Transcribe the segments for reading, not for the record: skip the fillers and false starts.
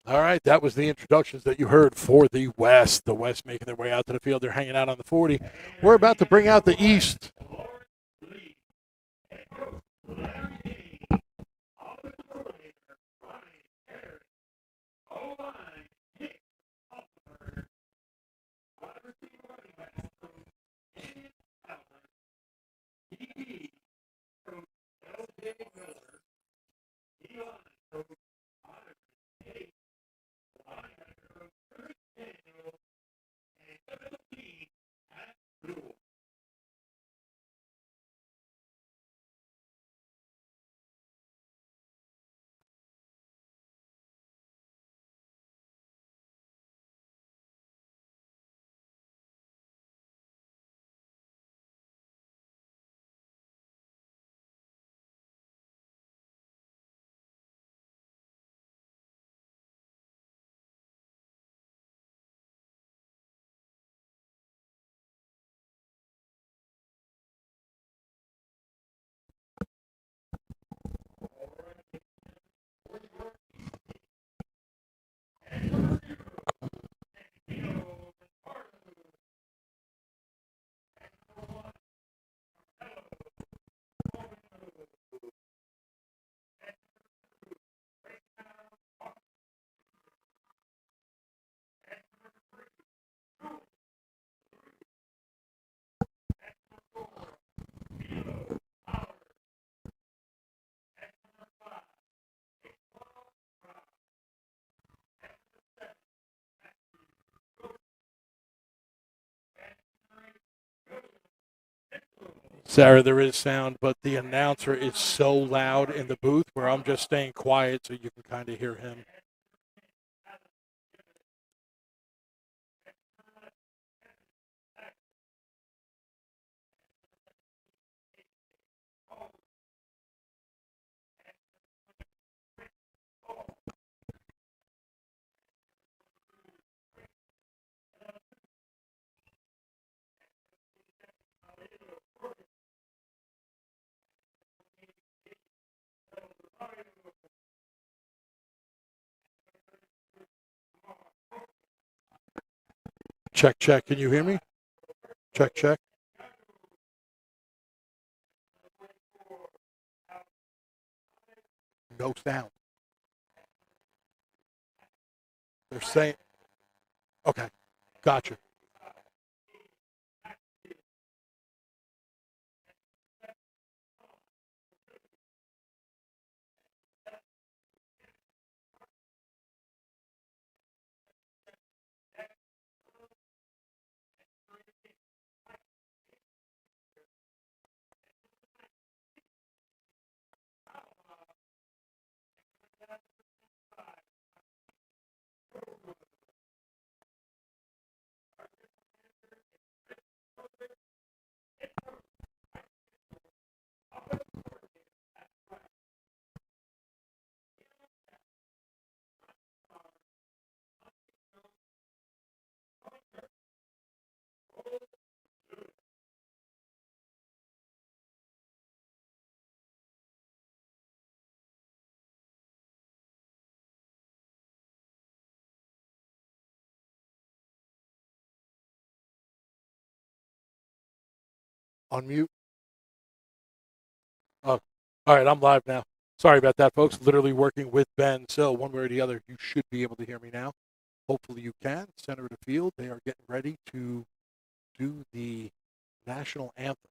All right, that was the introductions that you heard for the West. The West making their way out to the field. They're hanging out on the 40. We're about to bring out the East. Sarah, there is sound, but the announcer is so loud in the booth where I'm just staying quiet so you can kind of hear him. Check, check. Can you hear me? Check, check. No sound. They're saying, okay, gotcha. Unmute. Oh, all right, I'm live now. Sorry about that, folks. Literally working with Ben. So one way or the other, you should be able to hear me now. Hopefully you can. Center of the field. They are getting ready to do the national anthem.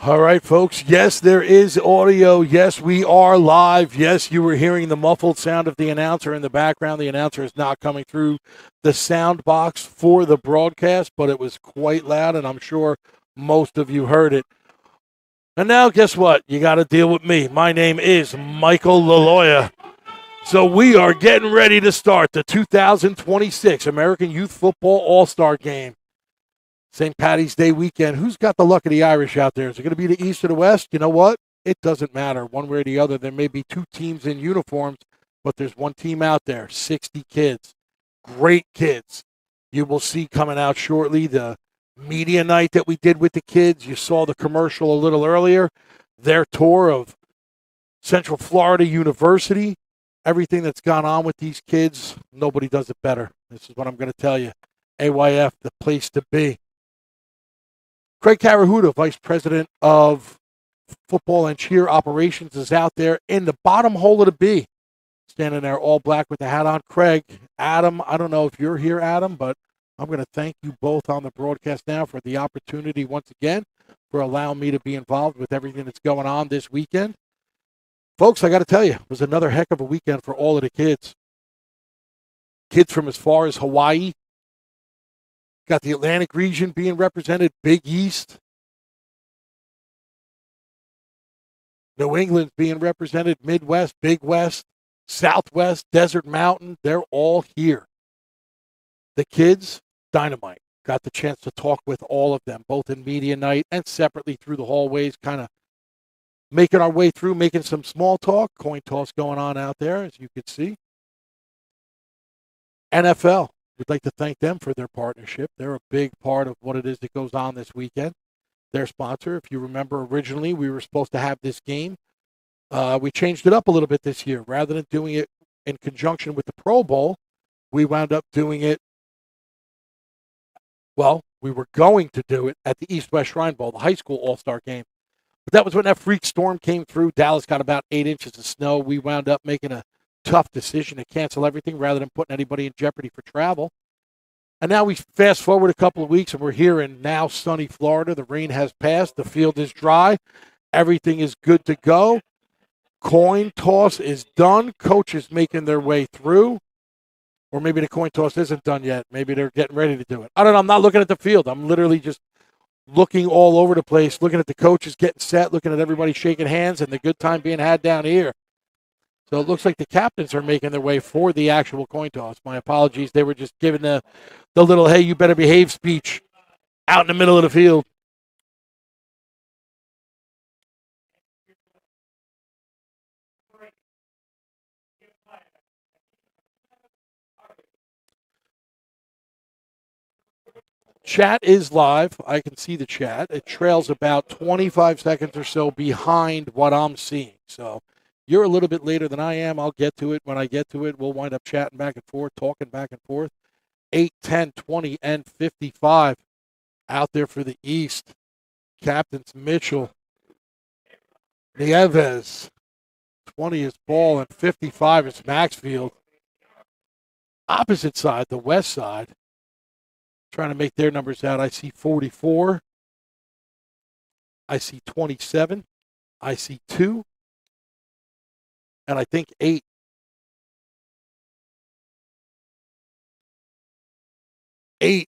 All right, folks. Yes, there is audio. Yes, we are live. Yes, you were hearing the muffled sound of the announcer in the background. The announcer is not coming through the sound box for the broadcast, but it was quite loud, and I'm sure most of you heard it. And now, guess what? You got to deal with me. My name is Michael LaLoya. So we are getting ready to start the 2026 American Youth Football All-Star Game. St. Paddy's Day weekend. Who's got the luck of the Irish out there? Is it going to be the East or the West? You know what? It doesn't matter one way or the other. There may be two teams in uniforms, but there's one team out there, 60 kids. Great kids. You will see coming out shortly the media night that we did with the kids. You saw the commercial a little earlier. Their tour of Central Florida University. Everything that's gone on with these kids, nobody does it better. This is what I'm going to tell you. AYF, the place to be. Craig Carahuda, Vice President of Football and Cheer Operations, is out there in the bottom hole of the B, standing there all black with the hat on. Craig, Adam, I don't know if you're here, Adam, but I'm going to thank you both on the broadcast now for the opportunity once again for allowing me to be involved with everything that's going on this weekend. Folks, I got to tell you, it was another heck of a weekend for all of the kids. Kids from as far as Hawaii. Got the Atlantic region being represented, Big East. New England's being represented, Midwest, Big West, Southwest, Desert Mountain. They're all here. The kids, dynamite. Got the chance to talk with all of them, both in media night and separately through the hallways, kind of making our way through, making some small talk. Coin toss going on out there, as you can see. NFL. We'd like to thank them for their partnership. They're a big part of what it is that goes on this weekend. Their sponsor, if you remember originally, we were supposed to have this game. We changed it up a little bit this year. Rather than doing it in conjunction with the Pro Bowl, we wound up doing it, well, we were going to do it at the East-West Shrine Bowl, the high school all-star game. But that was when that freak storm came through. Dallas got about 8 inches of snow. We wound up making a tough decision to cancel everything rather than putting anybody in jeopardy for travel. And now we fast forward a couple of weeks and we're here in now sunny Florida. The rain has passed. The field is dry. Everything is good to go. Coin toss is done. Coaches making their way through. Or maybe the coin toss isn't done yet. Maybe they're getting ready to do it. I don't know. I'm not looking at the field. I'm literally just looking all over the place, looking at the coaches getting set, looking at everybody shaking hands and the good time being had down here. So it looks like the captains are making their way for the actual coin toss. My apologies. They were just giving the little, hey, you better behave speech out in the middle of the field. Chat is live. I can see the chat. It trails about 25 seconds or so behind what I'm seeing. So you're a little bit later than I am. I'll get to it. When I get to it, we'll wind up chatting back and forth, talking back and forth. 8, 10, 20, and 55 out there for the East. Captains Mitchell, Nieves. 20 is Ball, and 55 is Maxfield. Opposite side, the West side. Trying to make their numbers out. I see 44. I see 27. I see 2. And I think 8. Eight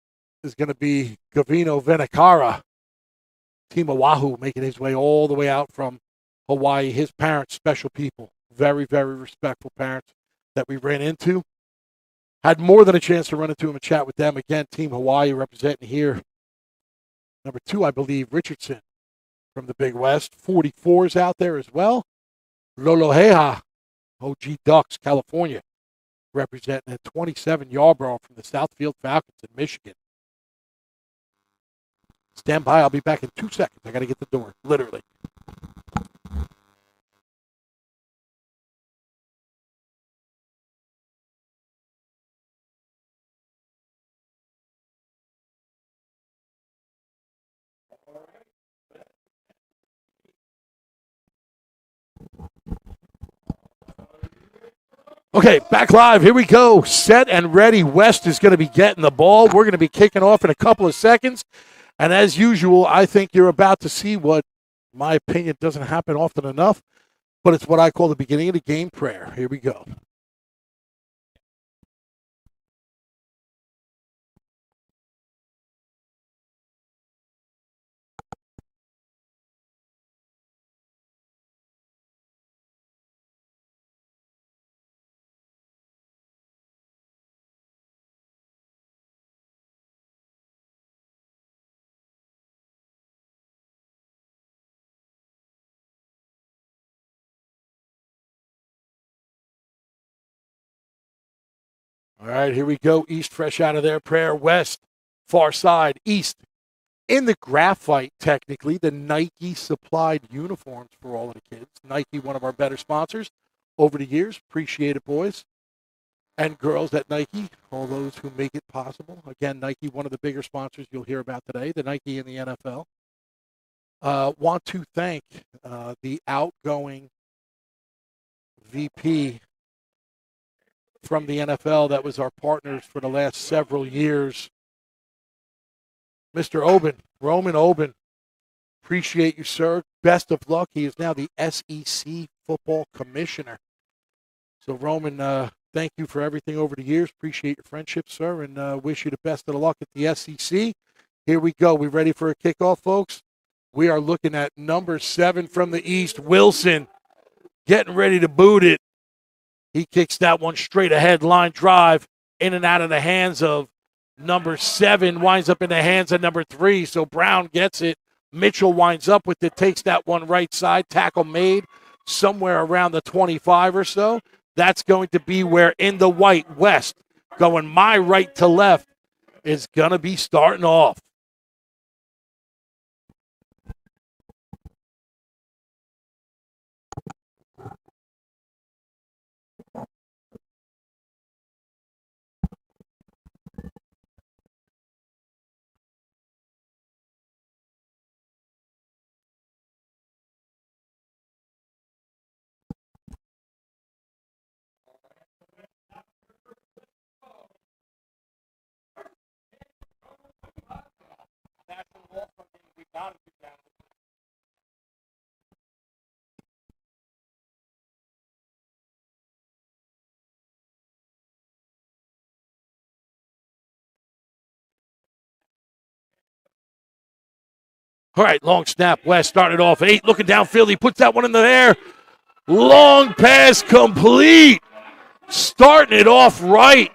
is going to be Gavino Venicara. Team Oahu making his way all the way out from Hawaii. His parents, special people. Very, very respectful parents that we ran into. Had more than a chance to run into him and chat with them. Again, Team Hawaii representing here. Number 2, I believe, Richardson from the Big West. 44's out there as well. Lolohea, OG Ducks, California, representing at 27, Yarborough from the Southfield Falcons in Michigan. Stand by. I'll be back in 2 seconds. I got to get the door, literally. Okay, back live. Here we go. Set and ready. West is going to be getting the ball. We're going to be kicking off in a couple of seconds. And as usual, I think you're about to see what In my opinion, doesn't happen often enough, but it's what I call the beginning of the game prayer. Here we go. All right, here we go. East fresh out of their prayer. West, far side, East. In the graphite, technically, the Nike supplied uniforms for all of the kids. Nike, one of our better sponsors over the years. Appreciate it, boys and girls at Nike, all those who make it possible. Again, Nike, one of the bigger sponsors you'll hear about today, the Nike and the NFL. Want to thank the outgoing VP from the NFL that was our partners for the last several years, Mr. Oben, Roman Oben. Appreciate you, sir. Best of luck. He is now the SEC football commissioner. So, Roman, thank you for everything over the years. Appreciate your friendship, sir, and wish you the best of luck at the SEC. Here we go. We ready for a kickoff, folks? We are looking at number 7 from the East, Wilson, getting ready to boot it. He kicks that one straight ahead, line drive, in and out of the hands of number 7, winds up in the hands of number 3. So Brown gets it. Mitchell winds up with it, takes that one right side. Tackle made somewhere around the 25 or so. That's going to be where in the white, West, going my right to left, is going to be starting off. All right, long snap. West started off 8, looking downfield. He puts that one in the air. Long pass complete. Starting it off right.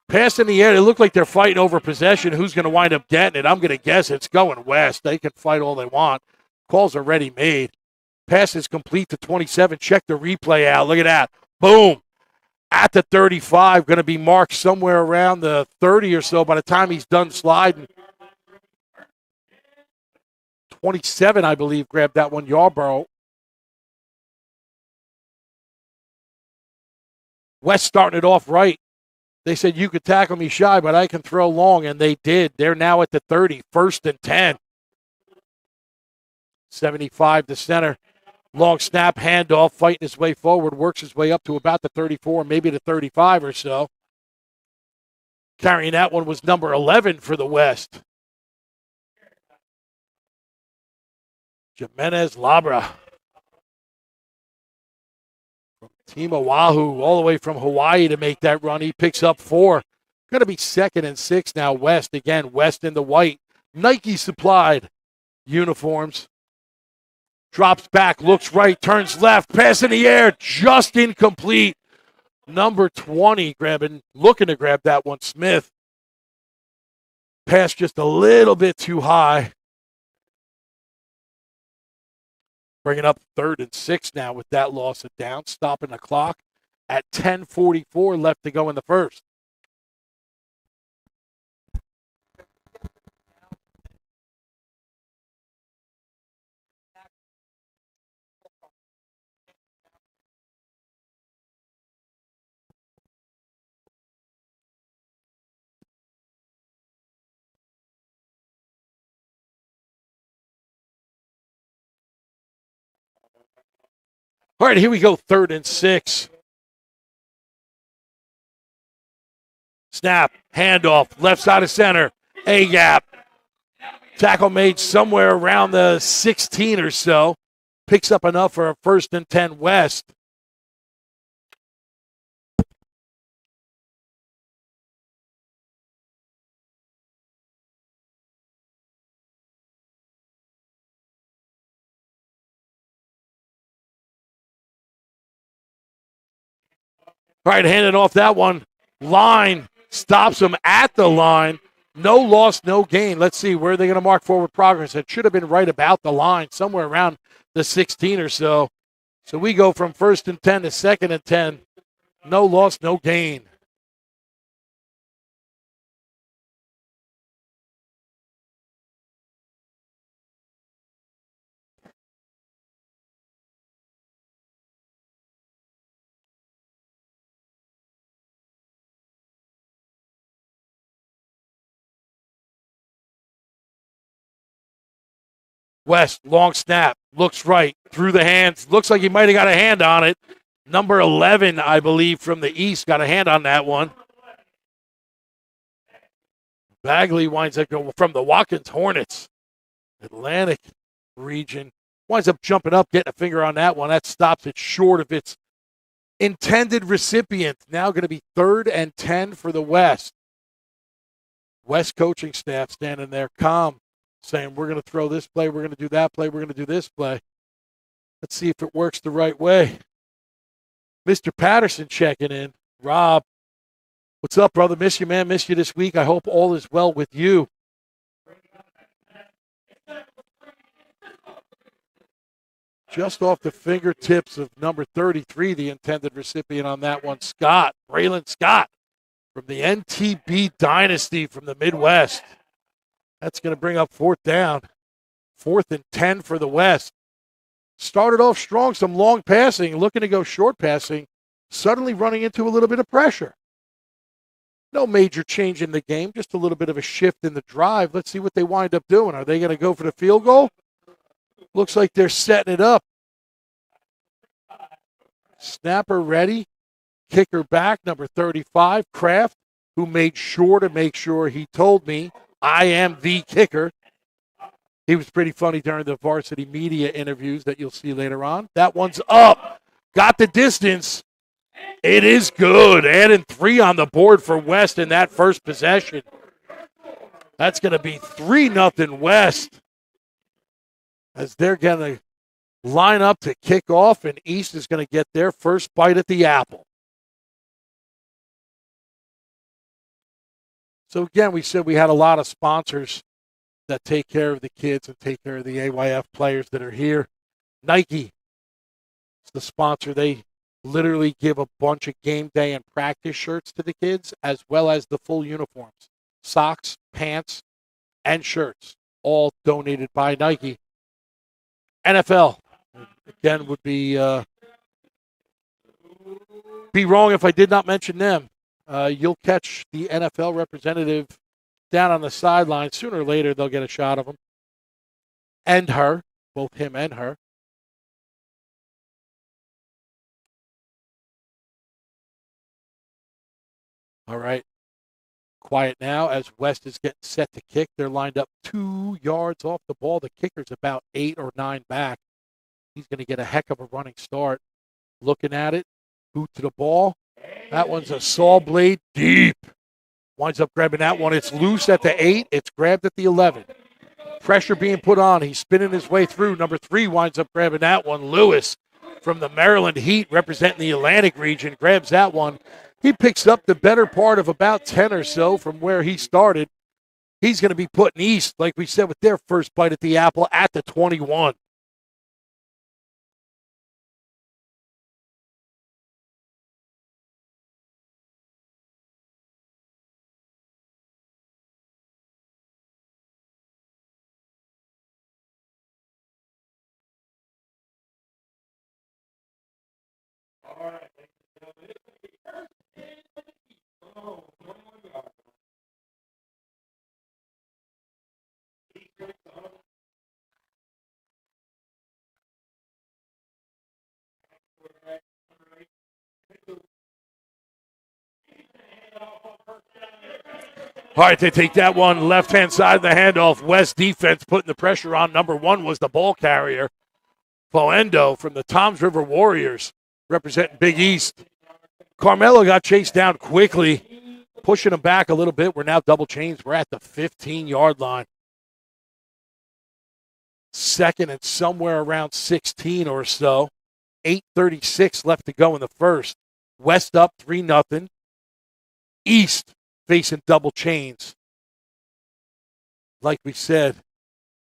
Pass in the air. They look like they're fighting over possession. Who's going to wind up getting it? I'm going to guess it's going West. They can fight all they want. Calls already made. Pass is complete to 27. Check the replay out. Look at that. Boom. At the 35. Going to be marked somewhere around the 30 or so by the time he's done sliding. 27, I believe, grabbed that one. Yarborough. West starting it off right. They said, you could tackle me shy, but I can throw long, and they did. They're now at the 30, 1st and 10. 75 to center. Long snap, handoff, fighting his way forward, works his way up to about the 34, maybe the 35 or so. Carrying that one was number 11 for the West. Jimenez Labra. From Team Oahu, all the way from Hawaii to make that run. He picks up 4. Going to be 2nd and 6 now. West again. West in the white. Nike supplied uniforms. Drops back, looks right, turns left, pass in the air, just incomplete. Number 20 looking to grab that one, Smith. Pass just a little bit too high. Bringing up 3rd and 6 now with that loss of down, stopping the clock at 10:44 left to go in the first. All right, here we go, 3rd and 6. Snap, handoff, left side of center, A-gap. Tackle made somewhere around the 16 or so. Picks up enough for a 1st and 10 West. All right, handing off that one. Line stops him at the line. No loss, no gain. Let's see, where are they going to mark forward progress? It should have been right about the line, somewhere around the 16 or so. So we go from 1st and 10 to 2nd and 10. No loss, no gain. West, long snap, looks right, through the hands. Looks like he might have got a hand on it. Number 11, I believe, from the East, got a hand on that one. Bagley winds up going from the Watkins Hornets, Atlantic region. Winds up jumping up, getting a finger on that one. That stops it short of its intended recipient. Now going to be 3rd and 10 for the West. West coaching staff standing there calm, saying, we're going to throw this play, we're going to do that play, we're going to do this play. Let's see if it works the right way. Mr. Patterson checking in. Rob, what's up, brother? Miss you, man. Miss you this week. I hope all is well with you. Just off the fingertips of number 33, the intended recipient on that one, Scott, Braylon Scott, from the NTB Dynasty from the Midwest. That's going to bring up 4th down. 4th and 10 for the West. Started off strong, some long passing, looking to go short passing, suddenly running into a little bit of pressure. No major change in the game, just a little bit of a shift in the drive. Let's see what they wind up doing. Are they going to go for the field goal? Looks like they're setting it up. Snapper ready. Kicker back, number 35, Kraft, who made sure to make sure he told me, I am the kicker. He was pretty funny during the Varsity Media interviews that you'll see later on. That one's up. Got the distance. It is good. Adding 3 on the board for West in that first possession. That's going to be 3-0 West, as they're going to line up to kick off, and East is going to get their first bite at the apple. So, again, we said we had a lot of sponsors that take care of the kids and take care of the AYF players that are here. Nike is the sponsor. They literally give a bunch of game day and practice shirts to the kids, as well as the full uniforms, socks, pants, and shirts, all donated by Nike. NFL, again, would be wrong if I did not mention them. You'll catch the NFL representative down on the sideline. Sooner or later, they'll get a shot of him and her, both him and her. All right. Quiet now as West is getting set to kick. They're lined up 2 yards off the ball. The kicker's about 8 or 9 back. He's going to get a heck of a running start. Looking at it. Boot to the ball. That one's a saw blade deep. Winds up grabbing that one. It's loose at the 8. It's grabbed at the 11. Pressure being put on. He's spinning his way through. Number 3 winds up grabbing that one. Lewis from the Maryland Heat, representing the Atlantic region, grabs that one. He picks up the better part of about 10 or so from where he started. He's going to be putting East, like we said, with their first bite at the apple at the 21. All right, they take that one left-hand side of the handoff. West defense putting the pressure on. Number one was the ball carrier, Foendo from the Toms River Warriors, representing Big East. Carmelo got chased down quickly, pushing him back a little bit. We're now double chains. We're at the 15-yard line. Second and somewhere around 16 or so. 8:36 left to go in the first. West up 3-0. East facing double chains. Like we said,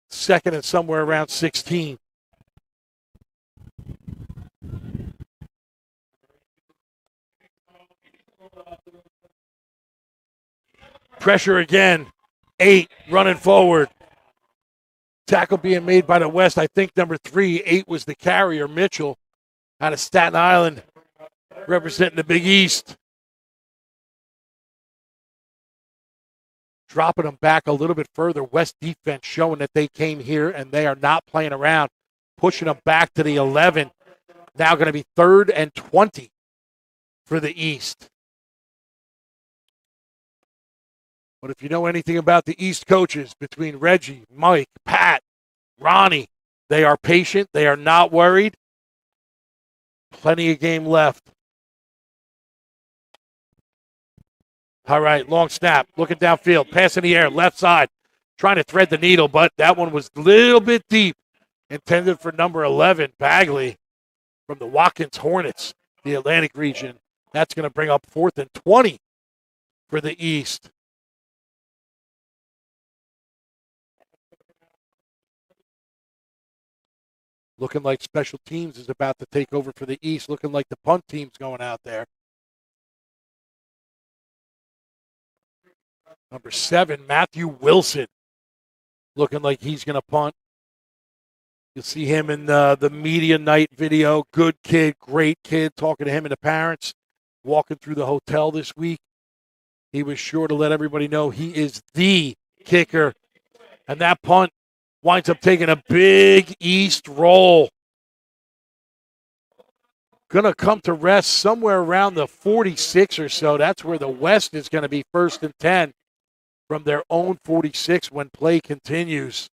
second and somewhere around 16. Pressure again. 8 running forward. Tackle being made by the West. I think number 3, 8 was the carrier, Mitchell, out of Staten Island, representing the Big East. Dropping them back a little bit further. West defense showing that they came here and they are not playing around. Pushing them back to the 11. Now going to be 3rd and 20 for the East. But if you know anything about the East coaches, between Reggie, Mike, Pat, Ronnie, they are patient. They are not worried. Plenty of game left. All right, long snap. Looking downfield. Pass in the air. Left side. Trying to thread the needle, but that one was a little bit deep. Intended for number 11, Bagley, from the Watkins Hornets, the Atlantic region. That's going to bring up 4th and 20 for the East. Looking like special teams is about to take over for the East. Looking like the punt team's going out there. Number 7, Matthew Wilson. Looking like he's going to punt. You'll see him in the media night video. Good kid, great kid. Talking to him and the parents. Walking through the hotel this week. He was sure to let everybody know he is the kicker. And that punt winds up taking a big East roll. Going to come to rest somewhere around the 46 or so. That's where the West is going to be 1st and 10 from their own 46 when play continues.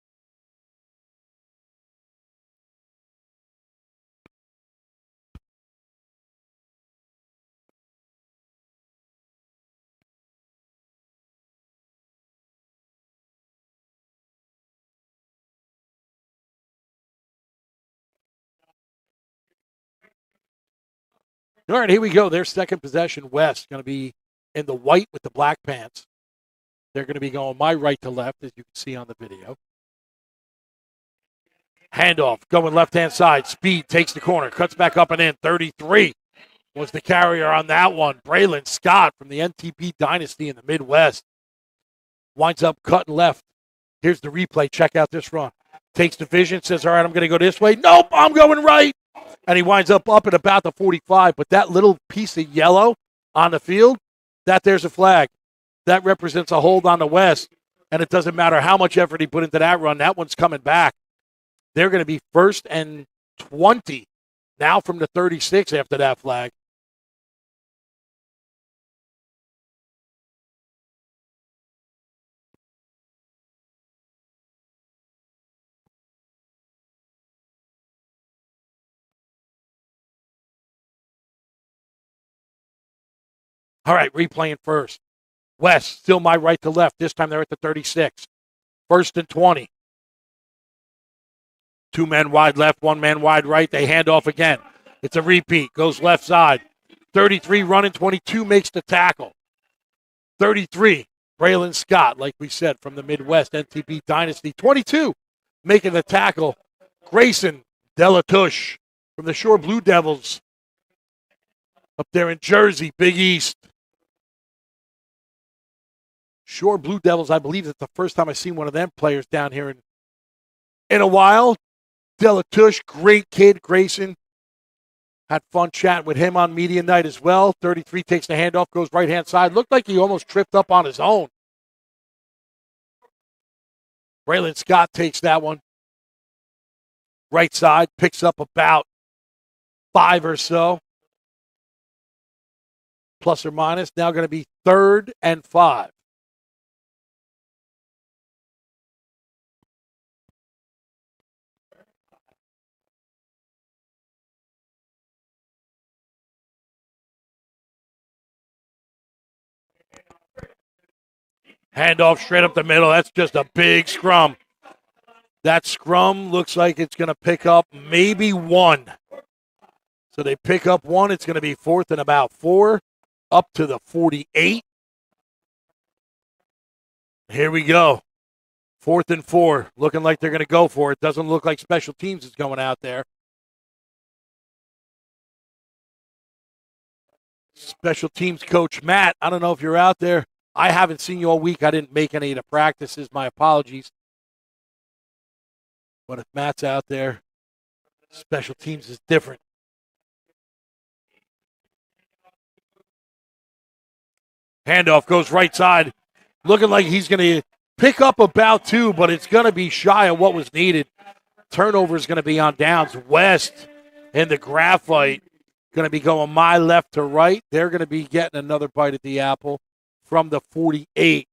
All right, here we go. Their second possession, West, going to be in the white with the black pants. They're going to be going my right to left, as you can see on the video. Handoff, going left-hand side. Speed takes the corner, cuts back up and in. 33 was the carrier on that one. Braylon Scott from the NTP dynasty in the Midwest. Winds up cutting left. Here's the replay. Check out this run. Takes the vision, says, all right, I'm going to go this way. Nope, I'm going right. And he winds up at about the 45. But that little piece of yellow on the field, there's a flag. That represents a hold on the West. And it doesn't matter how much effort he put into that run. That one's coming back. They're going to be 1st and 20 now from the 36 after that flag. All right, replaying first. West, still my right to left. This time they're at the 36. 1st and 20. 2 men wide left, 1 man wide right. They hand off again. It's a repeat. Goes left side. 33 running, 22 makes the tackle. 33, Braylon Scott, like we said, from the Midwest NTP dynasty. 22 making the tackle. Grayson Delatouche from the Shore Blue Devils up there in Jersey, Big East. Shore Blue Devils, I believe that's the first time I've seen one of them players down here in a while. Delatouche, great kid. Grayson, had fun chatting with him on media night as well. 33 takes the handoff, goes right-hand side. Looked like he almost tripped up on his own. Braylon Scott takes that one. Right side, picks up about 5 or so. Plus or minus. Now going to be 3rd and 5. Handoff straight up the middle. That's just a big scrum. That scrum looks like it's going to pick up maybe one. So they pick up one. It's going to be 4th and about 4, up to the 48. Here we go. 4th and 4, looking like they're going to go for it. Doesn't look like special teams is going out there. Special teams coach Matt, I don't know if you're out there. I haven't seen you all week. I didn't make any of the practices. My apologies. But if Matt's out there, special teams is different. Handoff goes right side. Looking like he's going to pick up about 2, but it's going to be shy of what was needed. Turnover is going to be on downs. West in the graphite going to be going my left to right. They're going to be getting another bite at the apple from the 48.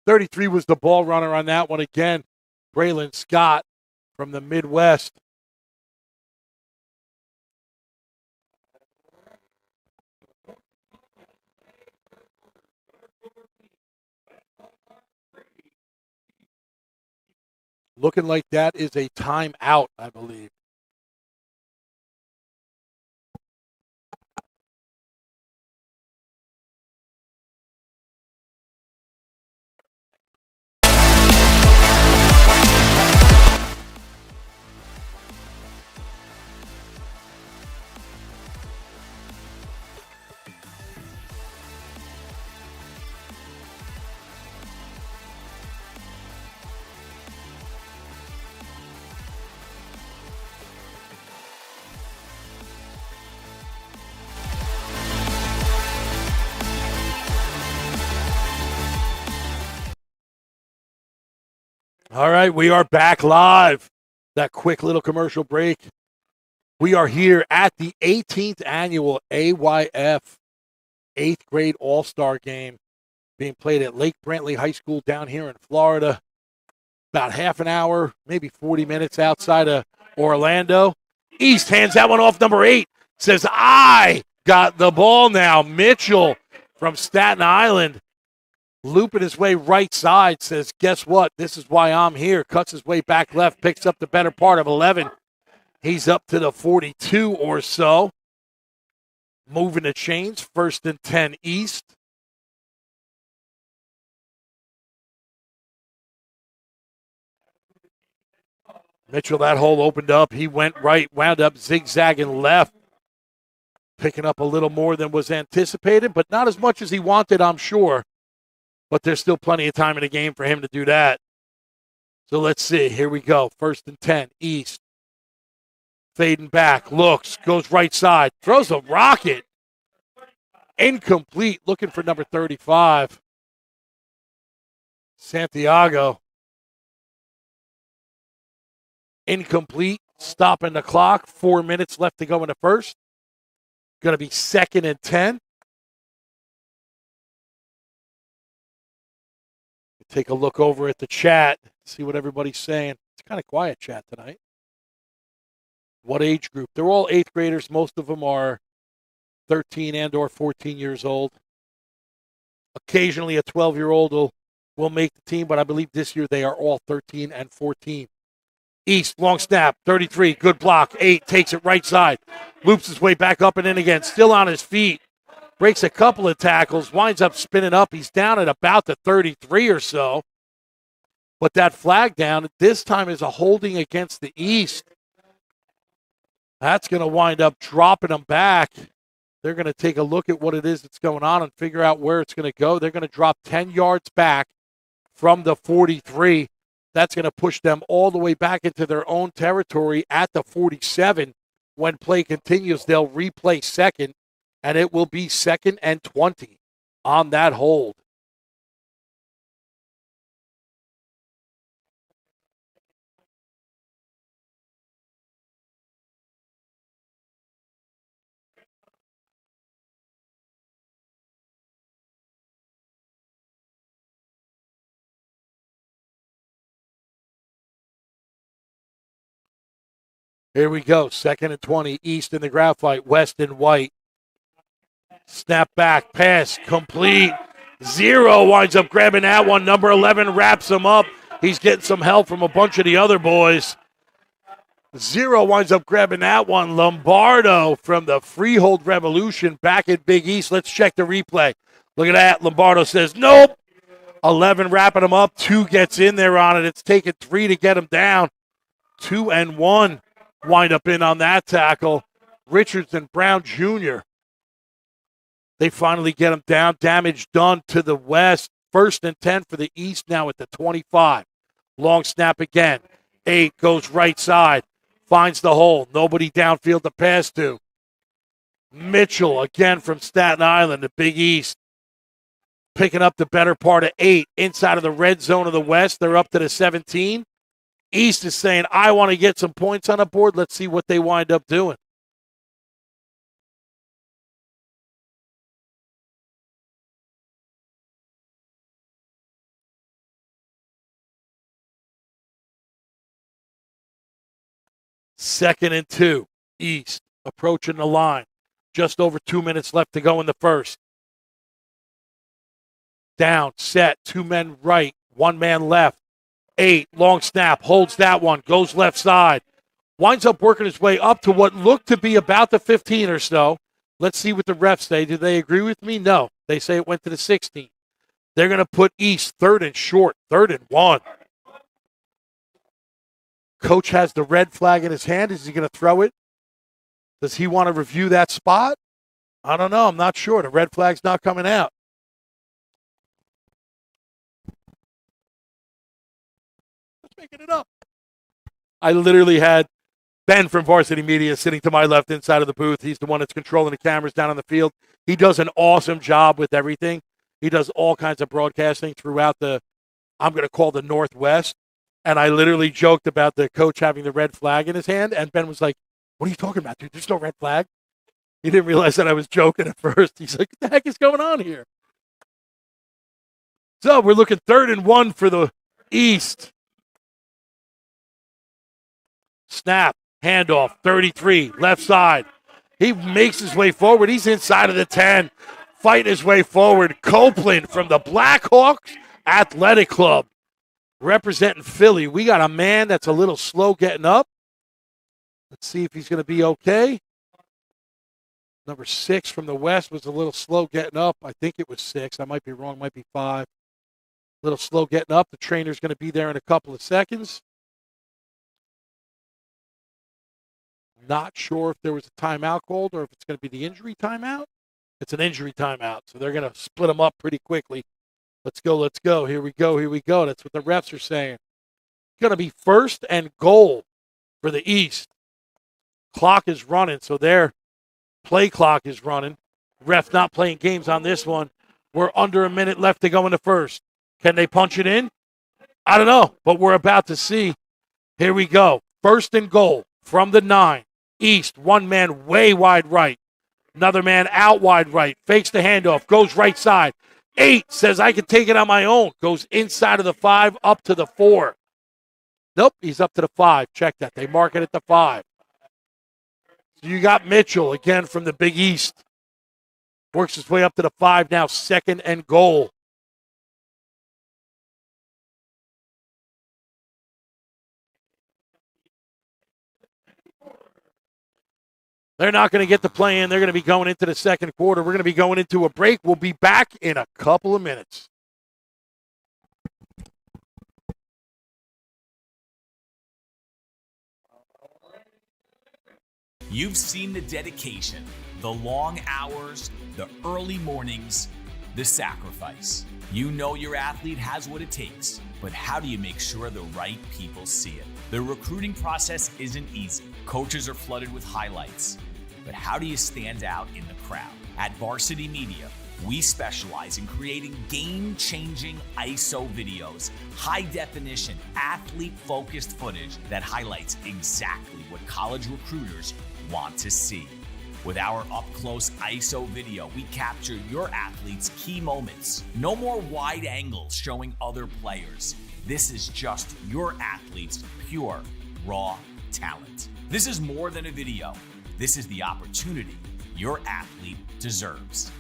33 was the ball runner on that one again. Braylon Scott from the Midwest. Looking like that is a timeout, I believe. All right, we are back live. That quick little commercial break. We are here at the 18th annual AYF 8th grade All-Star game being played at Lake Brantley High School down here in Florida. About half an hour, maybe 40 minutes outside of Orlando. East hands that one off. Number 8 says, I got the ball now. Mitchell from Staten Island looping his way right side, says, guess what? This is why I'm here. Cuts his way back left, picks up the better part of 11. He's up to the 42 or so. Moving the chains, 1st and 10 East. Mitchell, that hole opened up. He went right, wound up zigzagging left. Picking up a little more than was anticipated, but not as much as he wanted, I'm sure. But there's still plenty of time in the game for him to do that. So let's see. Here we go. 1st and 10, East. Fading back. Looks. Goes right side. Throws a rocket. Incomplete. Looking for number 35. Santiago. Incomplete. Stopping the clock. 4 minutes left to go in the first. Going to be 2nd and 10. Take a look over at the chat, see what everybody's saying. It's kind of quiet chat tonight. What age group? They're all 8th graders. Most of them are 13 and or 14 years old. Occasionally a 12-year-old will make the team, but I believe this year they are all 13 and 14. East, long snap, 33, good block. 8 takes it right side. Loops his way back up and in again. Still on his feet. Breaks a couple of tackles, winds up spinning up. He's down at about the 33 or so. But that flag down, this time is a holding against the East. That's going to wind up dropping them back. They're going to take a look at what it is that's going on and figure out where it's going to go. They're going to drop 10 yards back from the 43. That's going to push them all the way back into their own territory at the 47. When play continues, they'll replay second. And it will be 2nd and 20 on that hold. Here we go. 2nd and 20. East in the graphite. West in white. Snap back. Pass complete. 0 winds up grabbing that one. Number 11 wraps him up. He's getting some help from a bunch of the other boys. 0 winds up grabbing that one. Lombardo from the Freehold Revolution back at Big East. Let's check the replay. Look at that. Lombardo says, nope. 11 wrapping him up. 2 gets in there on it. It's taken 3 to get him down. 2 and 1 wind up in on that tackle. Richards and Brown Jr. They finally get him down. Damage done to the West. 1st and 10 for the East now at the 25. Long snap again. 8 goes right side. Finds the hole. Nobody downfield to pass to. Mitchell again from Staten Island, the Big East. Picking up the better part of 8 inside of the red zone of the West. They're up to the 17. East is saying, I want to get some points on the board. Let's see what they wind up doing. Second and 2. East approaching the line. Just over 2 minutes left to go in the first. Down, set, 2 men right, 1 man left. 8, long snap, holds that one, goes left side. Winds up working his way up to what looked to be about the 15 or so. Let's see what the refs say. Do they agree with me? No. They say it went to the 16. They're going to put East 3rd and short, 3rd and 1. Coach has the red flag in his hand. Is he going to throw it? Does he want to review that spot? I don't know. I'm not sure. The red flag's not coming out. Just making it up. I literally had Ben from Varsity Media sitting to my left inside of the booth. He's the one that's controlling the cameras down on the field. He does an awesome job with everything. He does all kinds of broadcasting throughout I'm going to call the Northwest. And I literally joked about the coach having the red flag in his hand. And Ben was like, what are you talking about, dude? There's no red flag. He didn't realize that I was joking at first. He's like, what the heck is going on here? So we're looking 3rd and 1 for the East. Snap, handoff, 33, left side. He makes his way forward. He's inside of the 10, fighting his way forward. Copeland from the Blackhawks Athletic Club, representing Philly. We got a man that's a little slow getting up. Let's see if he's going to be okay. Number 6 from the West was a little slow getting up. I think it was 6. I might be wrong. Might be 5. A little slow getting up. The trainer's going to be there in a couple of seconds. Not sure if there was a timeout called or if it's going to be the injury timeout. It's an injury timeout, so they're going to split them up pretty quickly. Let's go, let's go. Here we go, here we go. That's what the refs are saying. It's going to be 1st and goal for the East. Clock is running, so their play clock is running. Ref not playing games on this one. We're under a minute left to go in the first. Can they punch it in? I don't know, but we're about to see. Here we go. 1st and goal from the 9. East, 1 man way wide right. Another man out wide right. Fakes the handoff, goes right side. 8 says, I can take it on my own. Goes inside of the 5, up to the 4. Nope, he's up to the 5. Check that. They mark it at the 5. So you got Mitchell, again, from the Big East. Works his way up to the 5 now, 2nd and goal. They're not going to get the play in. They're going to be going into the second quarter. We're going to be going into a break. We'll be back in a couple of minutes. You've seen the dedication, the long hours, the early mornings, the sacrifice. You know your athlete has what it takes, but how do you make sure the right people see it? The recruiting process isn't easy. Coaches are flooded with highlights, but how do you stand out in the crowd? At Varsity Media, we specialize in creating game-changing ISO videos, high-definition, athlete-focused footage that highlights exactly what college recruiters want to see. With our up-close ISO video, we capture your athlete's key moments. No more wide angles showing other players. This is just your athlete's pure, raw talent. This is more than a video. This is the opportunity your athlete deserves.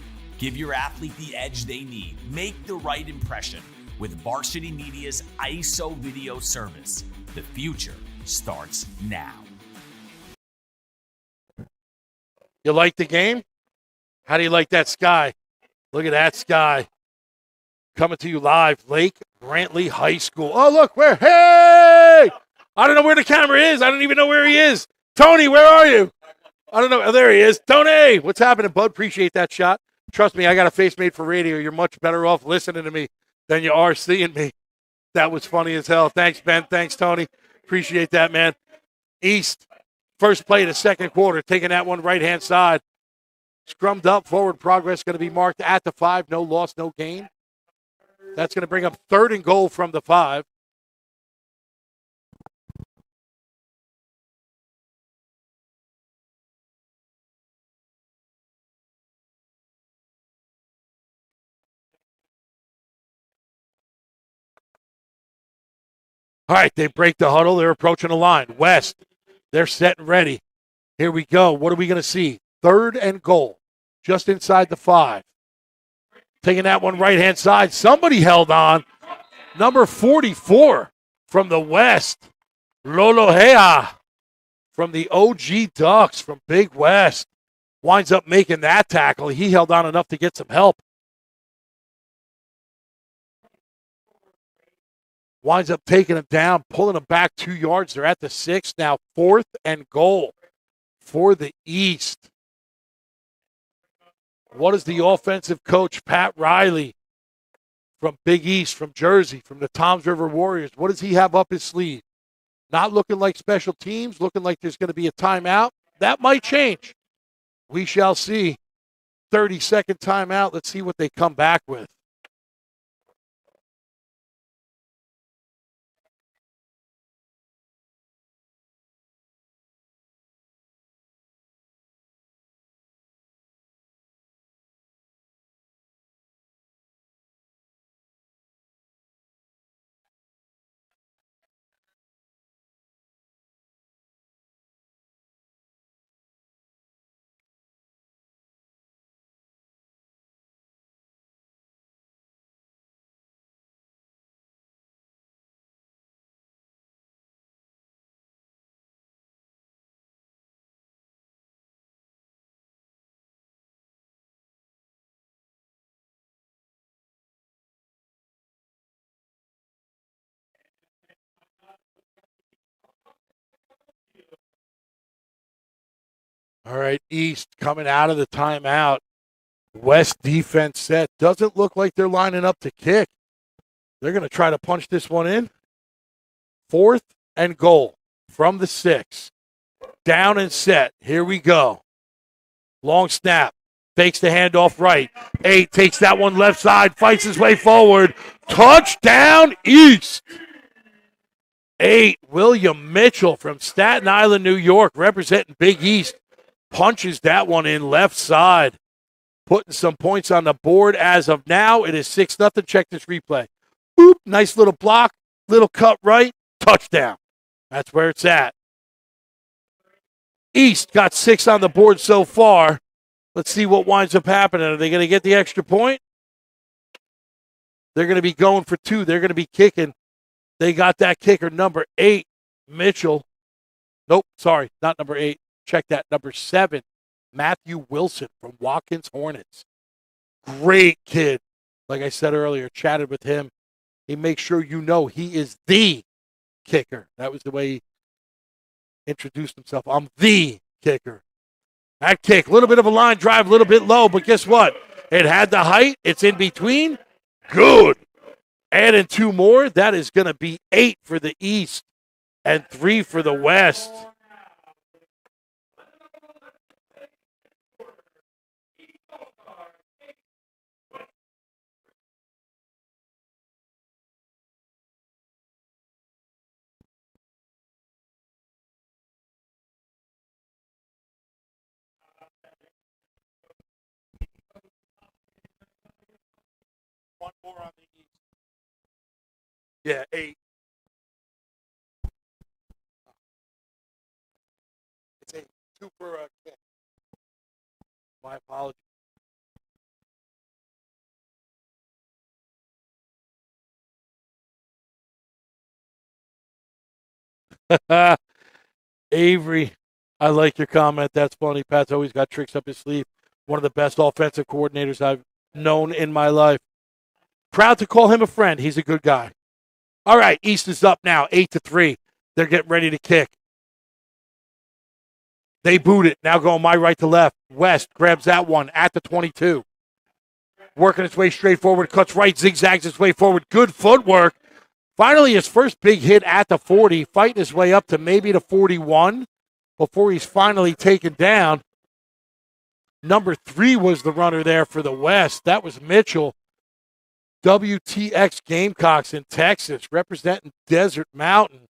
Give your athlete the edge they need. Make the right impression with Varsity Media's ISO video service. The future starts now. You like the game? How do you like that sky? Look at that sky. Coming to you live, Lake Brantley High School. Oh, look, where? Hey! I don't know where the camera is. I don't even know where he is. Tony, where are you? I don't know. Oh, there he is. Tony, what's happening, bud? Appreciate that shot. Trust me, I got a face made for radio. You're much better off listening to me than you are seeing me. That was funny as hell. Thanks, Ben. Thanks, Tony. Appreciate that, man. East, first play of the second quarter, taking that one right-hand side. Scrummed up, forward progress going to be marked at the 5. No loss, no gain. That's going to bring up 3rd and goal from the 5. All right, they break the huddle. They're approaching the line. West, they're set and ready. Here we go. What are we going to see? 3rd and goal, just inside the 5. Taking that one right-hand side. Somebody held on. Number 44 from the West, Lolohea from the OG Ducks from Big West. Winds up making that tackle. He held on enough to get some help. Winds up taking him down, pulling him back 2 yards. They're at the 6. Now 4th and goal for the East. What is the offensive coach, Pat Riley, from Big East, from Jersey, from the Toms River Warriors, what does he have up his sleeve? Not looking like special teams, looking like there's going to be a timeout. That might change. We shall see. 30-second timeout. Let's see what they come back with. All right, East coming out of the timeout. West defense set. Doesn't look like they're lining up to kick. They're going to try to punch this one in. 4th and goal from the 6. Down and set. Here we go. Long snap. Fakes the handoff right. 8 takes that one left side. Fights his way forward. Touchdown East. 8, William Mitchell from Staten Island, New York, representing Big East. Punches that one in left side. Putting some points on the board as of now. It is 6-0. Check this replay. Boop. Nice little block. Little cut right. Touchdown. That's where it's at. East got 6 on the board so far. Let's see what winds up happening. Are they going to get the extra point? They're going to be going for 2. They're going to be kicking. They got that kicker, number 8, Mitchell. Nope, sorry, not number 8. Check that, number 7, Matthew Wilson from Watkins Hornets. Great kid. Like I said earlier, chatted with him. He makes sure you know he is the kicker. That was the way he introduced himself. I'm the kicker. That kick, a little bit of a line drive, a little bit low, but guess what? It had the height. It's in between. Good. Adding 2 more. That is going to be 8 for the East and 3 for the West. One more on the East. Yeah, 8. It's 8. 2 for a kick. My apologies. Avery, I like your comment. That's funny. Pat's always got tricks up his sleeve. One of the best offensive coordinators I've known in my life. Proud to call him a friend. He's a good guy. All right, East is up now, 8-3. They're getting ready to kick. They boot it. Now going my right to left. West grabs that one at the 22. Working its way straight forward. Cuts right, zigzags its way forward. Good footwork. Finally, his first big hit at the 40. Fighting his way up to maybe the 41 before he's finally taken down. Number 3 was the runner there for the West. That was Mitchell. WTX Gamecocks in Texas, representing Desert Mountain.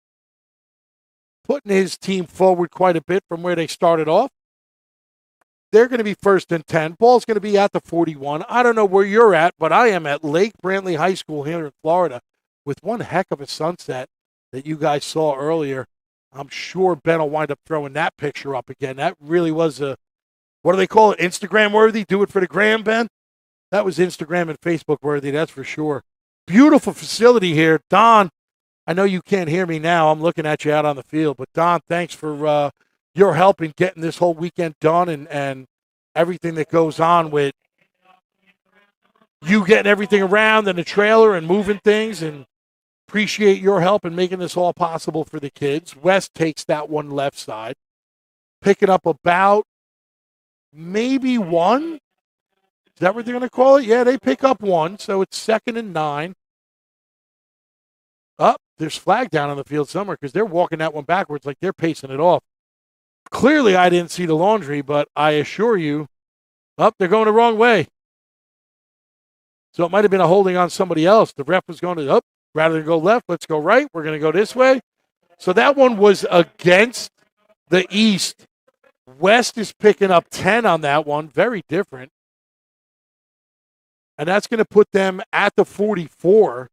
Putting his team forward quite a bit from where they started off. They're going to be 1st and 10. Ball's going to be at the 41. I don't know where you're at, but I am at Lake Brantley High School here in Florida with one heck of a sunset that you guys saw earlier. I'm sure Ben will wind up throwing that picture up again. That really was a, what do they call it, Instagram worthy? Do it for the gram, Ben? That was Instagram and Facebook worthy, that's for sure. Beautiful facility here. Don, I know you can't hear me now. I'm looking at you out on the field. But, Don, thanks for your help in getting this whole weekend done and everything that goes on with you getting everything around and the trailer and moving things. And appreciate your help in making this all possible for the kids. West takes that one left side. Picking up about maybe 1. Is that what they're going to call it? Yeah, they pick up 1, so it's 2nd and 9. There's flag down on the field somewhere because they're walking that one backwards like they're pacing it off. Clearly, I didn't see the laundry, but I assure you, they're going the wrong way. So it might have been a holding on somebody else. The ref was going to, rather than go left, let's go right. We're going to go this way. So that one was against the East. West is picking up 10 on that one. Very different. And that's going to put them at the 44.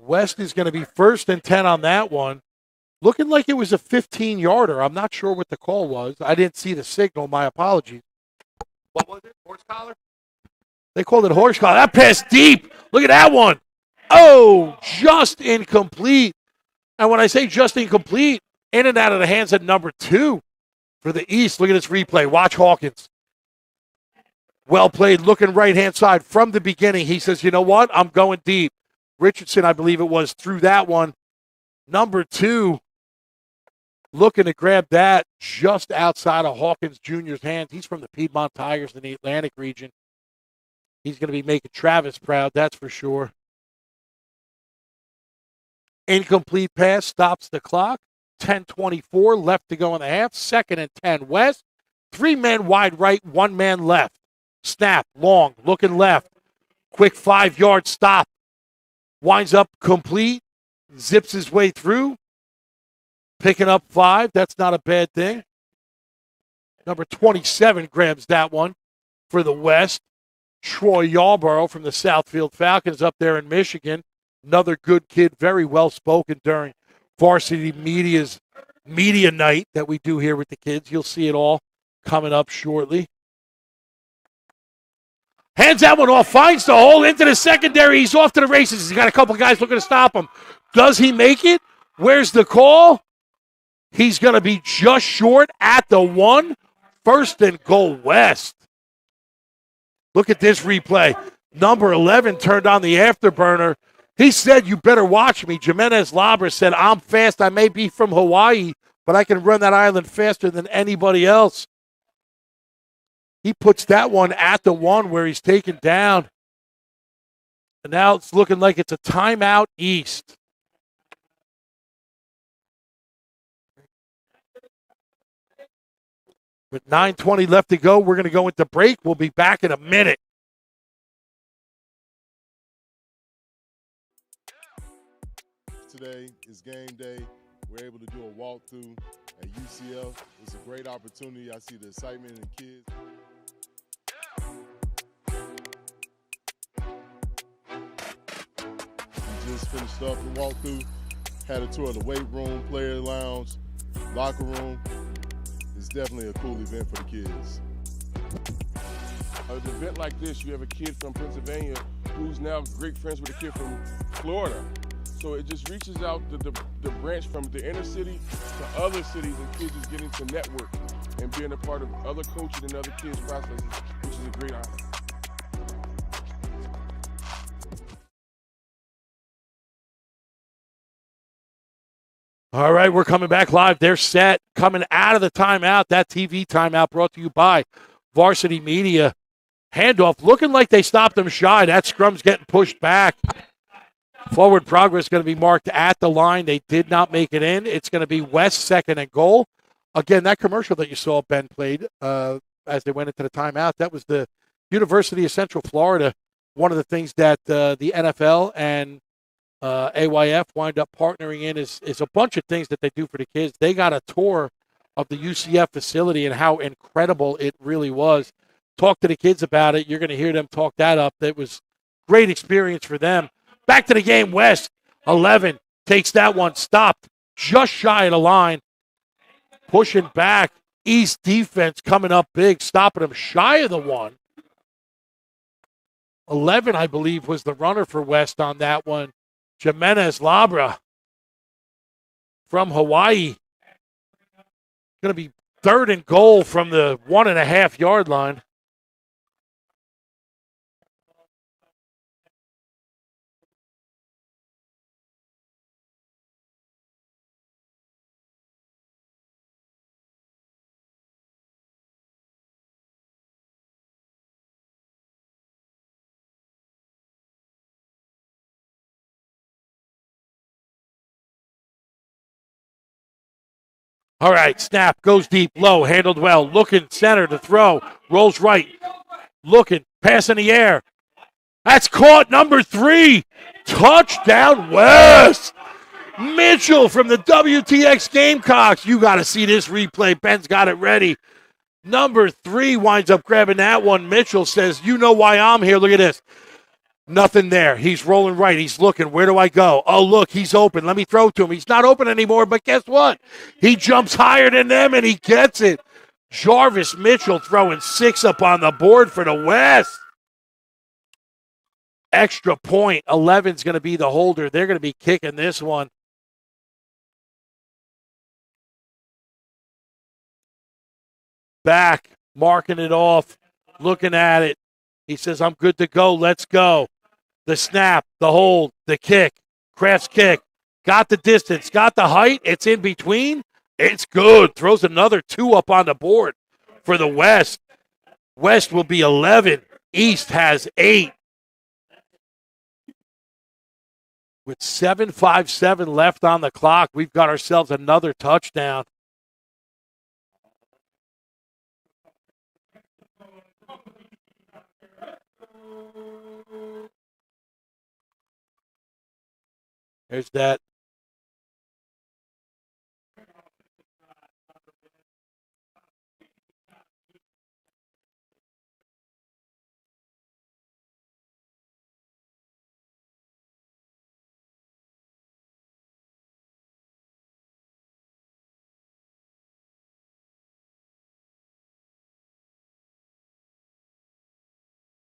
West is going to be 1st and 10 on that one. Looking like it was a 15-yarder. I'm not sure what the call was. I didn't see the signal. My apologies. What was it? Horse collar? They called it horse collar. That pass deep. Look at that one. Oh, just incomplete. And when I say just incomplete, in and out of the hands of number 2 for the East. Look at this replay. Watch Hawkins. Well played, looking right-hand side from the beginning. He says, you know what? I'm going deep. Richardson, I believe it was, threw that one. Number 2, looking to grab that just outside of Hawkins Jr.'s hands. He's from the Piedmont Tigers in the Atlantic region. He's going to be making Travis proud, that's for sure. Incomplete pass, stops the clock. 10:24 left to go in the half. 2nd and 10 West. 3 men wide right, 1 man left. Snap, long, looking left. Quick 5-yard stop. Winds up complete. Zips his way through. Picking up 5. That's not a bad thing. Number 27 grabs that one for the West. Troy Yarborough from the Southfield Falcons up there in Michigan. Another good kid, very well-spoken during Varsity Media's media night that we do here with the kids. You'll see it all coming up shortly. Hands that one off, finds the hole into the secondary. He's off to the races. He's got a couple guys looking to stop him. Does he make it? Where's the call? He's going to be just short at the 1. 1st and goal West. Look at this replay. Number 11 turned on the afterburner. He said, you better watch me. Jimenez Labra said, I'm fast. I may be from Hawaii, but I can run that island faster than anybody else. He puts that one at the 1 where he's taken down. And now it's looking like it's a timeout East. With 9:20 left to go, we're going to go into break. We'll be back in a minute. Today is game day. We're able to do a walkthrough at UCF. It's a great opportunity. I see the excitement in the kids. We just finished up the walkthrough. Had a tour of the weight room, player lounge, locker room. It's definitely a cool event for the kids. An event like this, you have a kid from Pennsylvania who's now great friends with a kid from Florida. So it just reaches out the branch from the inner city to other cities, and kids is getting to network and being a part of other coaches and other kids' processes, which is a great honor. All right, we're coming back live. They're set. Coming out of the timeout. That TV timeout brought to you by Varsity Media. Handoff looking like they stopped them shy. That scrum's getting pushed back. Forward progress going to be marked at the line. They did not make it in. It's going to be West second and goal. Again, that commercial that you saw Ben played as they went into the timeout, that was the University of Central Florida. One of the things that the NFL and AYF wind up partnering in is a bunch of things that they do for the kids. They got a tour of the UCF facility and how incredible it really was. Talk to the kids about it. You're going to hear them talk that up. That was great experience for them. Back to the game, West, 11, takes that one, stopped just shy of the line. Pushing back, East defense coming up big, stopping them shy of the one. 11, I believe, was the runner for West on that one. Jimenez Labra from Hawaii. Going to be third and goal from the 1.5 yard line. All right, snap, goes deep, low, handled well, looking center to throw, rolls right, looking, pass in the air. That's caught, number 3, touchdown West. Mitchell from the WTX Gamecocks. You got to see this replay. Ben's got it ready. Number 3 winds up grabbing that one. Mitchell says, you know why I'm here. Look at this. Nothing there. He's rolling right. He's looking. Where do I go? Oh, look, he's open. Let me throw to him. He's not open anymore, but guess what? He jumps higher than them, and he gets it. Jarvis Mitchell throwing 6 up on the board for the West. Extra point. 11's going to be the holder. They're going to be kicking this one. Back, marking it off, looking at it. He says, I'm good to go. Let's go. The snap, the hold, the kick, Kraft's kick, got the distance, got the height. It's in between. It's good. Throws another 2 up on the board for the West. West will be 11. East has 8. With 7:57 left on the clock, we've got ourselves another touchdown. There's that.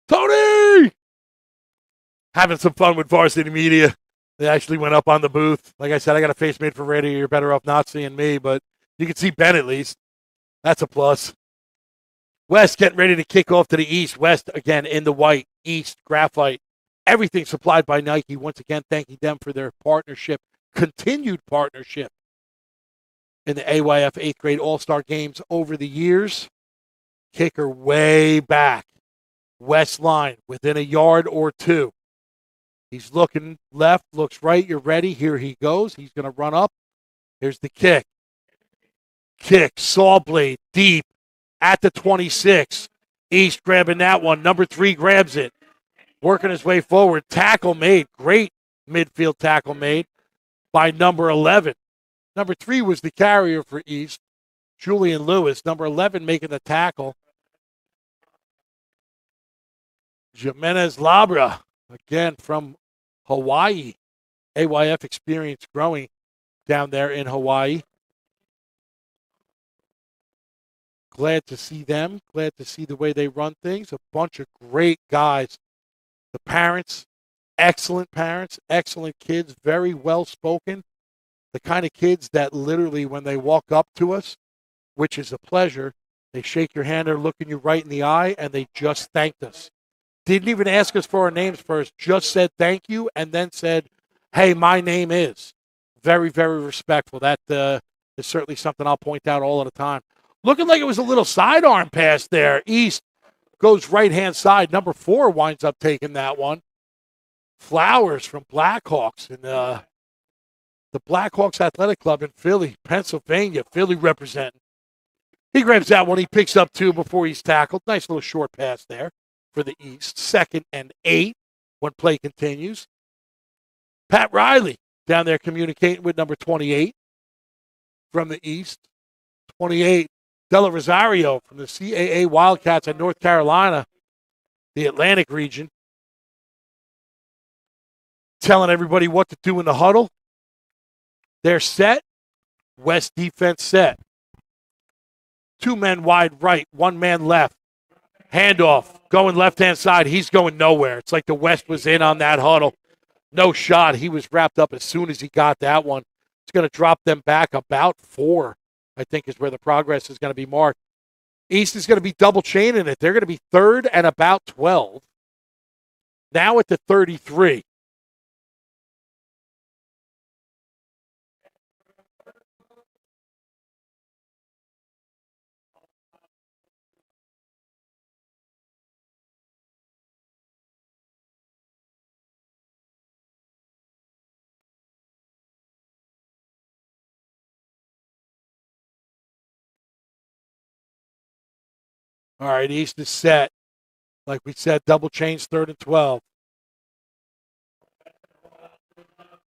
Tony! Having some fun with Varsity Media. They actually went up on the booth. Like I said, I got a face made for radio. You're better off not seeing me, but you can see Ben at least. That's a plus. West getting ready to kick off to the East. West again in the white. East, graphite. Everything supplied by Nike. Once again, thanking them for their partnership, continued partnership in the AYF 8th grade All-Star games over the years. Kicker way back. West line within a yard or 2. He's looking left, looks right. You're ready. Here he goes. He's going to run up. Here's the kick. Kick, saw blade, deep at the 26. East grabbing that one. Number 3 grabs it. Working his way forward. Tackle made. Great midfield tackle made by number 11. Number 3 was the carrier for East, Julian Lewis. Number 11 making the tackle. Jimenez Labra, again from Hawaii. AYF experience growing down there in Hawaii. Glad to see them. Glad to see the way they run things. A bunch of great guys. The parents excellent parents, excellent kids, very well-spoken. The kind of kids that literally, when they walk up to us, which is a pleasure, they shake your hand, they're looking you right in the eye, and they just thanked us. Didn't even ask us for our names first, just said thank you, and then said, hey, my name is. Very, very respectful. That is certainly something I'll point out all of the time. Looking like it was a little sidearm pass there. East goes right-hand side. Number 4 winds up taking that one. Flowers from Blackhawks and the Blackhawks Athletic Club in Philly, Pennsylvania. Philly representing. He grabs that one. He picks up 2 before he's tackled. Nice little short pass there for the East. 2nd and 8 when play continues. Pat Riley down there communicating with number 28 from the East. 28, Della Rosario from the CAA Wildcats in North Carolina, the Atlantic region. Telling everybody what to do in the huddle. They're set. West defense set. 2 men wide right, 1 man left. Handoff, going left-hand side. He's going nowhere. It's like the West was in on that huddle. No shot. He was wrapped up as soon as he got that one. It's going to drop them back about 4, I think, is where the progress is going to be marked. East is going to be double chaining it. They're going to be 3rd and about 12. Now at the 33. All right, East is set. Like we said, double chains, 3rd and 12.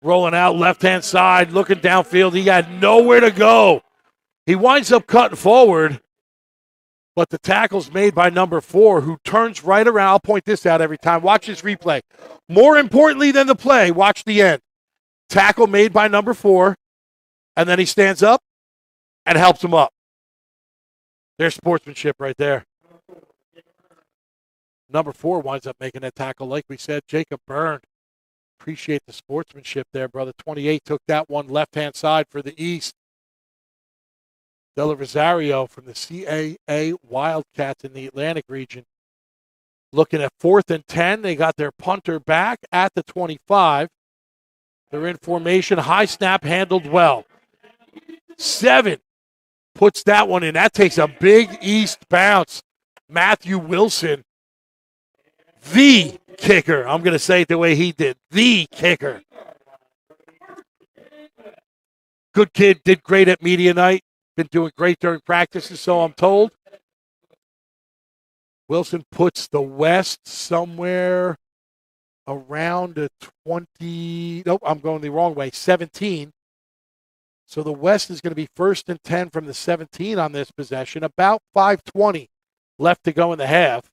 Rolling out left-hand side, looking downfield. He had nowhere to go. He winds up cutting forward, but the tackle's made by number 4, who turns right around. I'll point this out every time. Watch this replay. More importantly than the play, watch the end. Tackle made by number 4, and then he stands up and helps him up. There's sportsmanship right there. Number 4 winds up making that tackle. Like we said, Jacob Byrne. Appreciate the sportsmanship there, brother. 28 took that one left-hand side for the East. Della Rosario from the CAA Wildcats in the Atlantic region. Looking at 4th and 10. They got their punter back at the 25. They're in formation. High snap handled well. 7 puts that one in. That takes a big East bounce. Matthew Wilson, the kicker. I'm going to say it the way he did. The kicker. Good kid. Did great at media night. Been doing great during practices, so I'm told. Wilson puts the West somewhere around a 20. Nope, I'm going the wrong way. 17. So the West is going to be 1st and 10 from the 17 on this possession. About 5:20 left to go in the half.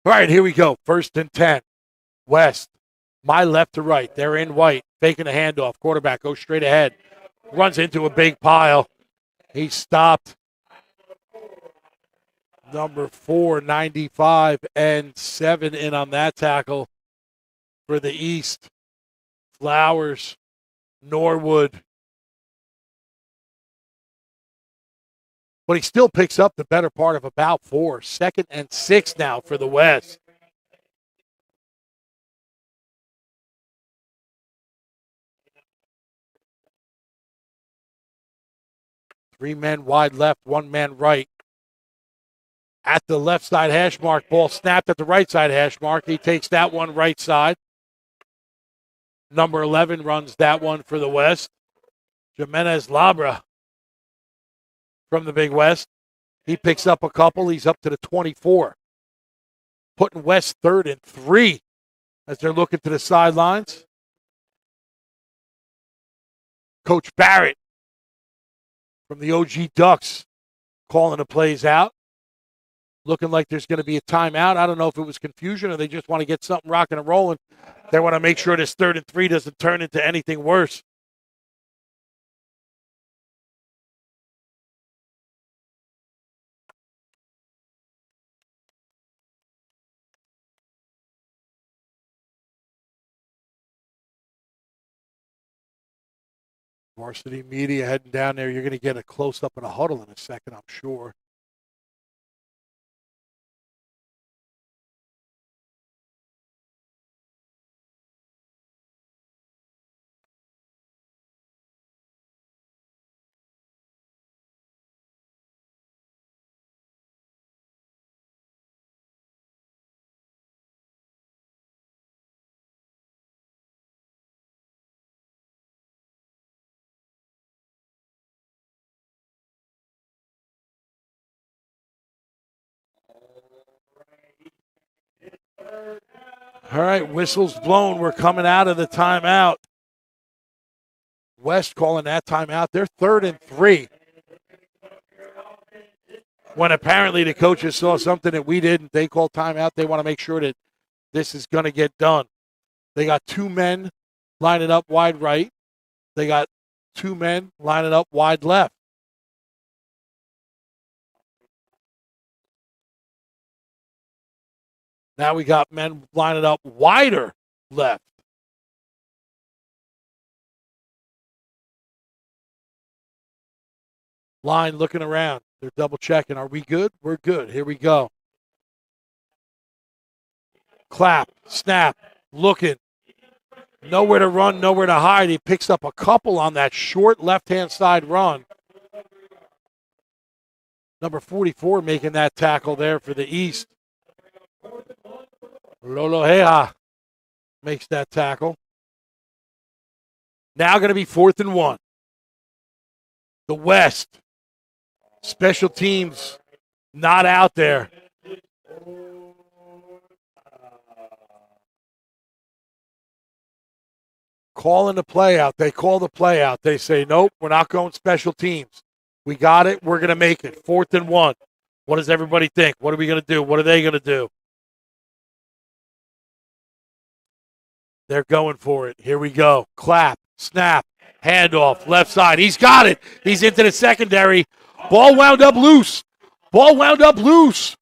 All right, here we go. 1st and 10. West. My left to right. They're in white. Faking a handoff. Quarterback goes straight ahead. Runs into a big pile. He stopped. Number 4, 95 and 7 in on that tackle for the East. Flowers. Norwood. But he still picks up the better part of about 4. 2nd and 6 now for the West. Three men wide left, 1 man right. at the left side hash mark. Ball snapped at the right side hash mark. He takes that one right side. Number 11 runs that one for the West. Jimenez Labra from the Big West. He picks up a couple. He's up to the 24. Putting West 3rd and 3 as they're looking to the sidelines. Coach Barrett from the OG Ducks calling the plays out. Looking like there's going to be a timeout. I don't know if it was confusion or they just want to get something rocking and rolling. They want to make sure this 3rd and 3 doesn't turn into anything worse. Varsity Media heading down there. You're going to get a close-up of the huddle in a second, I'm sure. All right, whistles blown. We're coming out of the timeout. West calling that timeout. They're 3rd and 3. When apparently the coaches saw something that we didn't, they called timeout. They want to make sure that this is going to get done. They got 2 men lining up wide right. They got 2 men lining up wide left. Now we got men lining up wider left. Line looking around. They're double checking. Are we good? We're good. Here we go. Clap, snap, looking. Nowhere to run, nowhere to hide. He picks up a couple on that short left-hand side run. Number 44 making that tackle there for the East. Lolohea makes that tackle. Now going to be 4th and 1. The West. Special teams not out there. Calling the play out. They call the play out. They say, nope, we're not going special teams. We got it. We're going to make it. 4th and 1. What does everybody think? What are we going to do? What are they going to do? They're going for it. Here we go. Clap, snap, handoff, left side. He's got it. He's into the secondary. Ball wound up loose. Ball wound up loose.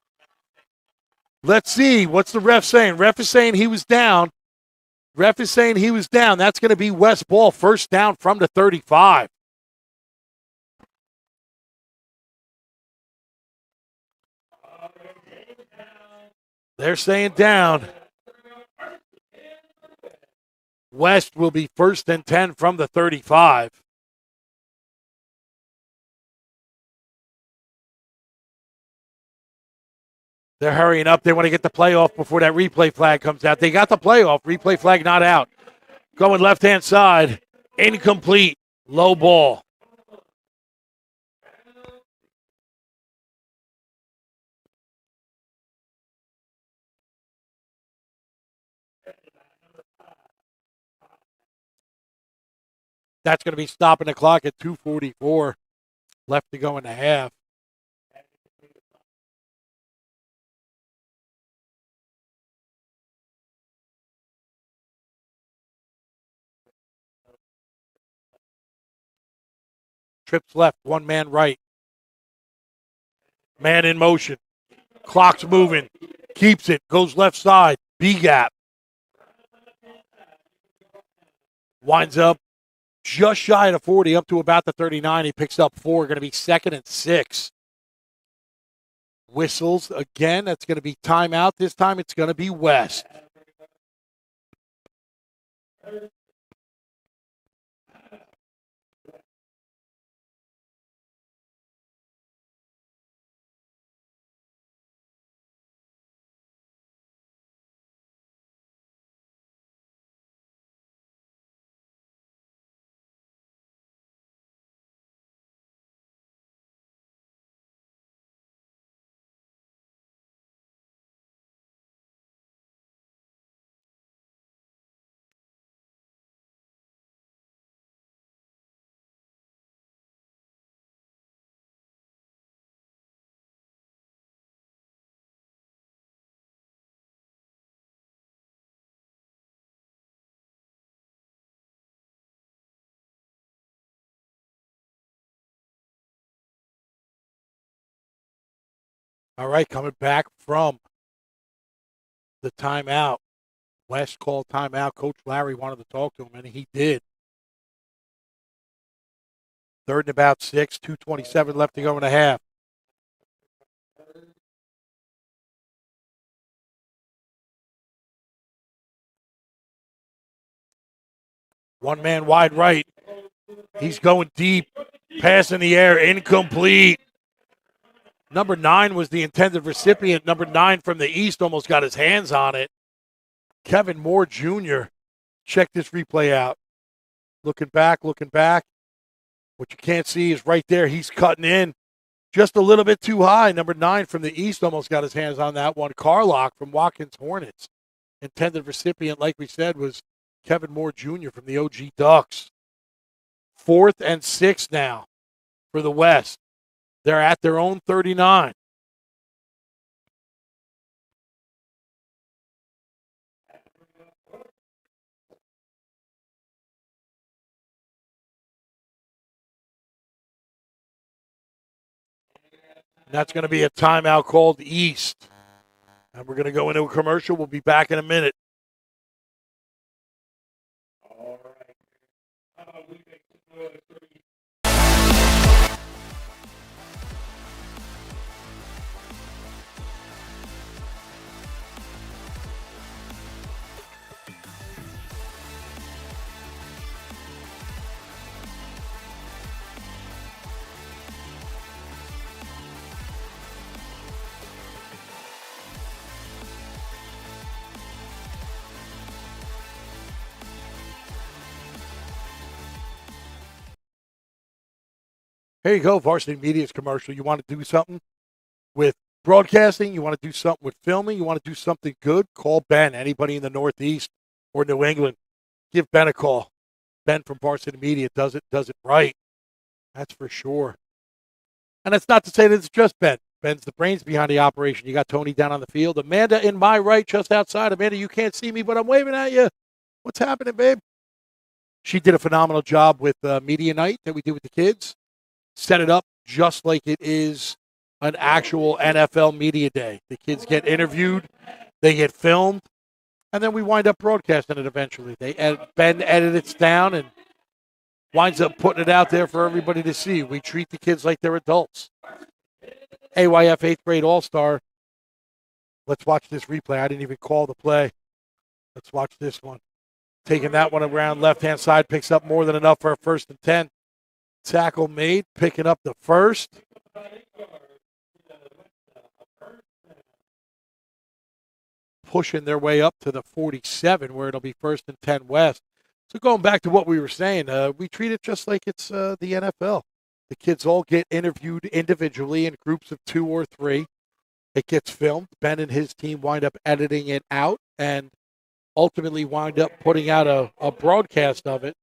Let's see. What's the ref saying? Ref is saying he was down. Ref is saying he was down. That's going to be West ball. 1st down from the 35. They're saying down. West will be 1st and 10 from the 35. They're hurrying up. They want to get the playoff before that replay flag comes out. They got the playoff. Replay flag not out. Going left-hand side. Incomplete. Low ball. That's going to be stopping the clock at 2:44 left to go in the half. Trips left, 1 man right. Man in motion. Clock's moving. Keeps it. Goes left side. B-gap. Winds up just shy of the 40, up to about the 39. He picks up 4. Going to be 2nd and 6. Whistles again. That's going to be timeout. This time it's going to be West. All right, coming back from the timeout. West called timeout. Coach Larry wanted to talk to him, and he did. 3rd and about 6, 2:27 left to go in the half. One man wide right. He's going deep. Pass in the air, incomplete. Number 9 was the intended recipient. Number 9 from the East almost got his hands on it. Kevin Moore Jr. Check this replay out. Looking back. What you can't see is right there. He's cutting in just a little bit too high. Number 9 from the East almost got his hands on that one. Carlock from Watkins Hornets. Intended recipient, like we said, was Kevin Moore Jr. from the OG Ducks. 4th and 6 now for the West. They're at their own 39. And that's going to be a timeout called East. And we're going to go into a commercial. We'll be back in a minute. All right. How about we make Here you go, Varsity Media's commercial. You want to do something with broadcasting? You want to do something with filming? You want to do something good? Call Ben. Anybody in the Northeast or New England, give Ben a call. Ben from Varsity Media does it right. That's for sure. And that's not to say that it's just Ben. Ben's the brains behind the operation. You got Tony down on the field. Amanda in my right, just outside. Amanda, you can't see me, but I'm waving at you. What's happening, babe? She did a phenomenal job with Media Night that we did with the kids. Set it up just like it is an actual NFL media day. The kids get interviewed, they get filmed, and then we wind up broadcasting it eventually. Ben edits it down and winds up putting it out there for everybody to see. We treat the kids like they're adults. AYF 8th grade All-Star. Let's watch this replay. I didn't even call the play. Let's watch this one. Taking that one around left-hand side, picks up more than enough for a 1st and 10. Tackle made, picking up the first. Pushing their way up to the 47, where it'll be 1st and 10 West. So going back to what we were saying, we treat it just like it's the NFL. The kids all get interviewed individually in groups of 2 or 3. It gets filmed. Ben and his team wind up editing it out and ultimately wind up putting out a broadcast of it.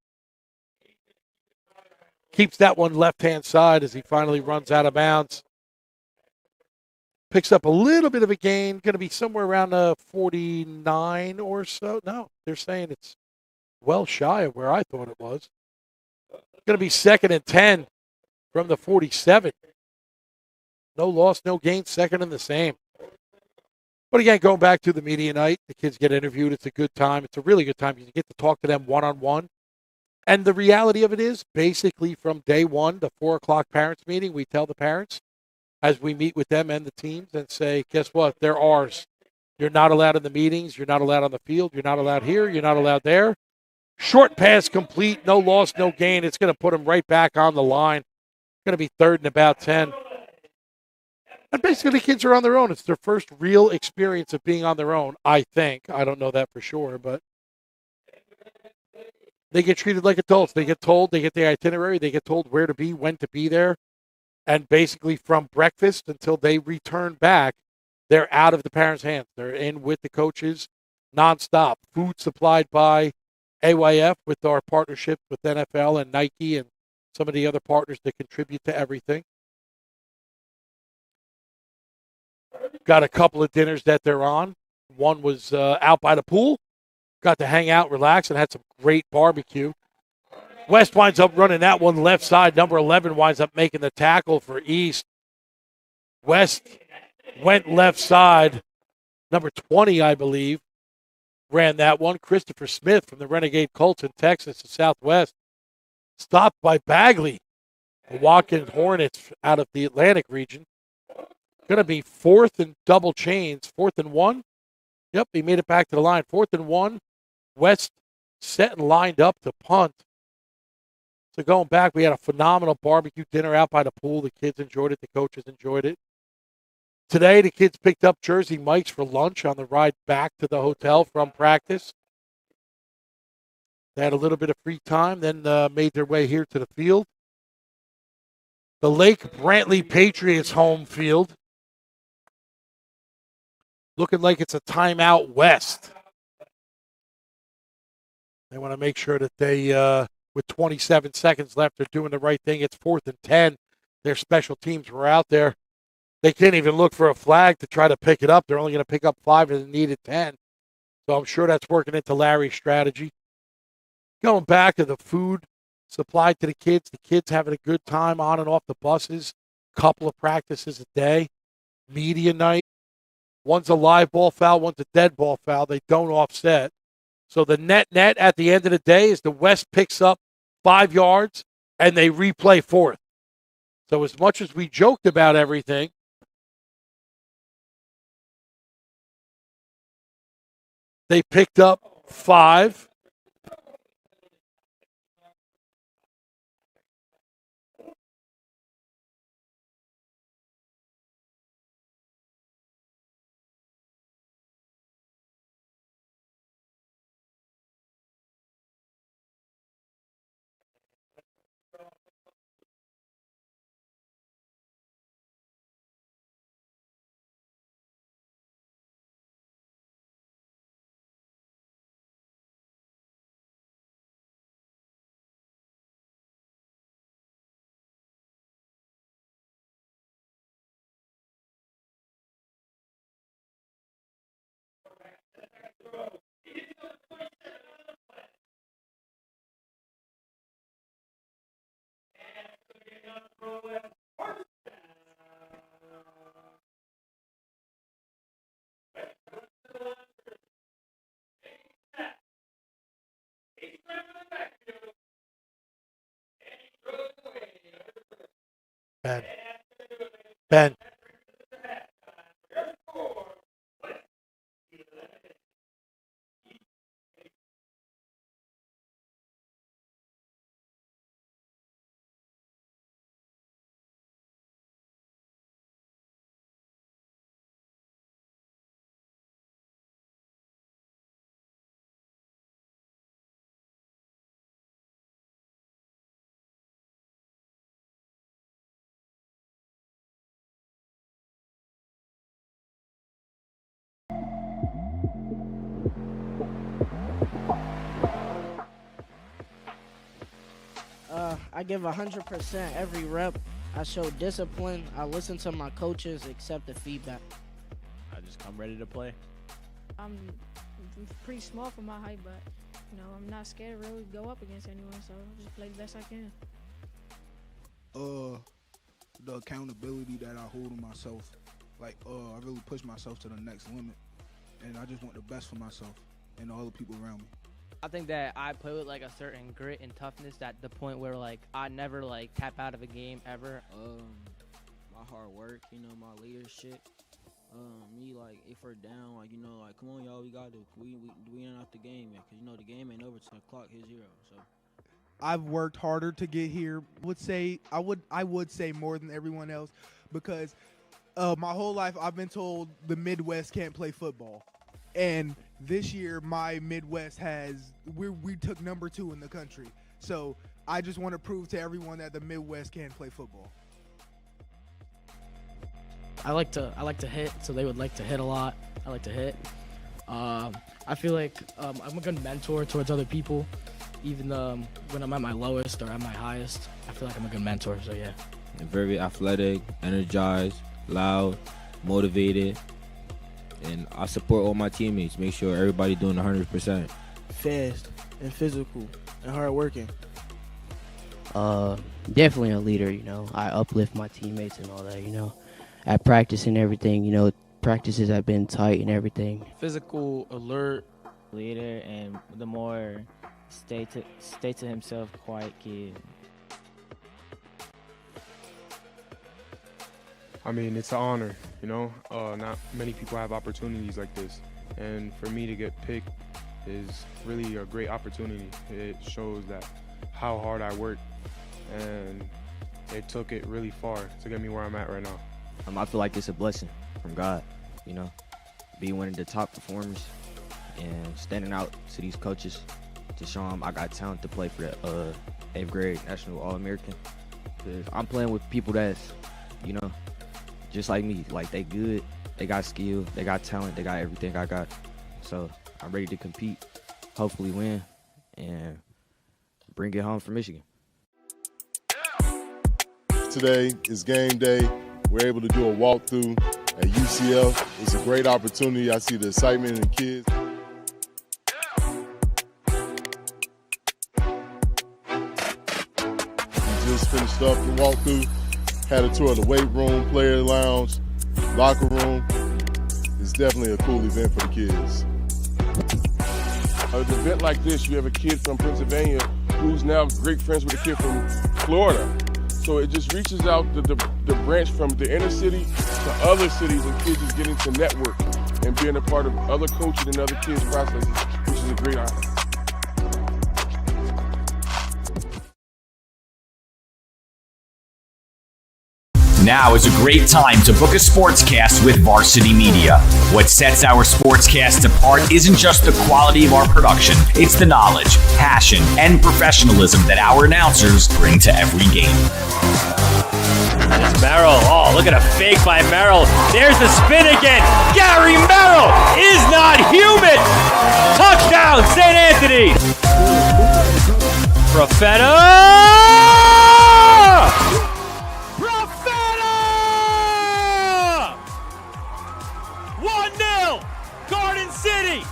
Keeps that one left-hand side as he finally runs out of bounds. Picks up a little bit of a gain. Going to be somewhere around 49 or so. No, they're saying it's well shy of where I thought it was. Going to be 2nd and 10 from the 47. No loss, no gain, 2nd and the same. But again, going back to the media night, the kids get interviewed. It's a good time. It's a really good time. You get to talk to them one-on-one. And the reality of it is, basically from day one, the 4 o'clock parents meeting, we tell the parents as we meet with them and the teams and say, guess what? They're ours. You're not allowed in the meetings. You're not allowed on the field. You're not allowed here. You're not allowed there. Short pass complete. No loss, no gain. It's going to put them right back on the line. It's going to be 3rd and about 10. And basically, the kids are on their own. It's their first real experience of being on their own, I think. I don't know that for sure, but they get treated like adults. They get told, they get the itinerary, they get told where to be, when to be there. And basically from breakfast until they return back, they're out of the parents' hands. They're in with the coaches nonstop. Food supplied by AYF with our partnership with NFL and Nike and some of the other partners that contribute to everything. Got a couple of dinners that they're on. One was out by the pool. Got to hang out, relax, and had some great barbecue. West winds up running that one left side. Number 11 winds up making the tackle for East. West went left side. Number 20, I believe, ran that one. Christopher Smith from the Renegade Colts in Texas, the Southwest, stopped by Bagley, the Watkins Hornets out of the Atlantic region. Going to be 4th and double chains, 4th and 1. Yep, he made it back to the line. 4th and 1. West set and lined up to punt. So going back, we had a phenomenal barbecue dinner out by the pool. The kids enjoyed it. The coaches enjoyed it. Today, the kids picked up Jersey Mike's for lunch on the ride back to the hotel from practice. They had a little bit of free time, then made their way here to the field. The Lake Brantley Patriots home field. Looking like it's a timeout west. They want to make sure that they, with 27 seconds left, they're doing the right thing. It's 4th and 10. Their special teams were out there. They can't even look for a flag to try to pick it up. They're only going to pick up 5 and they needed 10. So I'm sure that's working into Larry's strategy. Going back to the food supplied to the kids having a good time on and off the buses. Couple of practices a day. Media night. One's a live ball foul, one's a dead ball foul. They don't offset. So the net at the end of the day is the West picks up 5 yards and they replay 4th. So as much as we joked about everything, they picked up 5. Ben. I give 100% every rep. I show discipline. I listen to my coaches, accept the feedback. I just come ready to play. I'm pretty small for my height, but I'm not scared to really go up against anyone, so I'll just play the best I can. The accountability that I hold on myself, I really push myself to the next limit, and I just want the best for myself and all the people around me. I think that I play with a certain grit and toughness at the point where I never tap out of a game ever. My hard work, my leadership. Me if we're down, come on y'all, we got to. We ain't off the game yet, cause the game ain't over till the clock hits 0. So I've worked harder to get here. I would say more than everyone else, because my whole life I've been told the Midwest can't play football. And this year, my Midwest we took number 2 in the country. So I just want to prove to everyone that the Midwest can play football. I like to hit, so they would like to hit a lot. I like to hit. I feel like I'm a good mentor towards other people, even when I'm at my lowest or at my highest. I feel like I'm a good mentor. So yeah. very athletic, energized, loud, motivated. And I support all my teammates. Make sure everybody doing 100%. Fast and physical and hardworking. Definitely a leader. I uplift my teammates and all that. at practice and everything. You know, practices have been tight and everything. Physical, alert, leader, and the more stay to himself, quiet kid. I mean, it's an honor, you know. Not many people have opportunities like this, and for me to get picked is really a great opportunity. It shows that how hard I worked, and it took it really far to get me where I'm at right now. I feel like it's a blessing from God, you know, be one of the top performers and standing out to these coaches to show them I got talent to play for the 8th grade National All-American. 'Cause I'm playing with people that's, you know, just like me. Like, they good, they got skill, they got talent, they got everything I got. So I'm ready to compete, hopefully win, and bring it home for Michigan. Today is game day. We're able to do a walkthrough at UCF. It's a great opportunity. I see the excitement in the kids. We just finished up the walkthrough. Had a tour of the weight room, player lounge, locker room. It's definitely a cool event for the kids. An event like this, you have a kid from Pennsylvania who's now great friends with a kid from Florida. So it just reaches out the branch from the inner city to other cities, and kids is getting to network and being a part of other coaching and other kids' processes, which is a great honor. Now is a great time to book a sportscast with Varsity Media. What sets our sportscasts apart isn't just the quality of our production, it's the knowledge, passion, and professionalism that our announcers bring to every game. It's Merrill. Oh, look at a fake by Merrill. There's the spin again. Gary Merrill is not human. Touchdown, St. Anthony. Profeta! 1-0, Garden City.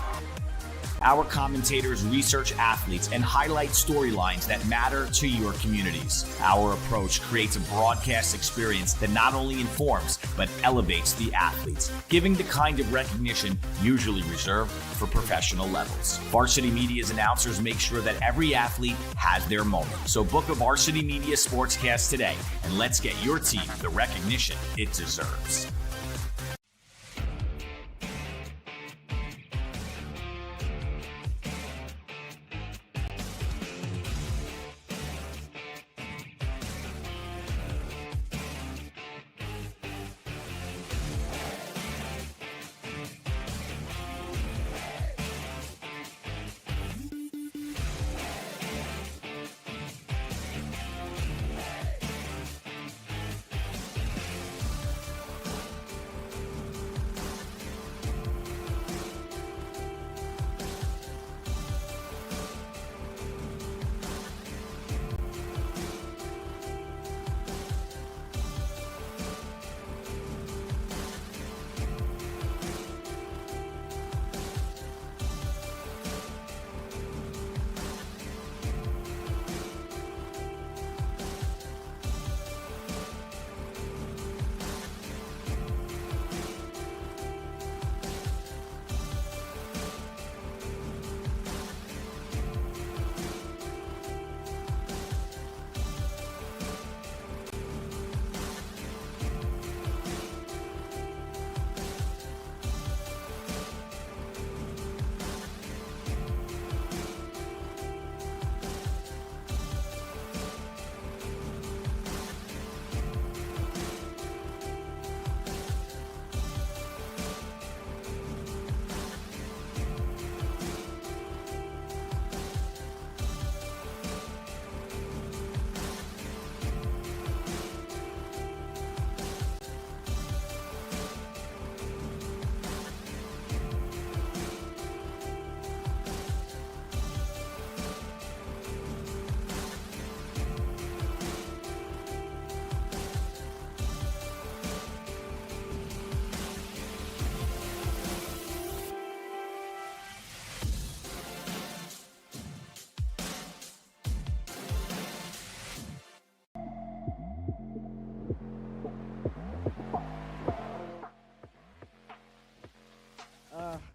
Our commentators research athletes and highlight storylines that matter to your communities. Our approach creates a broadcast experience that not only informs, but elevates the athletes, giving the kind of recognition usually reserved for professional levels. Varsity Media's announcers make sure that every athlete has their moment. So book a Varsity Media sportscast today, and let's get your team the recognition it deserves.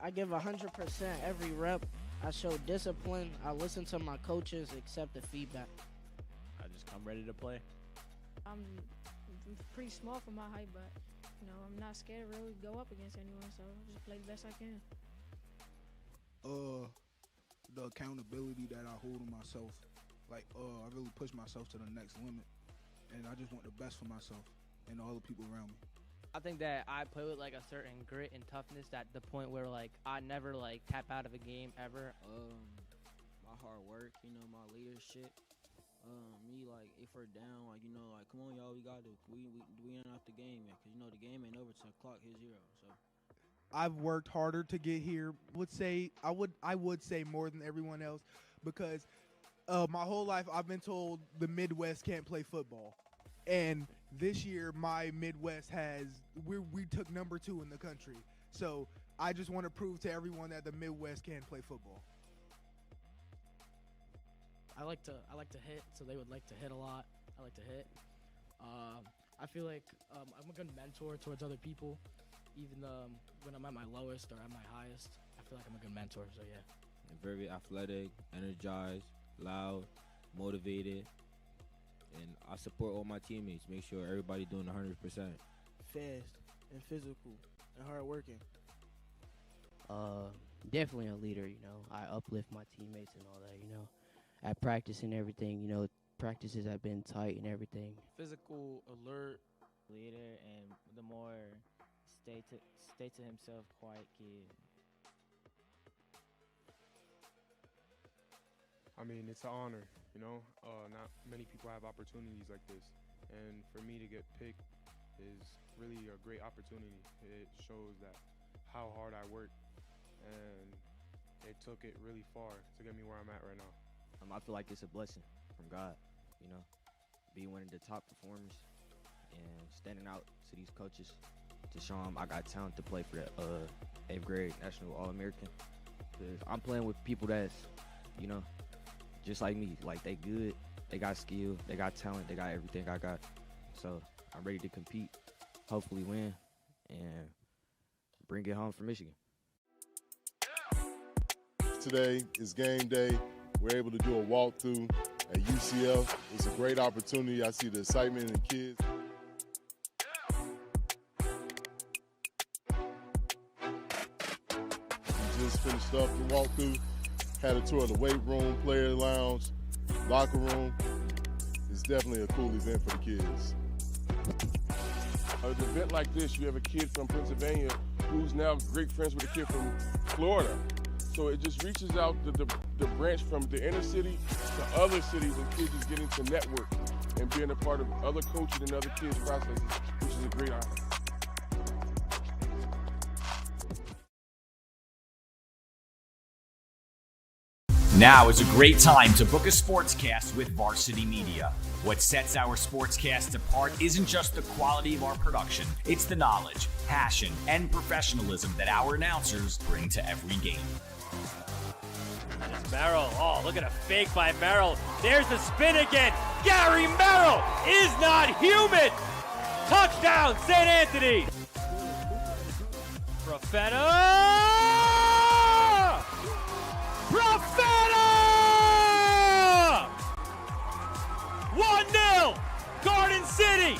I give 100% every rep. I show discipline. I listen to my coaches, accept the feedback. I just come ready to play. I'm pretty small for my height, but I'm not scared to really go up against anyone. So I just play the best I can. The accountability that I hold on myself, I really push myself to the next limit, and I just want the best for myself and all the people around me. I think that I play with like a certain grit and toughness at the point where like I never like tap out of a game ever. My hard work, my leadership. Me like if we're down, come on y'all, we gotta we ain't off the game yet, cause the game ain't over till the clock hits 0. So I've worked harder to get here. I would say more than everyone else because my whole life I've been told the Midwest can't play football. And this year, my Midwest we took number 2 in the country. So I just want to prove to everyone that the Midwest can play football. I like to hit, so they would like to hit a lot. I like to hit. I feel like I'm a good mentor towards other people, even when I'm at my lowest or at my highest. I feel like I'm a good mentor. So yeah. I'm very athletic, energized, loud, motivated. And I support all my teammates, make sure everybody doing 100%. Fast and physical and hardworking. Definitely a leader, I uplift my teammates and all that, At practice and everything, practices have been tight and everything. Physical, alert, leader, and the more stay to himself, quiet kid. I mean, it's an honor, not many people have opportunities like this. And for me to get picked is really a great opportunity. It shows that how hard I work, and it took it really far to get me where I'm at right now. I feel like it's a blessing from God, be one of the top performers and standing out to these coaches to show them I got talent to play for the 8th grade National All-American. Because I'm playing with people that's, just like me. Like, they good, they got skill, they got talent, they got everything I got. So I'm ready to compete, hopefully win, and bring it home for Michigan. Today is game day. We're able to do a walkthrough at UCF. It's a great opportunity. I see the excitement in the kids. We just finished up the walkthrough, had a tour of the weight room, player lounge, locker room. It's definitely a cool event for the kids. An event like this, you have a kid from Pennsylvania who's now great friends with a kid from Florida. So it just reaches out the branch from the inner city to other cities, and kids just getting to network and being a part of other coaches and other kids' processes, which is a great honor. Now is a great time to book a sportscast with Varsity Media. What sets our sportscasts apart isn't just the quality of our production, it's the knowledge, passion, and professionalism that our announcers bring to every game. It's Merrill. Oh, look at a fake by Merrill. There's the spin again. Gary Merrill is not human. Touchdown, St. Anthony. Profeta! 1-0, Garden City.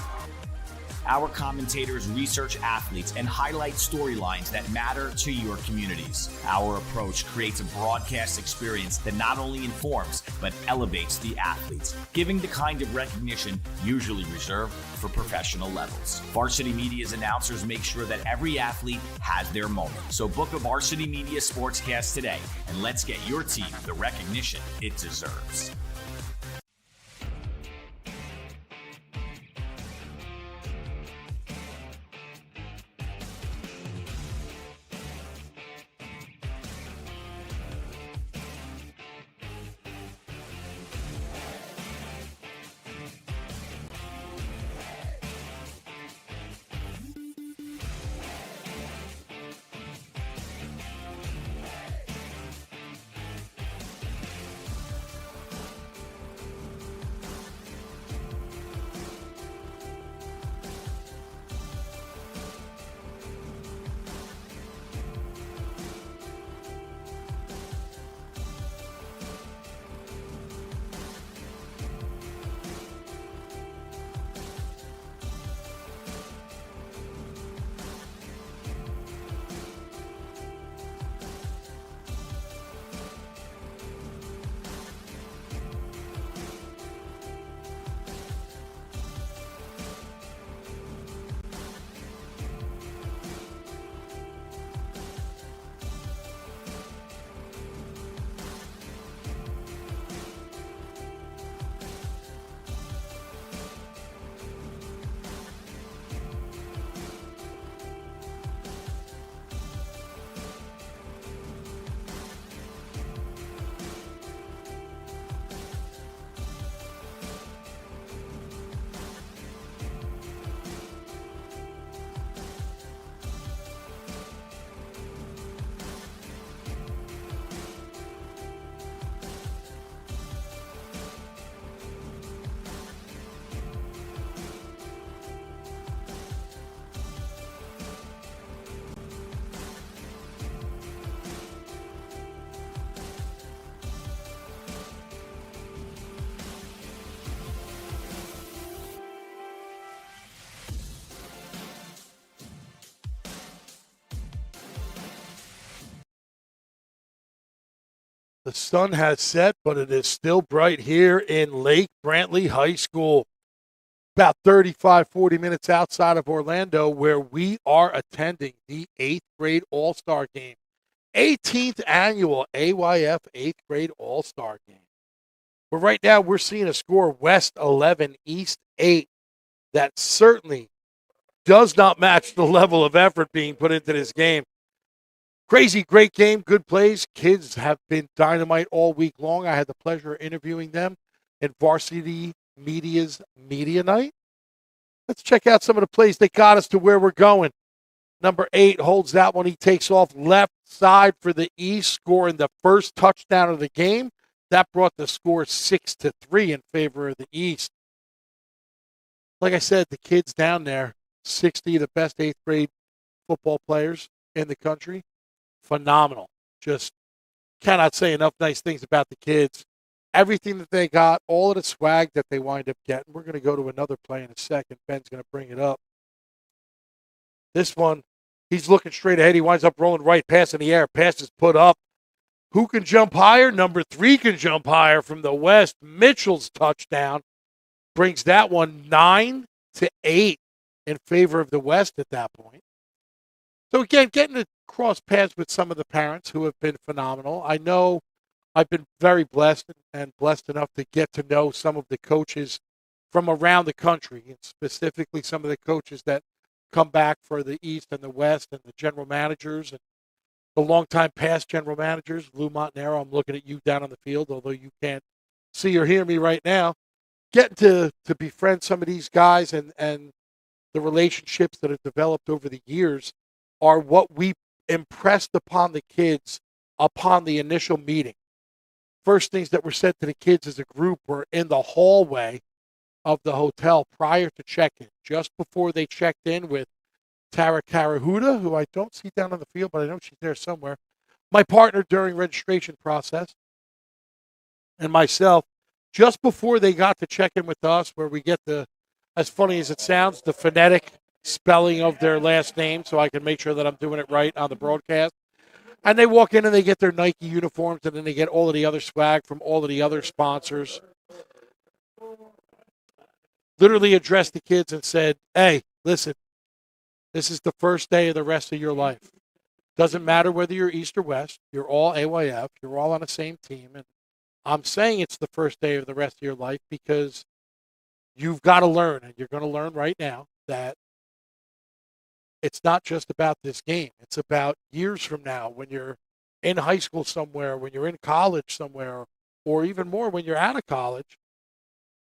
Our commentators research athletes and highlight storylines that matter to your communities. Our approach creates a broadcast experience that not only informs, but elevates the athletes, giving the kind of recognition usually reserved for professional levels. Varsity Media's announcers make sure that every athlete has their moment. So book a Varsity Media sportscast today, and let's get your team the recognition it deserves. The sun has set, but it is still bright here in Lake Brantley High School. About 35, 40 minutes outside of Orlando, where we are attending the 8th grade All-Star Game. 18th annual AYF 8th grade All-Star Game. But right now we're seeing a score West 11, East 8 that certainly does not match the level of effort being put into this game. Crazy, great game, good plays. Kids have been dynamite all week long. I had the pleasure of interviewing them in Varsity Media's Media Night. Let's check out some of the plays that got us to where we're going. Number 8 holds that one. He takes off left side for the East, scoring the first touchdown of the game. That brought the score 6-3 in favor of the East. Like I said, the kids down there, 60 of the best 8th grade football players in the country. Phenomenal. Just cannot say enough nice things about the kids. Everything that they got, all of the swag that they wind up getting. We're going to go to another play in a second. Ben's going to bring it up. This one, he's looking straight ahead. He winds up rolling right, pass in the air. Pass is put up. Who can jump higher? Number 3 can jump higher from the West. Mitchell's touchdown brings that one 9-8 in favor of the West at that point. So again, getting to cross paths with some of the parents who have been phenomenal. I know I've been very blessed and blessed enough to get to know some of the coaches from around the country, and specifically some of the coaches that come back for the East and the West, and the general managers and the longtime past general managers. Lou Montanaro, I'm looking at you down on the field, although you can't see or hear me right now. Getting to befriend some of these guys and the relationships that have developed over the years are what we impressed upon the kids upon the initial meeting. First things that were said to the kids as a group were in the hallway of the hotel prior to check-in, just before they checked in with Tara Karahuda, who I don't see down on the field, but I know she's there somewhere, my partner during registration process, and myself, just before they got to check in with us, where we get the, as funny as it sounds, the phonetic spelling of their last name so I can make sure that I'm doing it right on the broadcast. And they walk in and they get their Nike uniforms, and then they get all of the other swag from all of the other sponsors. Literally addressed the kids and said, hey, listen, this is the first day of the rest of your life. Doesn't matter whether you're East or West. You're all AYF. You're all on the same team. And I'm saying it's the first day of the rest of your life because you've got to learn, and you're going to learn right now, that it's not just about this game. It's about years from now when you're in high school somewhere, when you're in college somewhere, or even more when you're out of college.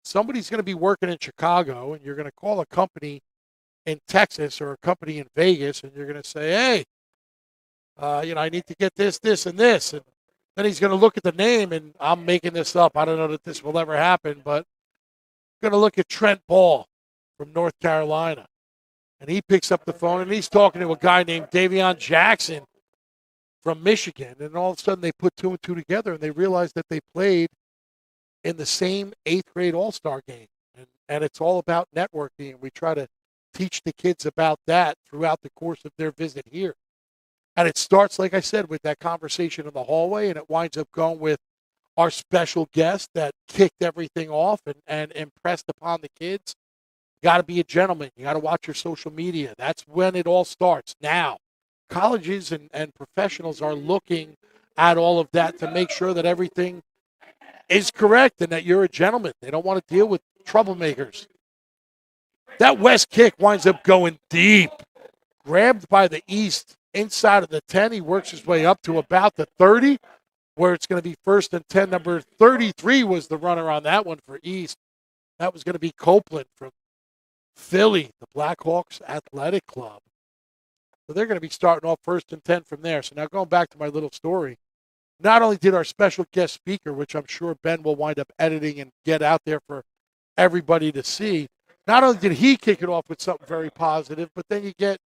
Somebody's going to be working in Chicago, and you're going to call a company in Texas or a company in Vegas, and you're going to say, hey, I need to get this, this, and this. And then he's going to look at the name, and I'm making this up. I don't know that this will ever happen, but I'm going to look at Trent Ball from North Carolina. And he picks up the phone, and he's talking to a guy named Davion Jackson from Michigan. And all of a sudden, they put 2 and 2 together, and they realize that they played in the same 8th grade All-Star game. And it's all about networking. And we try to teach the kids about that throughout the course of their visit here. And it starts, like I said, with that conversation in the hallway, and it winds up going with our special guest that kicked everything off and impressed upon the kids. You got to be a gentleman. You got to watch your social media. That's when it all starts. Now, colleges and professionals are looking at all of that to make sure that everything is correct and that you're a gentleman. They don't want to deal with troublemakers. That West kick winds up going deep. Grabbed by the East inside of the 10. He works his way up to about the 30, where it's going to be 1st and 10. Number 33 was the runner on that one for East. That was going to be Copeland from Philly, the Blackhawks Athletic Club. So they're going to be starting off 1st and 10 from there. So now going back to my little story, not only did our special guest speaker, which I'm sure Ben will wind up editing and get out there for everybody to see, not only did he kick it off with something very positive, but then you get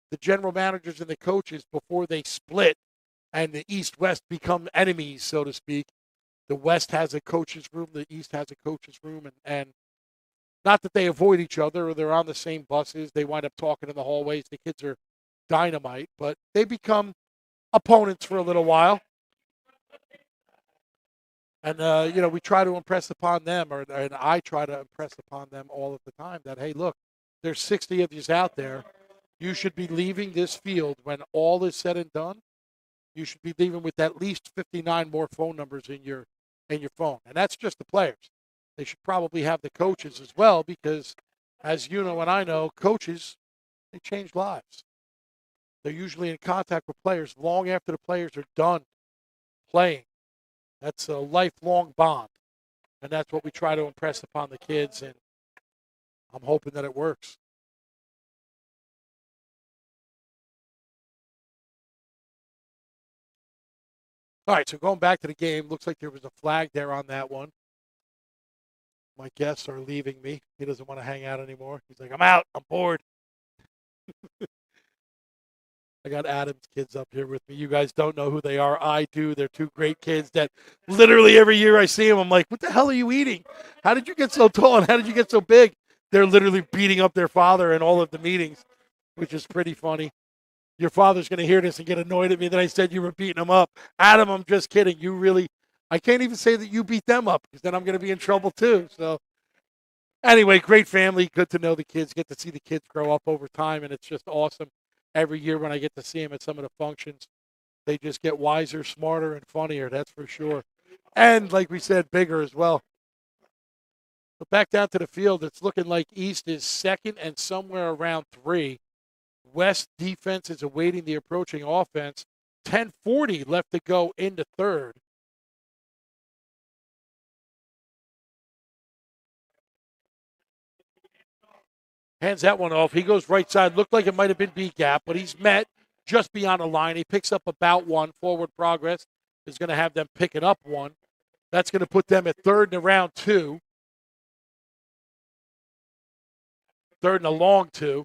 the general managers and the coaches before they split and the East-West become enemies, so to speak. The West has a coach's room, the East has a coach's room, and not that they avoid each other or they're on the same buses. They wind up talking in the hallways. The kids are dynamite, but they become opponents for a little while. And, we try to impress upon them, and I try to impress upon them all of the time that, hey, look, there's 60 of you out there. You should be leaving this field when all is said and done. You should be leaving with at least 59 more phone numbers in your phone. And that's just the players. They should probably have the coaches as well because, as you know and I know, coaches, they change lives. They're usually in contact with players long after the players are done playing. That's a lifelong bond. And that's what we try to impress upon the kids, and I'm hoping that it works. All right, so going back to the game, looks like there was a flag there on that one. My guests are leaving me. He doesn't want to hang out anymore. He's like, I'm out. I'm bored. I got Adam's kids up here with me. You guys don't know who they are. I do. They're two great kids that literally every year I see them, I'm like, what the hell are you eating? How did you get so tall and how did you get so big? They're literally beating up their father in all of the meetings, which is pretty funny. Your father's going to hear this and get annoyed at me that I said you were beating him up. Adam, I'm just kidding. You really, I can't even say that you beat them up because then I'm going to be in trouble too. So anyway, great family. Good to know the kids. Get to see the kids grow up over time, and it's just awesome. Every year when I get to see them at some of the functions, they just get wiser, smarter, and funnier, that's for sure. And like we said, bigger as well. But back down to the field, it's looking like East is second and somewhere around 3. West defense is awaiting the approaching offense. 10:40 left to go into third. Hands that one off. He goes right side. Looked like it might have been B-gap, but he's met just beyond the line. He picks up about 1. Forward progress is going to have them picking up 1. That's going to put them at third and around 2. Third and a long 2.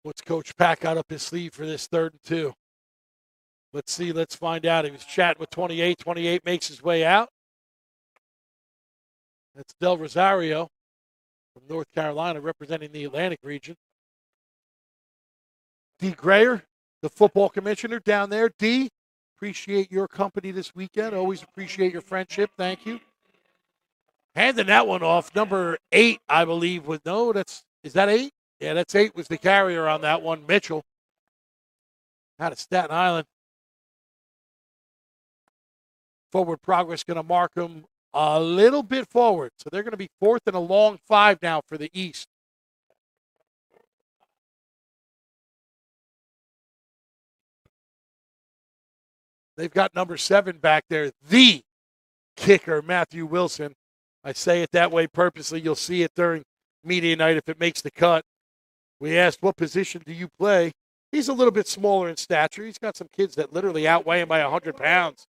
What's Coach Pack got up his sleeve for this 3rd and 2? Let's see. Let's find out. He was chatting with 28. 28 makes his way out. That's Del Rosario from North Carolina representing the Atlantic region. D. Grayer, the football commissioner down there. D, appreciate your company this weekend. Always appreciate your friendship. Thank you. Handing that one off. Number 8, I believe, was, no, is that 8? Yeah, that's 8 was the carrier on that one. Mitchell out of Staten Island. Forward progress going to mark them a little bit forward. So they're going to be 4th and a long 5 now for the East. They've got number 7 back there, the kicker, Matthew Wilson. I say it that way purposely. You'll see it during media night if it makes the cut. We asked, what position do you play? He's a little bit smaller in stature. He's got some kids that literally outweigh him by 100 pounds.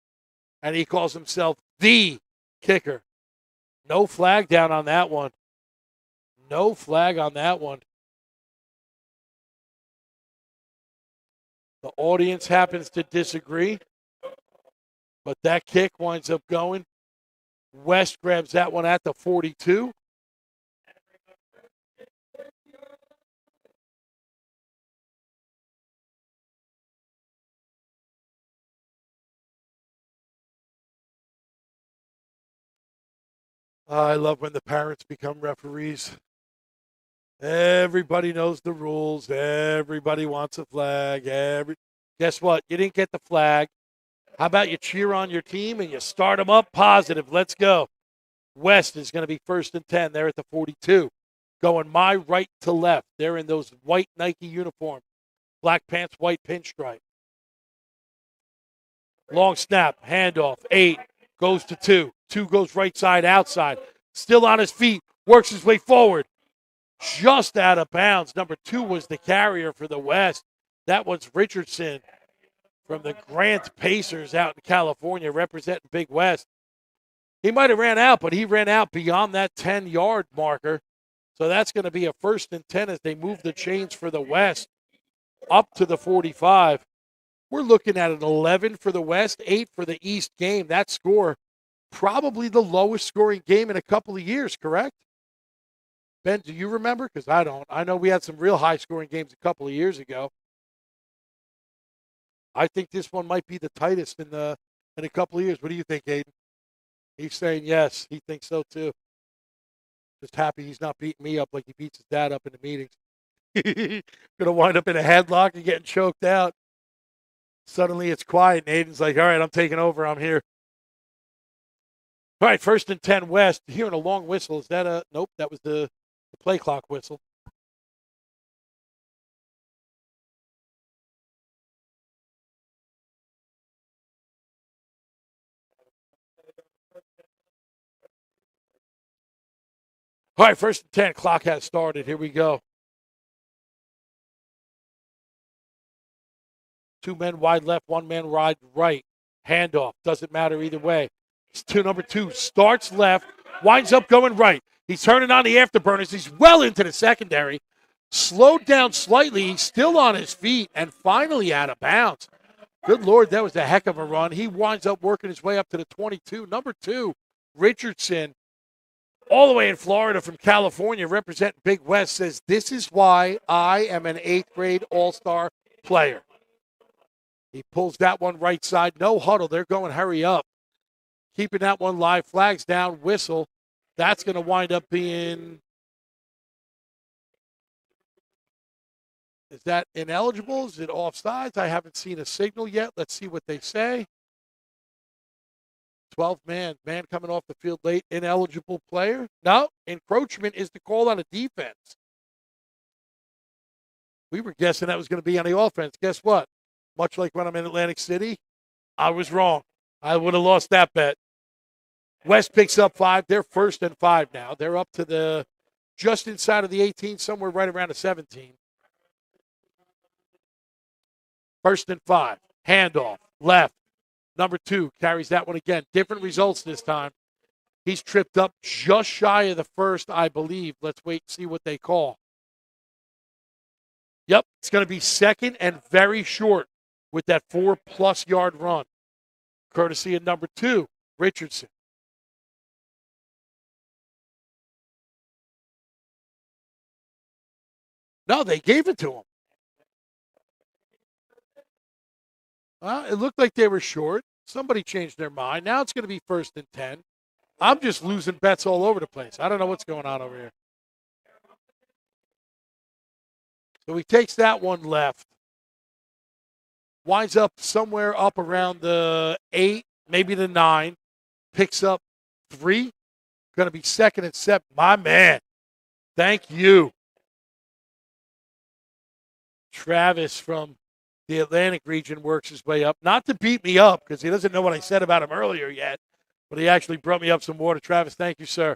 And he calls himself the kicker. No flag down on that one. No flag on that one. The audience happens to disagree. But that kick winds up going. West grabs that one at the 42. I love when the parents become referees. Everybody knows the rules. Everybody wants a flag. Guess what? You didn't get the flag. How about you cheer on your team and you start them up positive? Let's go. West is going to be 1st and 10. They're at the 42. Going my right to left. They're in those white Nike uniforms. Black pants, white pinstripe. Long snap. Handoff. 8. Goes to 2. 2 goes right side, outside. Still on his feet. Works his way forward. Just out of bounds. Number 2 was the carrier for the West. That one's Richardson from the Grant Pacers out in California representing Big West. He might have ran out, but he ran out beyond that 10-yard marker. So that's going to be a 1st and 10 as they move the chains for the West up to the 45. We're looking at an 11 for the West, 8 for the East game. That score, probably the lowest scoring game in a couple of years, correct? Ben, do you remember? Because I don't. I know we had some real high-scoring games a couple of years ago. I think this one might be the tightest in a couple of years. What do you think, Aiden? He's saying yes. He thinks so, too. Just happy he's not beating me up like he beats his dad up in the meetings. Going to wind up in a headlock and getting choked out. Suddenly it's quiet, and Aiden's like, all right, I'm taking over. I'm here. All right, 1st and 10 West. Hearing a long whistle. Is that a – nope, that was the play clock whistle. All right, 1st and 10. Clock has started. Here we go. 2 men wide left, 1 man wide right. Handoff. Doesn't matter either way. It's to number 2. Starts left, winds up going right. He's turning on the afterburners. He's well into the secondary. Slowed down slightly. He's still on his feet and finally out of bounds. Good Lord, that was a heck of a run. He winds up working his way up to the 22. Number 2, Richardson, all the way in Florida from California, representing Big West, says, this is why I am an 8th grade all-star player. He pulls that one right side. No huddle. They're going hurry up. Keeping that one live. Flags down. Whistle. That's going to wind up being, is that ineligible? Is it offsides? I haven't seen a signal yet. Let's see what they say. 12 man coming off the field late. Ineligible player. No, encroachment is the call on a defense. We were guessing that was going to be on the offense. Guess what? Much like when I'm in Atlantic City, I was wrong. I would have lost that bet. West picks up 5. They're 1st and 5 now. They're up to the just inside of the 18, somewhere right around the 17. 1st and 5. Handoff. Left. Number 2 carries that one again. Different results this time. He's tripped up just shy of the 1st, I believe. Let's wait and see what they call. Yep, it's going to be 2nd and very short with that 4+ yard run. Courtesy of number 2, Richardson. No, they gave it to him. It looked like they were short. Somebody changed their mind. Now it's going to be 1st and 10. I'm just losing bets all over the place. I don't know what's going on over here. So he takes that one left. Winds up somewhere up around the 8, maybe the 9. Picks up 3. Going to be 2nd and 7. My man. Thank you. Travis from the Atlantic region works his way up. Not to beat me up, because he doesn't know what I said about him earlier yet, but he actually brought me up some water. Travis, thank you, sir.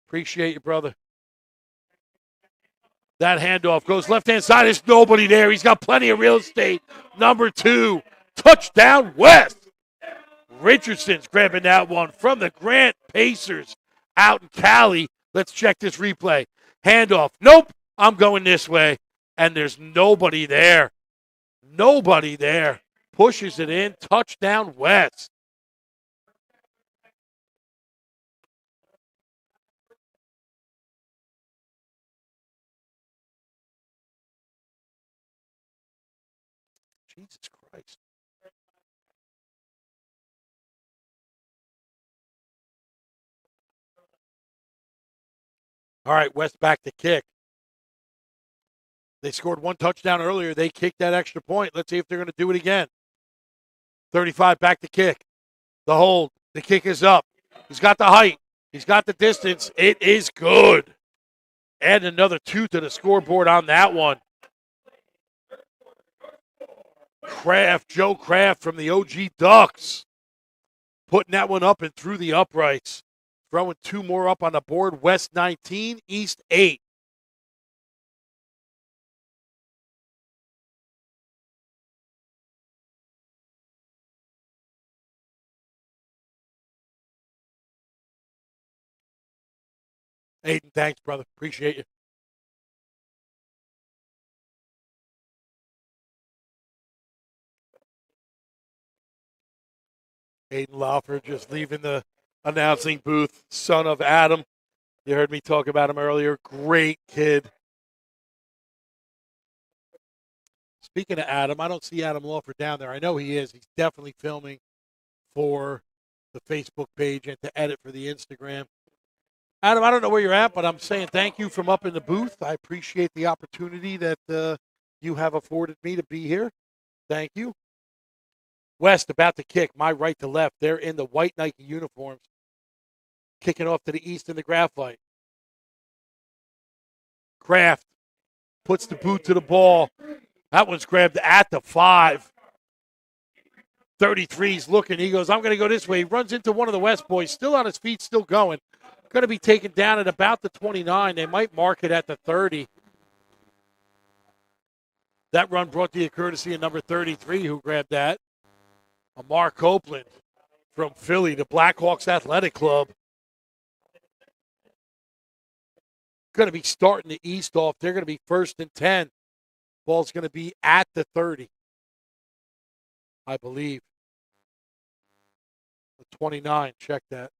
Appreciate you, brother. That handoff goes left-hand side. There's nobody there. He's got plenty of real estate. Number 2, touchdown West. Richardson's grabbing that one from the Grant Pacers out in Cali. Let's check this replay. Handoff. Nope, I'm going this way. And there's nobody there. Nobody there. Pushes it in. Touchdown West. Jesus Christ. All right, West back to kick. They scored 1 touchdown earlier. They kicked that extra point. Let's see if they're going to do it again. 35 back to kick. The hold. The kick is up. He's got the height. He's got the distance. It is good. Add another 2 to the scoreboard on that one. Joe Kraft from the OG Ducks. Putting that one up and through the uprights. Throwing 2 more up on the board. West 19, East 8. Aiden, thanks, brother. Appreciate you. Aiden Laufer just leaving the announcing booth. Son of Adam. You heard me talk about him earlier. Great kid. Speaking of Adam, I don't see Adam Lawford down there. I know he is. He's definitely filming for the Facebook page and to edit for the Instagram. Adam, I don't know where you're at, but I'm saying thank you from up in the booth. I appreciate the opportunity that you have afforded me to be here. Thank you. West about to kick, my right to left. They're in the white Nike uniforms. Kicking off to the east in the graphite. Kraft puts the boot to the ball. That one's grabbed at the 5. 33's looking. He goes, I'm going to go this way. He runs into one of the West boys, still on his feet, still going. Going to be taken down at about the 29. They might mark it at the 30. That run brought to you courtesy of number 33, who grabbed that. Amar Copeland from Philly, the Blackhawks Athletic Club. Going to be starting the East off. They're going to be 1st and 10. Ball's going to be at the 30, I believe. The 29, check that.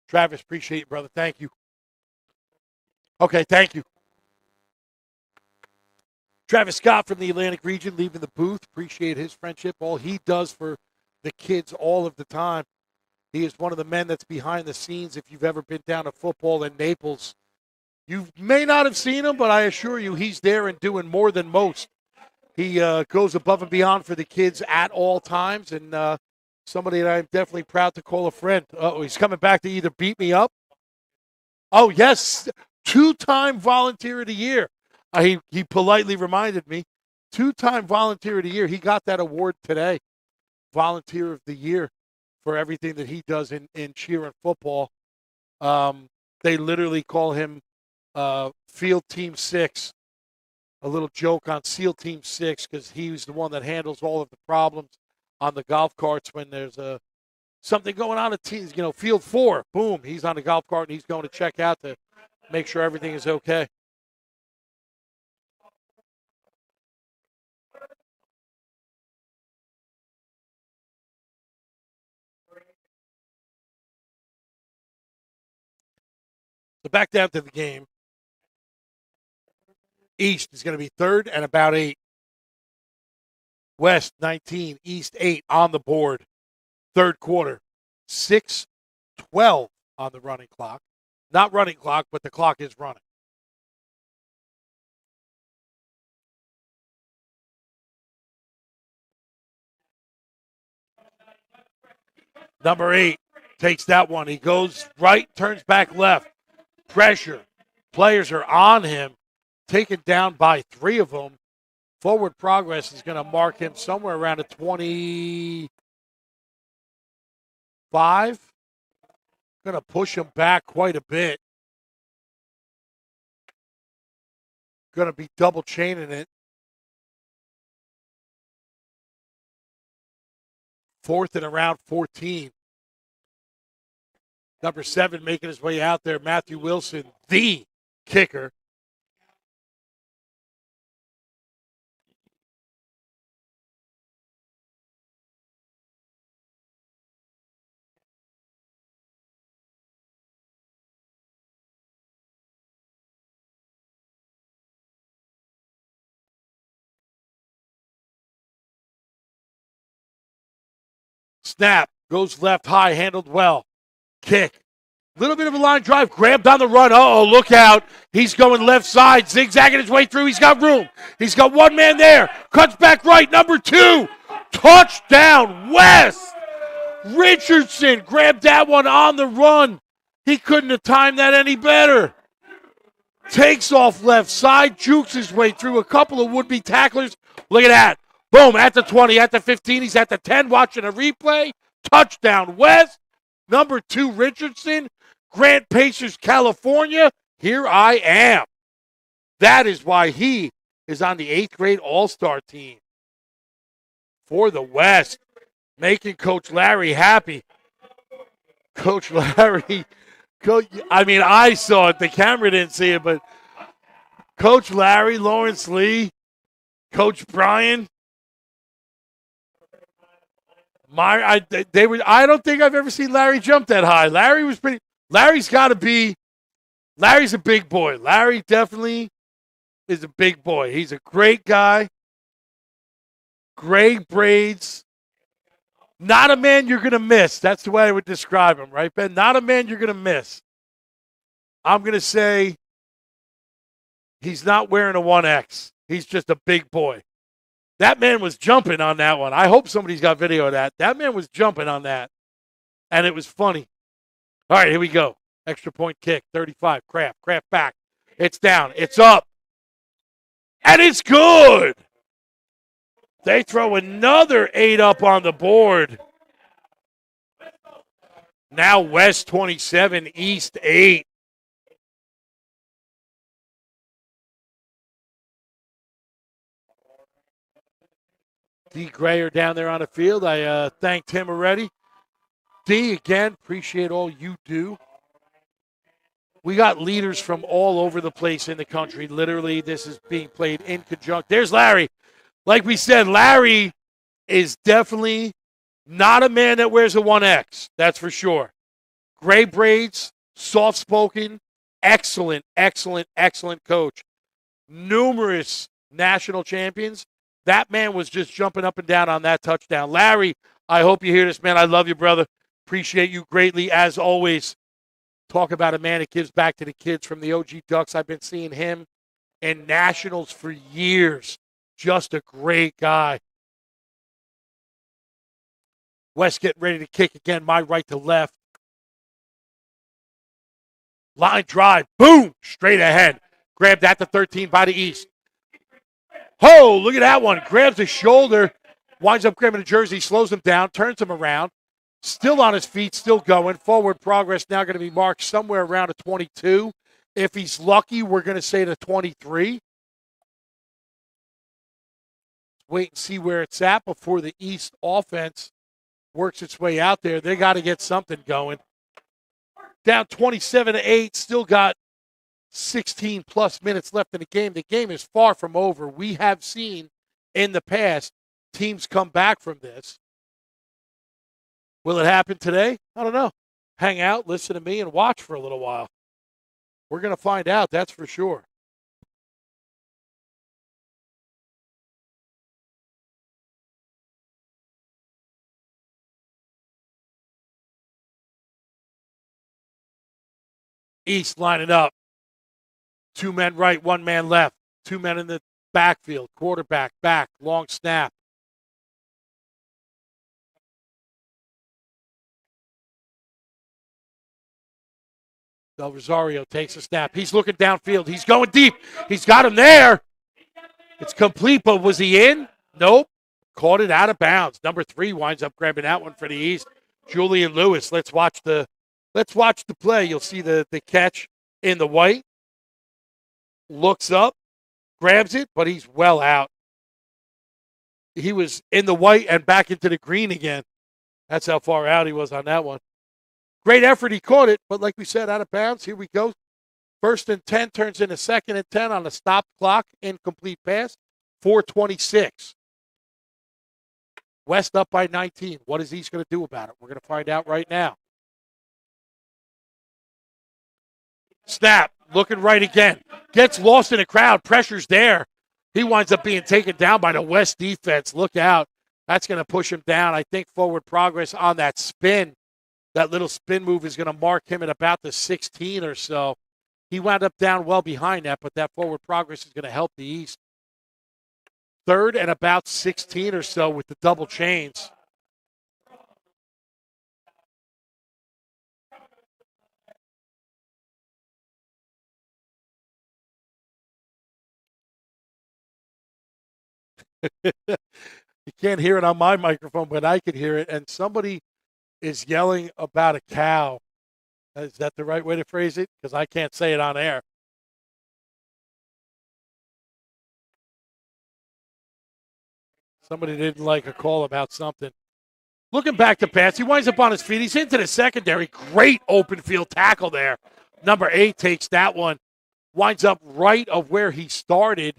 Travis, appreciate you, brother. Thank you. Okay, thank you. Travis Scott from the Atlantic region leaving the booth. Appreciate his friendship. All he does for the kids all of the time. He is one of the men that's behind the scenes. If you've ever been down to football in Naples, you may not have seen him, but I assure you he's there and doing more than most. He goes above and beyond for the kids at all times, and somebody that I'm definitely proud to call a friend. Oh, he's coming back to either beat me up. Oh, yes, 2-time Volunteer of the Year. He politely reminded me, 2-time Volunteer of the Year. He got that award today, Volunteer of the Year, for everything that he does in cheer and football. They literally call him Field Team 6, a little joke on SEAL Team 6, because he's the one that handles all of the problems on the golf carts when there's something going on at teams, Field 4. Boom, he's on the golf cart and he's going to check out to make sure everything is okay. So back down to the game. East is going to be 3rd and about 8. West 19, East 8 on the board. 3rd quarter. 6:12 on the running clock. Not running clock, but the clock is running. Number 8 takes that one. He goes right, turns back left. Pressure. Players are on him. Taken down by 3 of them. Forward progress is going to mark him somewhere around a 25. Going to push him back quite a bit. Going to be double chaining it. 4th and around 14. Number 7 making his way out there, Matthew Wilson, the kicker. Snap, goes left high, handled well. Kick. Little bit of a line drive, grabbed on the run. Uh-oh, look out. He's going left side, zigzagging his way through. He's got room. He's got one man there. Cuts back right, number 2. Touchdown, West. Richardson grabbed that one on the run. He couldn't have timed that any better. Takes off left side, jukes his way through a couple of would-be tacklers. Look at that. Boom, at the 20, at the 15. He's at the 10, watching a replay. Touchdown, West. Number 2, Richardson. Grant Pacers, California. Here I am. That is why he is on the 8th grade All-Star team for the West, making Coach Larry happy. Coach Larry, I saw it. The camera didn't see it, but Coach Larry, Lawrence Lee, Coach Brian, I don't think I've ever seen Larry jump that high. Larry was pretty. Larry's a big boy. Larry definitely is a big boy. He's a great guy. Gray braids. Not a man you're going to miss. That's the way I would describe him, right, Ben? Not a man you're going to miss. I'm going to say he's not wearing a 1X. He's just a big boy. That man was jumping on that one. I hope somebody's got video of that. That man was jumping on that, and it was funny. All right, here we go. Extra point kick, 35. Kraft back. It's down. It's up. And it's good. They throw another 8 up on the board. Now West 27, East 8. D. Grayer down there on the field. I thanked him already. D, again, appreciate all you do. We got leaders from all over the place in the country. Literally, this is being played in conjunction. There's Larry. Like we said, Larry is definitely not a man that wears a 1X. That's for sure. Gray braids, soft-spoken, excellent coach. Numerous national champions. That man was just jumping up and down on that touchdown. Larry, I hope you hear this, man. I love you, brother. Appreciate you greatly, as always. Talk about a man that gives back to the kids from the OG Ducks. I've been seeing him in nationals for years. Just a great guy. West getting ready to kick again. My right to left. Line drive. Boom. Straight ahead. Grabbed at the 13 by the East. Oh, look at that one. Grabs the shoulder. Winds up grabbing the jersey. Slows him down. Turns him around. Still on his feet. Still going. Forward progress now going to be marked somewhere around a 22. If he's lucky, we're going to say the 23. Wait and see where it's at before the East offense works its way out there. They got to get something going. Down 27-8, still got 16-plus minutes left in the game. The game is far from over. We have seen in the past teams come back from this. Will it happen today? I don't know. Hang out, listen to me, and watch for a little while. We're going to find out, that's for sure. East lining up. 2 men right, 1 man left. 2 men in the backfield. Quarterback, back, long snap. Del Rosario takes a snap. He's looking downfield. He's going deep. He's got him there. It's complete, but was he in? Nope. Caught it out of bounds. Number 3 winds up grabbing that one for the East. Julian Lewis. Let's watch the play. You'll see the catch in the white. Looks up, grabs it, but he's well out. He was in the white and back into the green again. That's how far out he was on that one. Great effort. He caught it, but like we said, out of bounds. Here we go. 1st and 10 turns into 2nd and 10 on the stop clock. Incomplete pass. 4:26. West up by 19. What is East going to do about it? We're going to find out right now. Snap. Looking right again. Gets lost in the crowd. Pressure's there. He winds up being taken down by the West defense. Look out. That's going to push him down. I think forward progress on that spin. That little spin move is going to mark him at about the 16 or so. He wound up down well behind that, but that forward progress is going to help the East. 3rd and about 16 or so with the double chains. You can't hear it on my microphone, but I could hear it. And somebody is yelling about a cow. Is that the right way to phrase it? Because I can't say it on air. Somebody didn't like a call about something. Looking back to pass, he winds up on his feet. He's into the secondary. Great open field tackle there. Number 8 takes that one. Winds up right of where he started.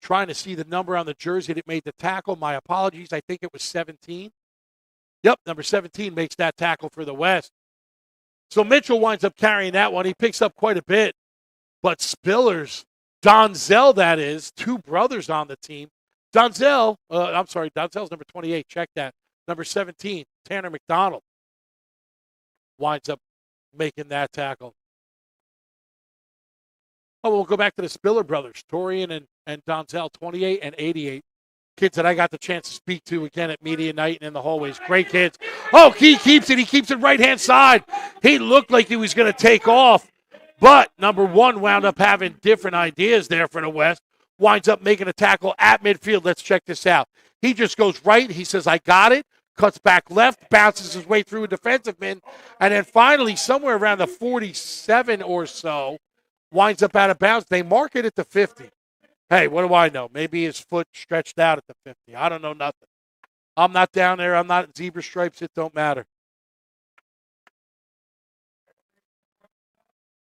Trying to see the number on the jersey that made the tackle. My apologies. I think it was 17. Yep, number 17 makes that tackle for the West. So Mitchell winds up carrying that one. He picks up quite a bit. But Spillers, Donzel, that is, two brothers on the team. Donzel's number 28. Check that. Number 17, Tanner McDonald, winds up making that tackle. Oh, we'll go back to the Spiller brothers, Torian and Donzel, 28 and 88. Kids that I got the chance to speak to again at media night and in the hallways. Great kids. Oh, he keeps it. He keeps it right-hand side. He looked like he was going to take off. But number one wound up having different ideas there for the West. Winds up making a tackle at midfield. Let's check this out. He just goes right. He says, I got it. Cuts back left. Bounces his way through a defensive man. And then finally, somewhere around the 47 or so, winds up out of bounds. They mark it at the 50. Hey, what do I know? Maybe his foot stretched out at the 50. I don't know nothing. I'm not down there. I'm not in zebra stripes. It don't matter.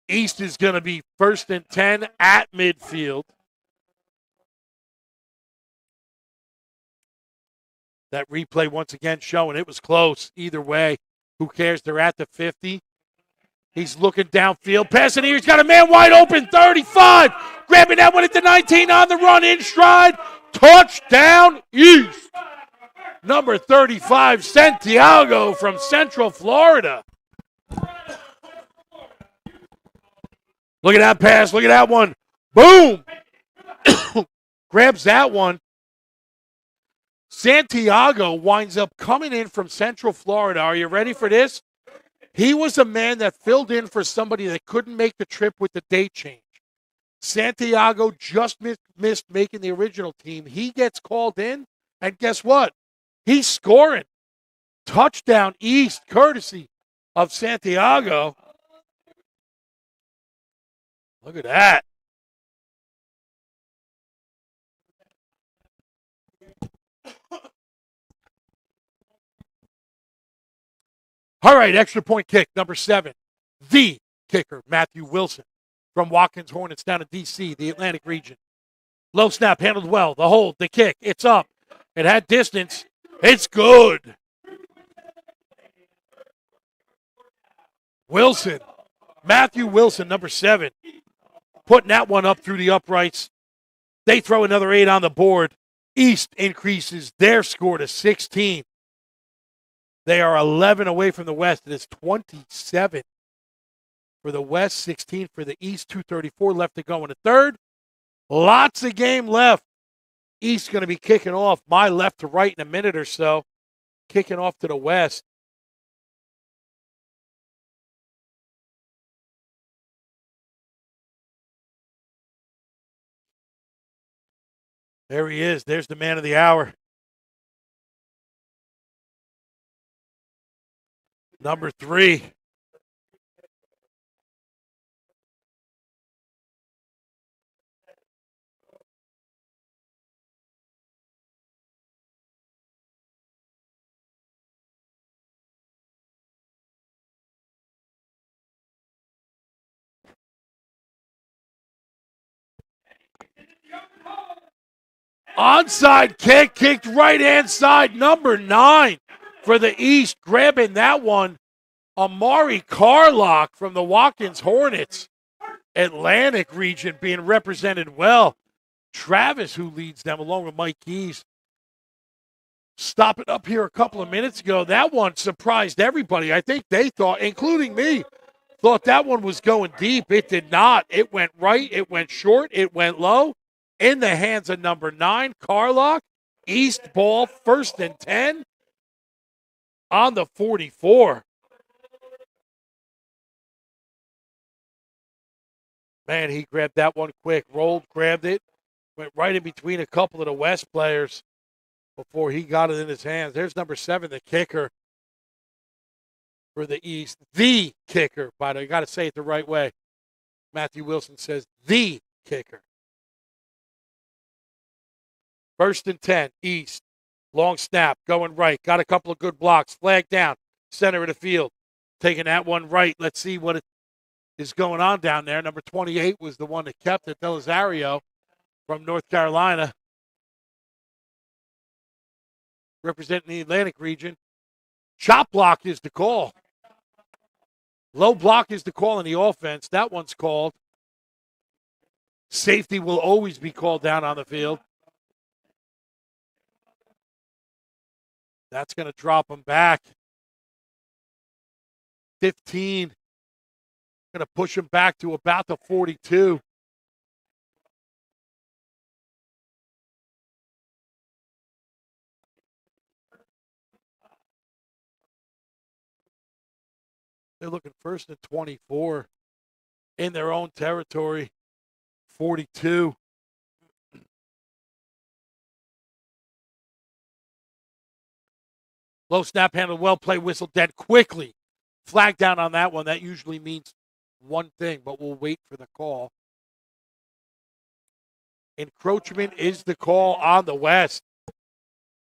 East is going to be 1st and 10 at midfield. That replay once again showing it was close either way. Who cares? They're at the 50. He's looking downfield. Passing here. He's got a man wide open. 35. Grabbing that one at the 19 on the run in stride. Touchdown East. Number 35, Santiago from Central Florida. Look at that pass. Look at that one. Boom. Grabs that one. Santiago winds up coming in from Central Florida. Are you ready for this? He was a man that filled in for somebody that couldn't make the trip with the date change. Santiago just missed making the original team. He gets called in, and guess what? He's scoring. Touchdown East, courtesy of Santiago. Look at that. All right, extra point kick, number 7. The kicker, Matthew Wilson from Watkins Hornets down in D.C., the Atlantic region. Low snap, handled well. The hold, the kick, it's up. It had distance. It's good. Wilson, Matthew Wilson, number 7, putting that one up through the uprights. They throw another 8 on the board. East increases their score to 16. They are 11 away from the West. It is 27 for the West, 16 for the East, 2:34 left to go in the third. Lots of game left. East going to be kicking off my left to right in a minute or so, kicking off to the West. There he is. There's the man of the hour. Number 3. Onside kick, kicked right-hand side, number 9 for the East. Grabbing that one, Amari Carlock from the Watkins Hornets. Atlantic region being represented well. Travis, who leads them, along with Mike Keys. Stopping up here a couple of minutes ago, that one surprised everybody. I think they thought, including me, thought that one was going deep. It did not. It went right, it went short, it went low. In the hands of number 9, Carlock. East ball, 1st and 10 on the 44. Man, he grabbed that one quick. Rolled, grabbed it, went right in between a couple of the West players before he got it in his hands. There's number 7, the kicker for the East. The kicker, by the way. You got to say it the right way. Matthew Wilson says the kicker. 1st and 10, East. Long snap, going right. Got a couple of good blocks. Flag down, center of the field. Taking that one right. Let's see what it is going on down there. Number 28 was the one that kept it, Delazario from North Carolina, representing the Atlantic region. Chop block is the call. Low block is the call in the offense. That one's called. Safety will always be called down on the field. That's going to drop them back. 15. Going to push them back to about the 42. They're looking first and 24 in their own territory. 42. Low snap handle, well play, whistle dead quickly. Flag down on that one. That usually means one thing, but we'll wait for the call. Encroachment is the call on the West.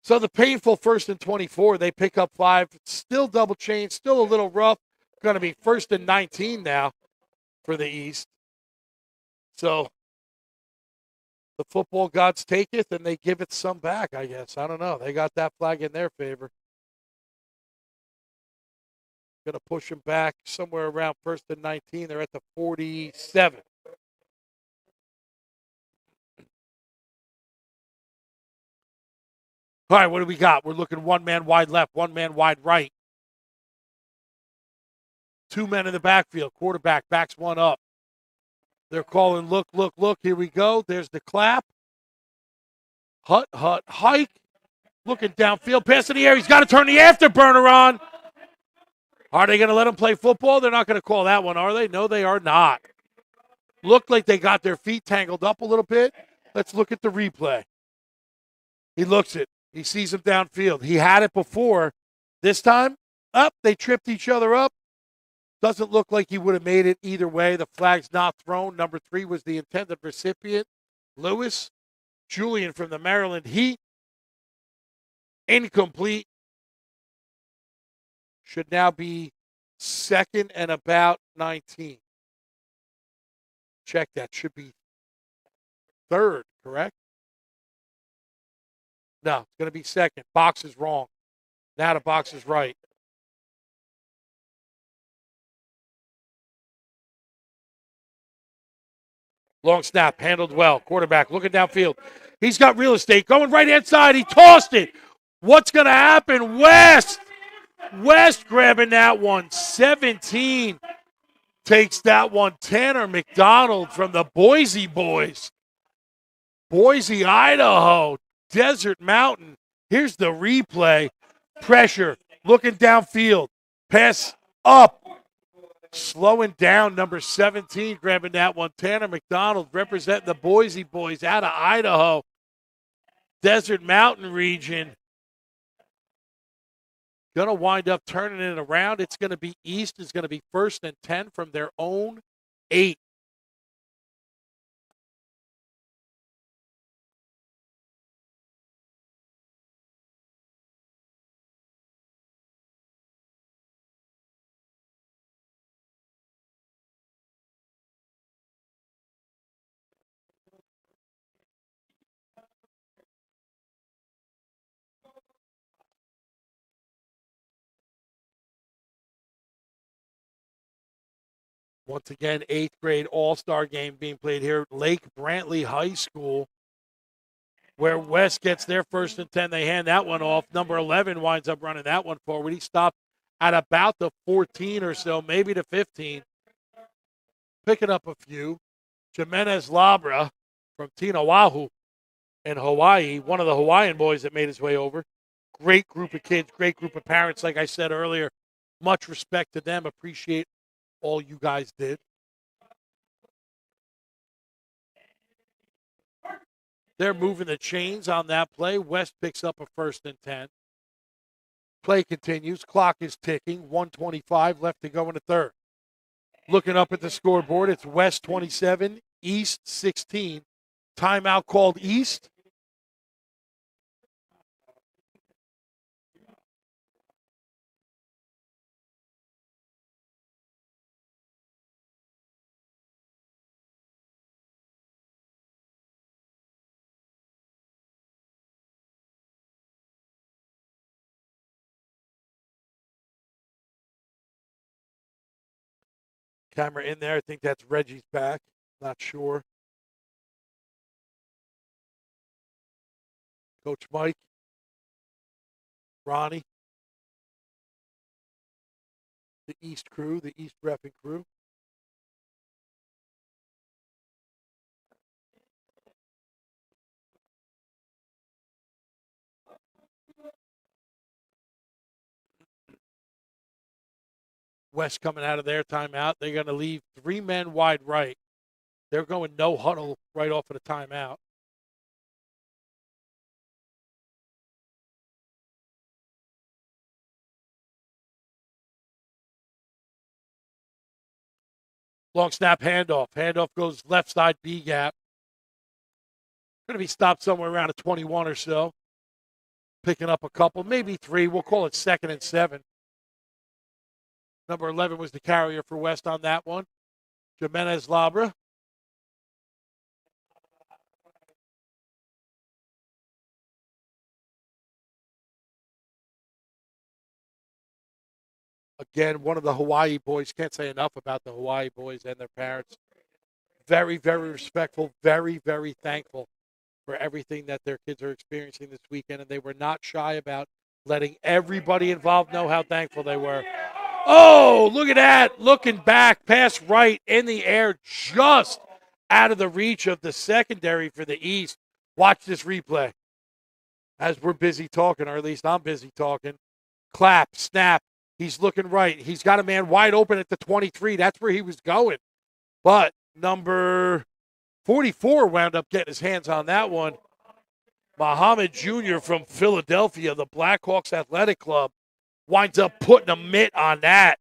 So the painful first and 24, they pick up 5. Still double chain, still a little rough. Going to be first and 19 now for the East. So the football gods take it and they give it some back, I guess. I don't know. They got that flag in their favor. Going to push them back somewhere around first and 19. They're at the 47. All right, what do we got? We're looking one man wide left, one man wide right. 2 men in the backfield. Quarterback backs one up. They're calling look, look, look. Here we go. There's the clap. Hut, hike. Looking downfield. Pass in the air. He's got to turn the afterburner on. Are they going to let him play football? They're not going to call that one, are they? No, they are not. Looked like they got their feet tangled up a little bit. Let's look at the replay. He looks it. He sees him downfield. He had it before. This time, they tripped each other up. Doesn't look like he would have made it either way. The flag's not thrown. Number 3 was the intended recipient, Lewis. Julian from the Maryland Heat. Incomplete. Should now be second and about 19. Check that. Should be third, correct? No, it's going to be second. Box is wrong. Now the box is right. Long snap, handled well. Quarterback looking downfield. He's got real estate. Going right hand side. He tossed it. What's going to happen? West grabbing that one. 17 takes that one. Tanner McDonald from the Boise boys. Boise, Idaho. Desert Mountain. Here's the replay. Pressure. Looking downfield. Pass up. Slowing down, number 17, grabbing that one. Tanner McDonald representing the Boise boys out of Idaho. Desert Mountain region. Going to wind up turning it around. It's going to be East. It's going to be first and 10 from their own 8. Once again, 8th grade all-star game being played here at Lake Brantley High School, where West gets their first and 10. They hand that one off. Number 11 winds up running that one forward. He stopped at about the 14 or so, maybe the 15. Picking up a few. Jimenez Labra from Tinawahu in Hawaii, one of the Hawaiian boys that made his way over. Great group of kids, great group of parents. Like I said earlier, much respect to them. Appreciate all you guys did. They're moving the chains on that play. West picks up a first and 10. Play continues. Clock is ticking. 1:25 left to go in the third. Looking up at the scoreboard, it's West 27, East 16. Timeout called East. Camera in there. I think that's Reggie's back. Not sure. Coach Mike. Ronnie. The East crew, the East reffing crew. West coming out of their timeout. They're going to leave 3 men wide right. They're going no huddle right off of the timeout. Long snap handoff. Handoff goes left side B gap. Going to be stopped somewhere around a 21 or so. Picking up a couple, maybe 3. We'll call it 2nd and 7. Number 11 was the carrier for West on that one. Jimenez Labra. Again, one of the Hawaii boys. Can't say enough about the Hawaii boys and their parents. Very, very respectful. Very, very thankful for everything that their kids are experiencing this weekend. And they were not shy about letting everybody involved know how thankful they were. Oh, look at that. Looking back, pass right in the air, just out of the reach of the secondary for the East. Watch this replay. As we're busy talking, or at least I'm busy talking. Clap, snap. He's looking right. He's got a man wide open at the 23. That's where he was going. But number 44 wound up getting his hands on that one. Muhammad Jr. from Philadelphia, the Blackhawks Athletic Club, winds up putting a mitt on that.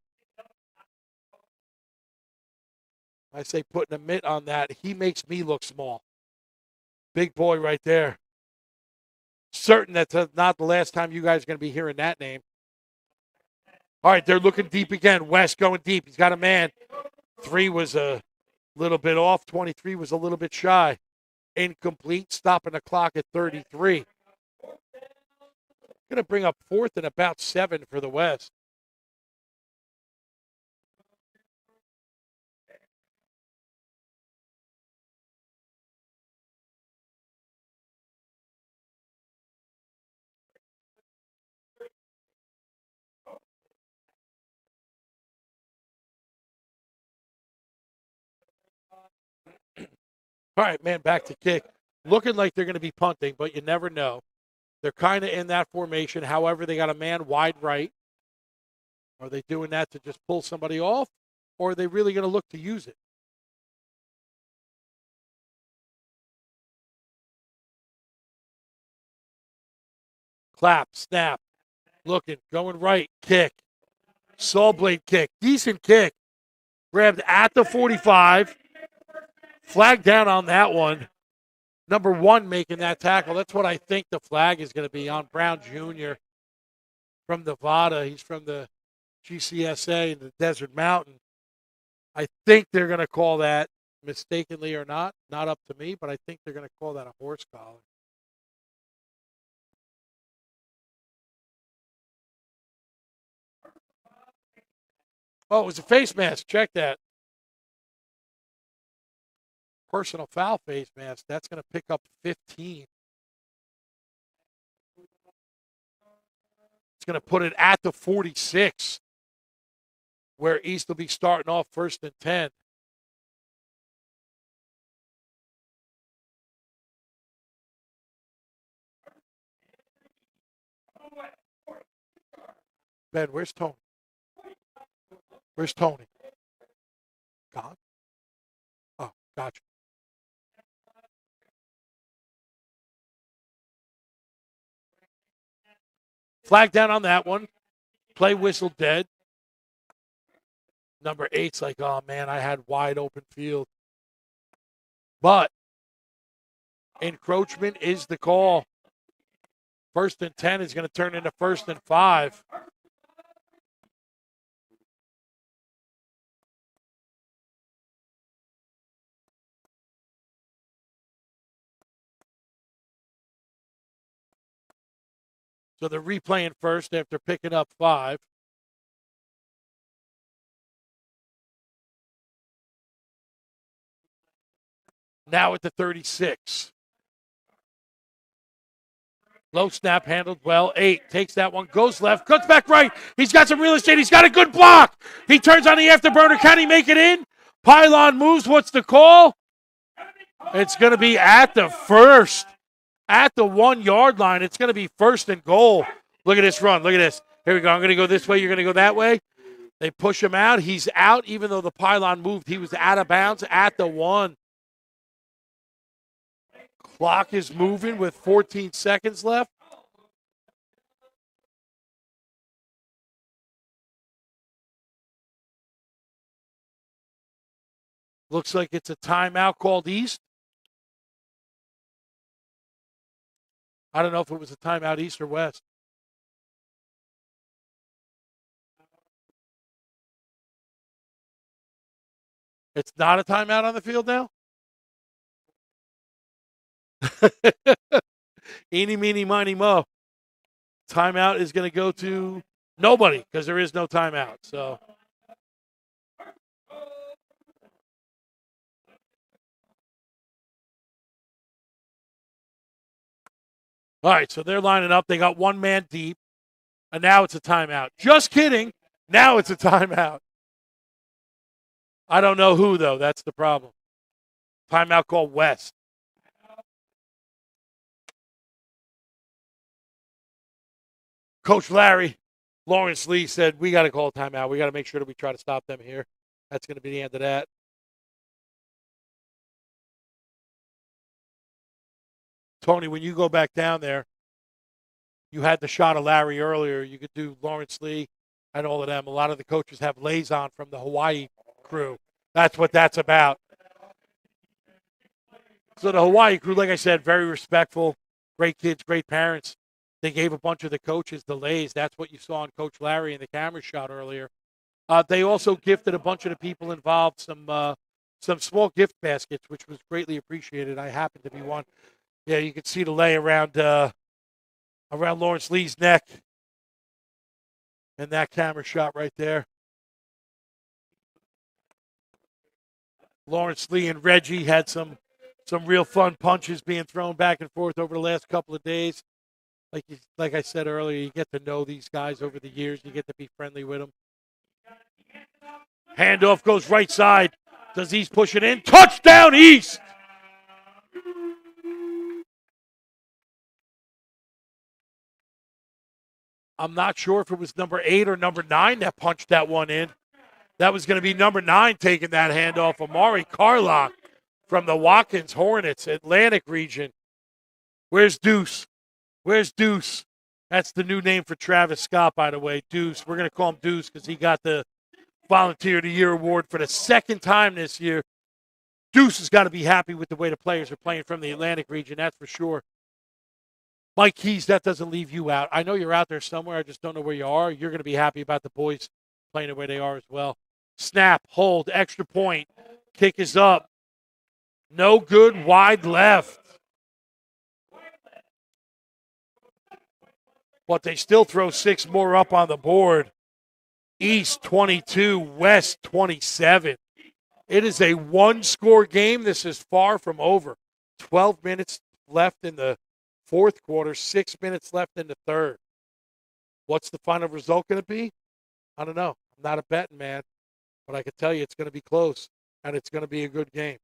I say putting a mitt on that. He makes me look small. Big boy right there. Certain that's not the last time you guys are going to be hearing that name. All right, they're looking deep again. West going deep. He's got a man. 3 was a little bit off. 23 was a little bit shy. Incomplete. Stopping the clock at 33. Going to bring up 4th and about 7 for the West. All right, man, back to kick. Looking like they're going to be punting, but you never know. They're kind of in that formation. However, they got a man wide right. Are they doing that to just pull somebody off, or are they really going to look to use it? Clap, snap, looking, going right, kick. Saw blade kick, decent kick. Grabbed at the 45. Flag down on that one. Number 1 making that tackle. That's what I think the flag is going to be on Brown Jr. from Nevada. He's from the GCSA in the Desert Mountain. I think they're going to call that, mistakenly or not up to me, but I think they're going to call that a horse collar. Oh, it was a face mask. Check that. Personal foul face mask. That's going to pick up 15. It's going to put it at the 46, where East will be starting off 1st and 10. Ben, where's Tony? Where's Tony? Gone? Oh, gotcha. Flag down on that one. Play whistle dead. Number 8's like, oh, man, I had wide open field. But encroachment is the call. 1st and 10 is going to turn into 1st and 5. So they're replaying first after picking up 5. Now at the 36. Low snap, handled well. 8 takes that one, goes left, cuts back right. He's got some real estate. He's got a good block. He turns on the afterburner. Can he make it in? Pylon moves. What's the call? It's going to be at the first. At the 1 yard line. It's going to be first and goal. Look at this run. Look at this. Here we go. I'm going to go this way. You're going to go that way. They push him out. He's out even though the pylon moved. He was out of bounds at the 1. Clock is moving with 14 seconds left. Looks like it's a timeout called East. I don't know if it was a timeout East or West. It's not a timeout on the field now? Eeny, meeny, miny, mo. Timeout is going to go to nobody because there is no timeout. So, all right, so they're lining up. They got one man deep, and now it's a timeout. Just kidding. Now it's a timeout. I don't know who, though. That's the problem. Timeout called West. Coach Larry, Lawrence Lee said, we got to call a timeout. We got to make sure that we try to stop them here. That's going to be the end of that. Tony, when you go back down there, you had the shot of Larry earlier. You could do Lawrence Lee and all of them. A lot of the coaches have liaison from the Hawaii crew. That's what that's about. So the Hawaii crew, like I said, very respectful, great kids, great parents. They gave a bunch of the coaches delays. That's what you saw on Coach Larry in the camera shot earlier. They also gifted a bunch of the people involved some small gift baskets, which was greatly appreciated. I happened to be one. Yeah, you can see the lay around Lawrence Lee's neck in that camera shot right there. Lawrence Lee and Reggie had some real fun punches being thrown back and forth over the last couple of days. Like I said earlier, you get to know these guys over the years. You get to be friendly with them. Handoff goes right side. Does East push it in? Touchdown, East! I'm not sure if it was number 8 or number 9 that punched that one in. That was going to be number 9 taking that handoff. Amari Carlock from the Watkins Hornets, Atlantic region. Where's Deuce? Where's Deuce? That's the new name for Travis Scott, by the way, Deuce. We're going to call him Deuce because he got the Volunteer of the Year award for the second time this year. Deuce has got to be happy with the way the players are playing from the Atlantic region, that's for sure. Mike Keys, that doesn't leave you out. I know you're out there somewhere. I just don't know where you are. You're going to be happy about the boys playing the way they are as well. Snap, hold, extra point. Kick is up. No good, wide left. But they still throw 6 more up on the board. East 22, West 27. It is a one-score game. This is far from over. 12 minutes left in the fourth quarter, 6 minutes left in the third. What's the final result going to be? I don't know. I'm not a betting man, but I can tell you it's going to be close, and it's going to be a good game.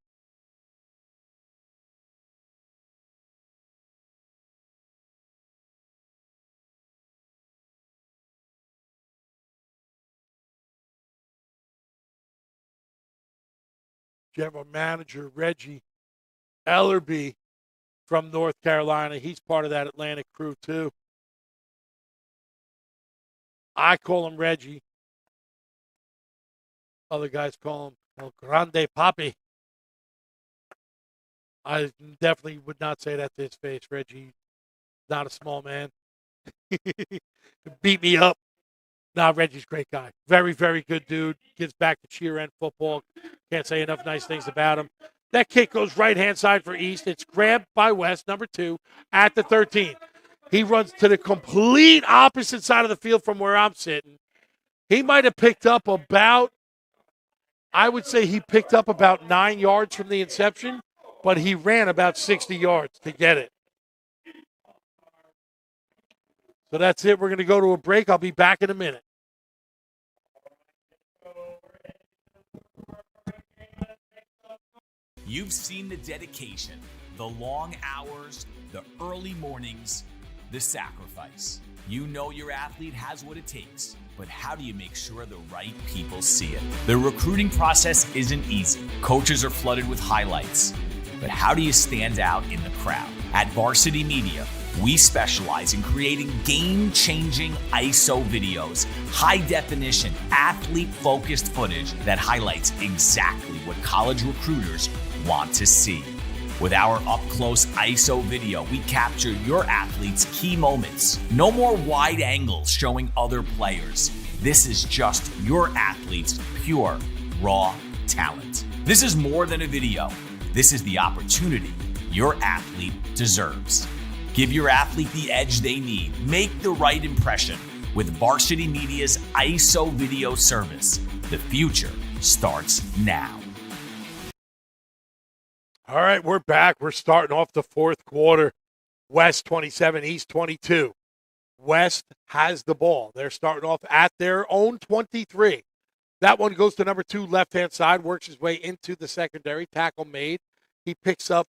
General Manager Reggie Ellerby from North Carolina. He's part of that Atlantic crew, too. I call him Reggie. Other guys call him El Grande Papi. I definitely would not say that to his face. Reggie, not a small man. Beat me up. Nah, Reggie's a great guy. Very, very good dude. Gives back to cheer end football. Can't say enough nice things about him. That kick goes right-hand side for East. It's grabbed by West, number 2, at the 13. He runs to the complete opposite side of the field from where I'm sitting. He might have picked up about, I would say he picked up about 9 yards from the inception. but he ran about 60 yards to get it. So that's it. We're going to go to a break. I'll be back in a minute. You've seen the dedication, the long hours, the early mornings, the sacrifice. You know your athlete has what it takes, but how do you make sure the right people see it? The recruiting process isn't easy. Coaches are flooded with highlights, but how do you stand out in the crowd? At Varsity Media, we specialize in creating game-changing ISO videos, high-definition, athlete-focused footage that highlights exactly what college recruiters want to see. With our up-close ISO video, we capture your athlete's key moments. No more wide angles showing other players. This is just your athlete's pure, raw talent. This is more than a video. This is the opportunity your athlete deserves. Give your athlete the edge they need. Make the right impression with Varsity Media's ISO video service. The future starts now. All right, we're back. We're starting off the fourth quarter. West 27, East 22. West has the ball. They're starting off at their own 23. That one goes to number 2, left-hand side, works his way into the secondary. Tackle made. He picks up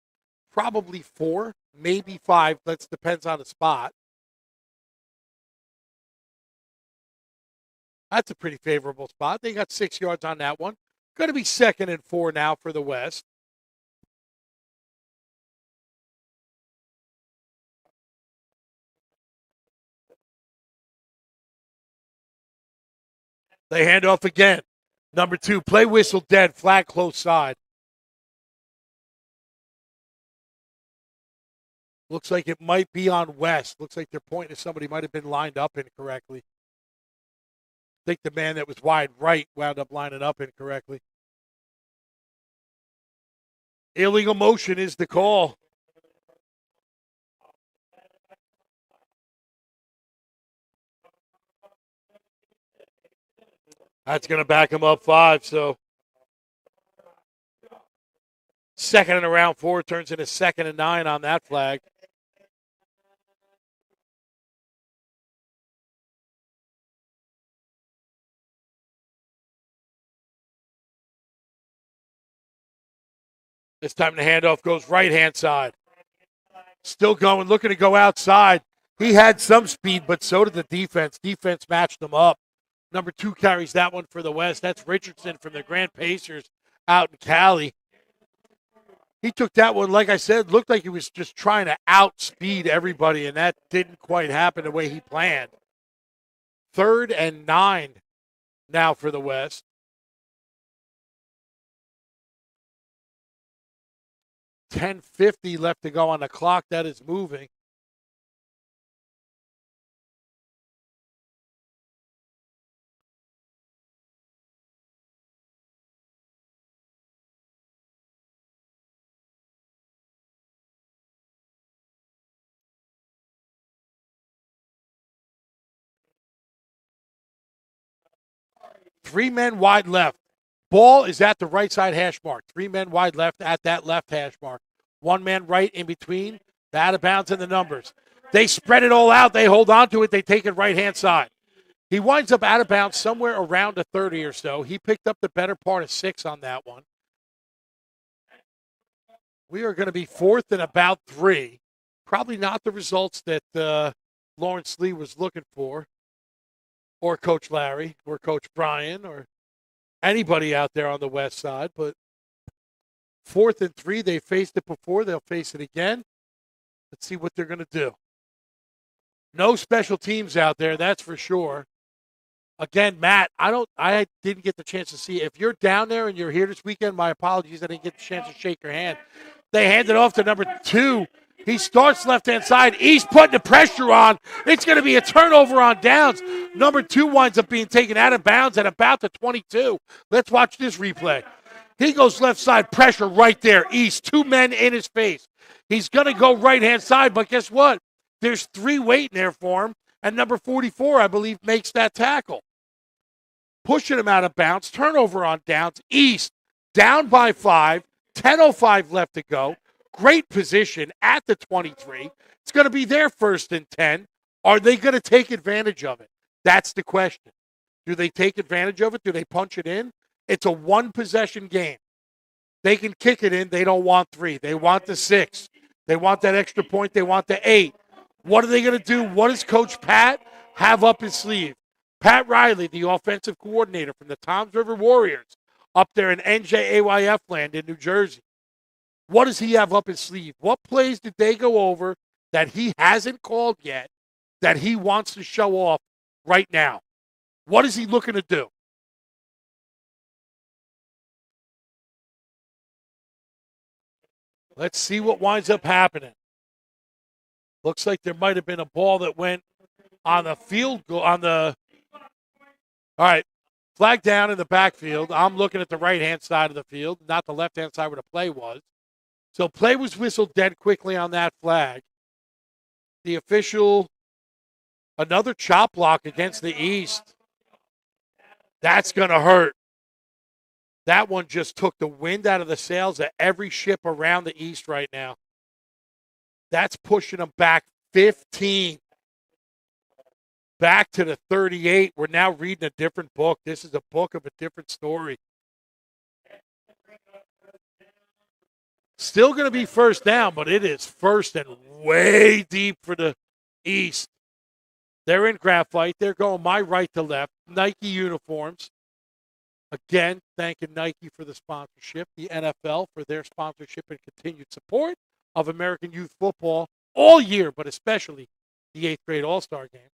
probably 4, maybe 5. That depends on the spot. That's a pretty favorable spot. They got 6 yards on that one. Going to be 2nd and 4 now for the West. They hand off again. Number 2, play whistle dead, flag close side. Looks like it might be on West. Looks like they're pointing to somebody might have been lined up incorrectly. I think the man that was wide right wound up lining up incorrectly. Illegal motion is the call. That's going to back him up 5, so 2nd and around 4 turns into 2nd and 9 on that flag. This time the handoff goes right-hand side. Still going, looking to go outside. He had some speed, but so did the defense. Defense matched him up. Number 2 carries that one for the West. That's Richardson from the Grand Pacers out in Cali. He took that one, like I said, looked like he was just trying to outspeed everybody, and that didn't quite happen the way he planned. 3rd and 9 now for the West. $10:50 left to go on the clock. That is moving. Three men wide left. Ball is at the right side hash mark. 3 men wide left at that left hash mark. 1 man right in between. The out of bounds and the numbers. They spread it all out. They hold on to it. They take it right-hand side. He winds up out of bounds somewhere around a 30 or so. He picked up the better part of 6 on that one. We are going to be 4th and about 3. Probably not the results that Lawrence Lee was looking for, or Coach Larry, or Coach Brian, or anybody out there on the West side, but 4th and 3, they faced it before. They'll face it again. Let's see what they're going to do. No special teams out there, that's for sure. Again, Matt, I didn't get the chance to see. If you're down there and you're here this weekend, my apologies. I didn't get the chance to shake your hand. They hand it off to number 2. He starts left-hand side. He's putting the pressure on. It's going to be a turnover on downs. Number 2 winds up being taken out of bounds at about the 22. Let's watch this replay. He goes left side, pressure right there. East, 2 men in his face. He's going to go right-hand side, but guess what? There's 3 waiting there for him, and number 44, I believe, makes that tackle. Pushing him out of bounds, turnover on downs. East, down by 5, 10:05 left to go. Great position at the 23. It's going to be their 1st and 10. Are they going to take advantage of it? That's the question. Do they take advantage of it? Do they punch it in? It's a one-possession game. They can kick it in. They don't want 3. They want the 6. They want that extra point. They want the 8. What are they going to do? What does Coach Pat have up his sleeve? Pat Riley, the offensive coordinator from the Toms River Warriors, up there in NJAYF land in New Jersey. What does he have up his sleeve? What plays did they go over that he hasn't called yet that he wants to show off right now? What is he looking to do? Let's see what winds up happening. Looks like there might have been a ball that went on the field goal. All right, flag down in the backfield. I'm looking at the right-hand side of the field, not the left-hand side where the play was. So play was whistled dead quickly on that flag. The official, another chop block against the East. That's going to hurt. That one just took the wind out of the sails of every ship around the East right now. That's pushing them back 15. Back to the 38. We're now reading a different book. This is a book of a different story. Still going to be first down, but it is first and way deep for the East. They're in graphite. They're going my right to left. Nike uniforms. Again, thanking Nike for the sponsorship, the NFL for their sponsorship and continued support of American youth football all year, but especially the 8th grade All-Star game.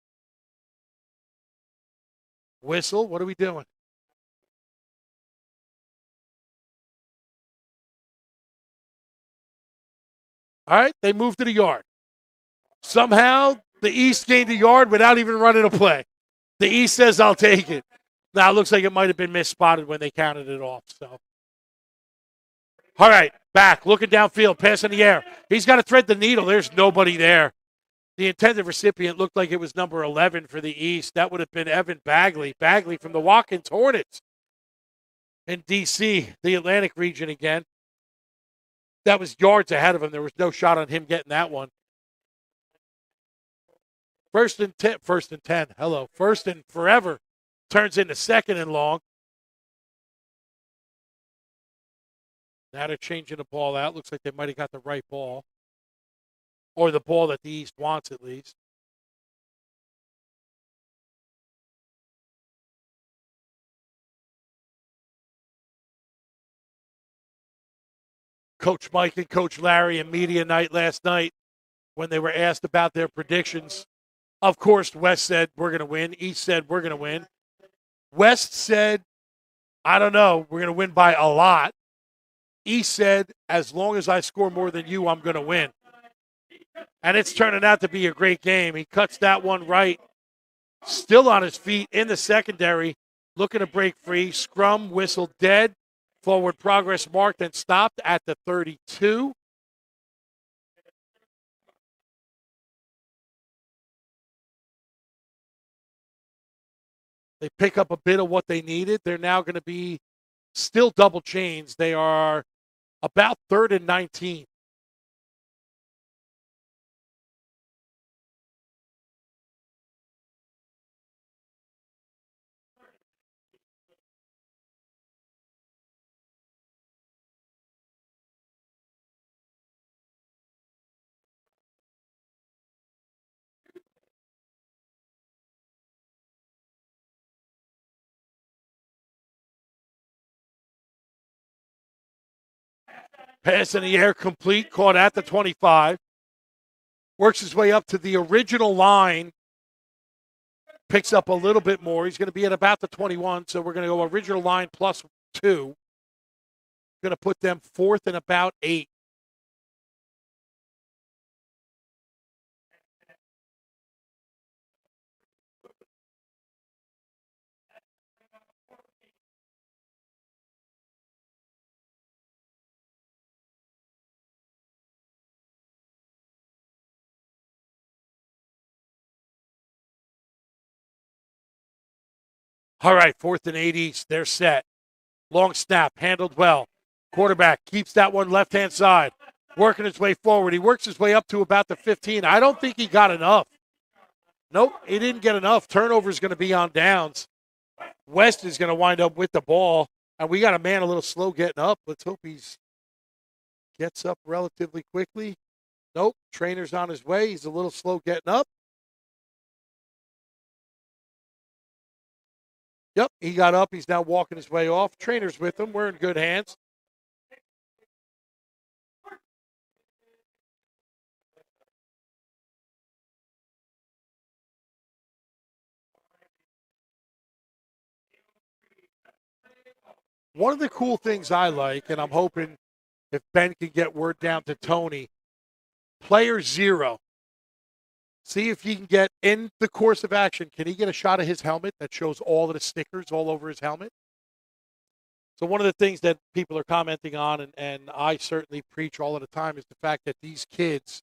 Whistle, what are we doing? All right, they moved to the yard. Somehow, the East gained a yard without even running a play. The East says, I'll take it. Now, it looks like it might have been misspotted when they counted it off. So, all right, back, looking downfield, pass in the air. He's got to thread the needle. There's nobody there. The intended recipient looked like it was number 11 for the East. That would have been Evan Bagley. Bagley from the Watkins Hornets in D.C., the Atlantic region again. That was yards ahead of him. There was no shot on him getting that one. First and 10. Hello. First and forever. Turns into 2nd and long. Now they're changing the ball out. Looks like they might have got the right ball. Or the ball that the East wants, at least. Coach Mike and Coach Larry in media night last night when they were asked about their predictions. Of course, West said, we're going to win. East said, we're going to win. West said, I don't know, we're going to win by a lot. East said, as long as I score more than you, I'm going to win. And it's turning out to be a great game. He cuts that one right. Still on his feet in the secondary, looking to break free. Scrum, whistle dead. Forward progress marked and stopped at the 32. They pick up a bit of what they needed. They're now going to be still double chains. They are about 3rd and 19. Pass in the air, complete, caught at the 25. Works his way up to the original line. Picks up a little bit more. He's going to be at about the 21, so we're going to go original line plus 2. Going to put them 4th and about 8. All right, 4th and 8 East. They're set. Long snap, handled well. Quarterback keeps that one left-hand side. working his way forward. He works his way up to about the 15. I don't think he got enough. Nope, he didn't get enough. Turnover is going to be on downs. West is going to wind up with the ball, and we got a man a little slow getting up. Let's hope he gets up relatively quickly. Nope, trainer's on his way. He's a little slow getting up. Yep, he got up. He's now walking his way off. Trainer's with him. We're in good hands. One of the cool things I like, and I'm hoping if Ben can get word down to Tony, player 0. See if he can get in the course of action. Can he get a shot of his helmet that shows all of the stickers all over his helmet? So one of the things that people are commenting on, and I certainly preach all of the time, is the fact that these kids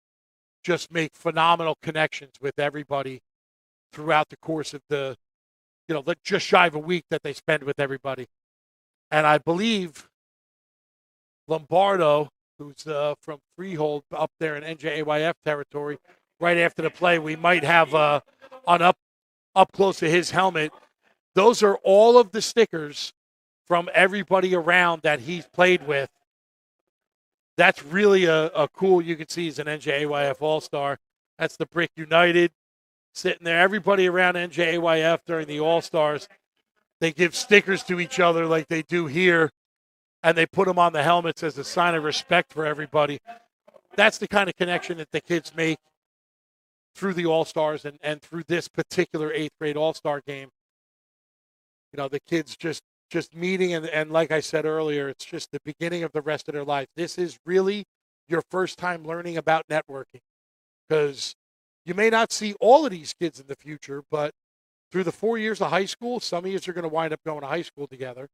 just make phenomenal connections with everybody throughout the course of the, just shy of a week that they spend with everybody. And I believe Lombardo, who's from Freehold up there in NJAYF territory, right after the play, we might have on up close to his helmet. Those are all of the stickers from everybody around that he's played with. That's really a cool, you can see he's an NJAYF All-Star. That's the Brick United sitting there. Everybody around NJAYF during the All-Stars, they give stickers to each other like they do here, and they put them on the helmets as a sign of respect for everybody. That's the kind of connection that the kids make through the All-Stars and through this particular 8th grade All-Star game. The kids just meeting, and like I said earlier, it's just the beginning of the rest of their life. This is really your first time learning about networking, because you may not see all of these kids in the future, but through the 4 years of high school, some of you are going to wind up going to high school together.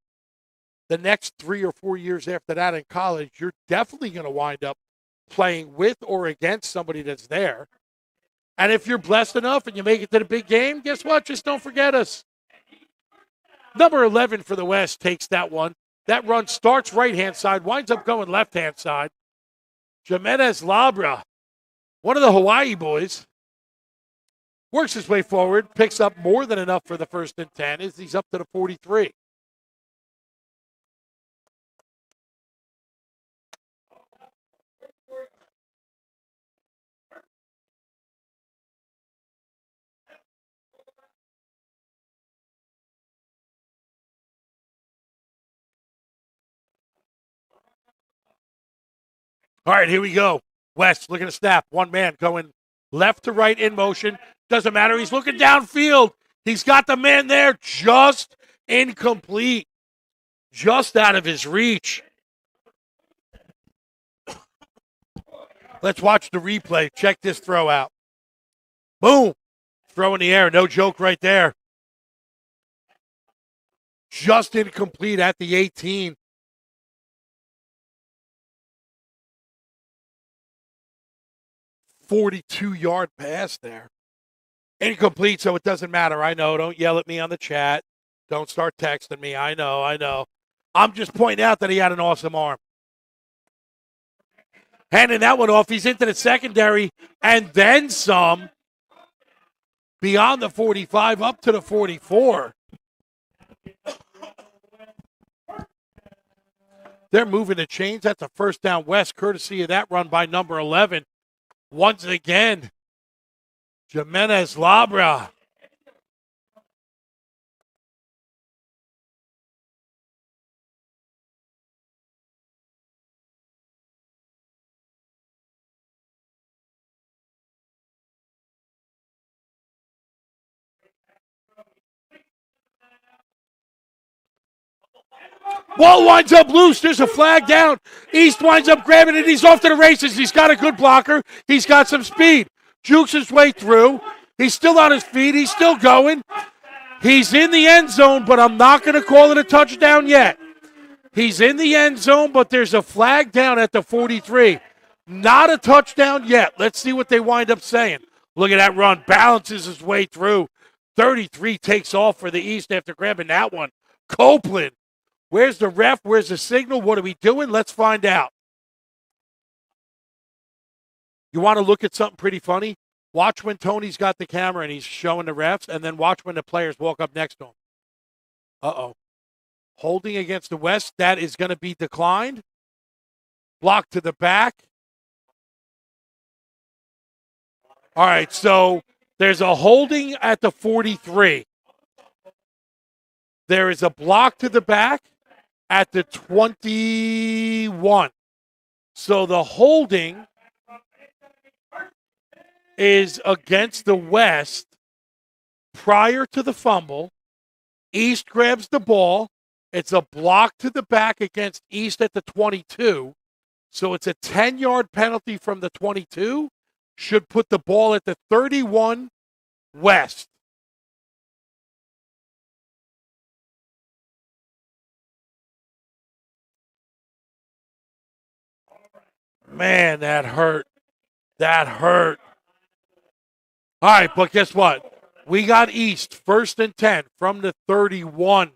The next 3 or 4 years after that in college, you're definitely going to wind up playing with or against somebody that's there. And if you're blessed enough and you make it to the big game, guess what? Just don't forget us. Number 11 for the West takes that one. That run starts right-hand side, winds up going left-hand side. Jimenez Labra, one of the Hawaii boys, works his way forward, picks up more than enough for the 1st and 10 as he's up to the 43. All right, here we go. West looking to snap. One man going left to right in motion. Doesn't matter. He's looking downfield. He's got the man there, just incomplete. Just out of his reach. Let's watch the replay. Check this throw out. Boom. Throw in the air. No joke right there. Just incomplete at the 18. .42-yard pass there. Incomplete, so it doesn't matter. I know. Don't yell at me on the chat. Don't start texting me. I know. I'm just pointing out that he had an awesome arm. Handing that one off. He's into the secondary and then some. Beyond the 45, up to the 44. They're moving the chains. That's a 1st down West, courtesy of that run by number 11. Once again, Jimenez Labra. Ball winds up loose. There's a flag down. East winds up grabbing it. He's off to the races. He's got a good blocker. He's got some speed. Jukes his way through. He's still on his feet. He's still going. He's in the end zone, but I'm not going to call it a touchdown yet. He's in the end zone, but there's a flag down at the 43. Not a touchdown yet. Let's see what they wind up saying. Look at that run. Balances his way through. 33 takes off for the East after grabbing that one. Copeland. Where's the ref? Where's the signal? What are we doing? Let's find out. You want to look at something pretty funny? Watch when Tony's got the camera and he's showing the refs, and then watch when the players walk up next to him. Uh-oh. Holding against the West, that is going to be declined. Block to the back. All right, so there's a holding at the 43. There is a block to the back at the 21. So the holding is against the West prior to the fumble. East grabs the ball. It's a block to the back against East at the 22. So it's a 10-yard penalty from the 22. Should put the ball at the 31 West. Man, that hurt. That hurt. All right, but guess what? We got East, 1st and 10 from the 31.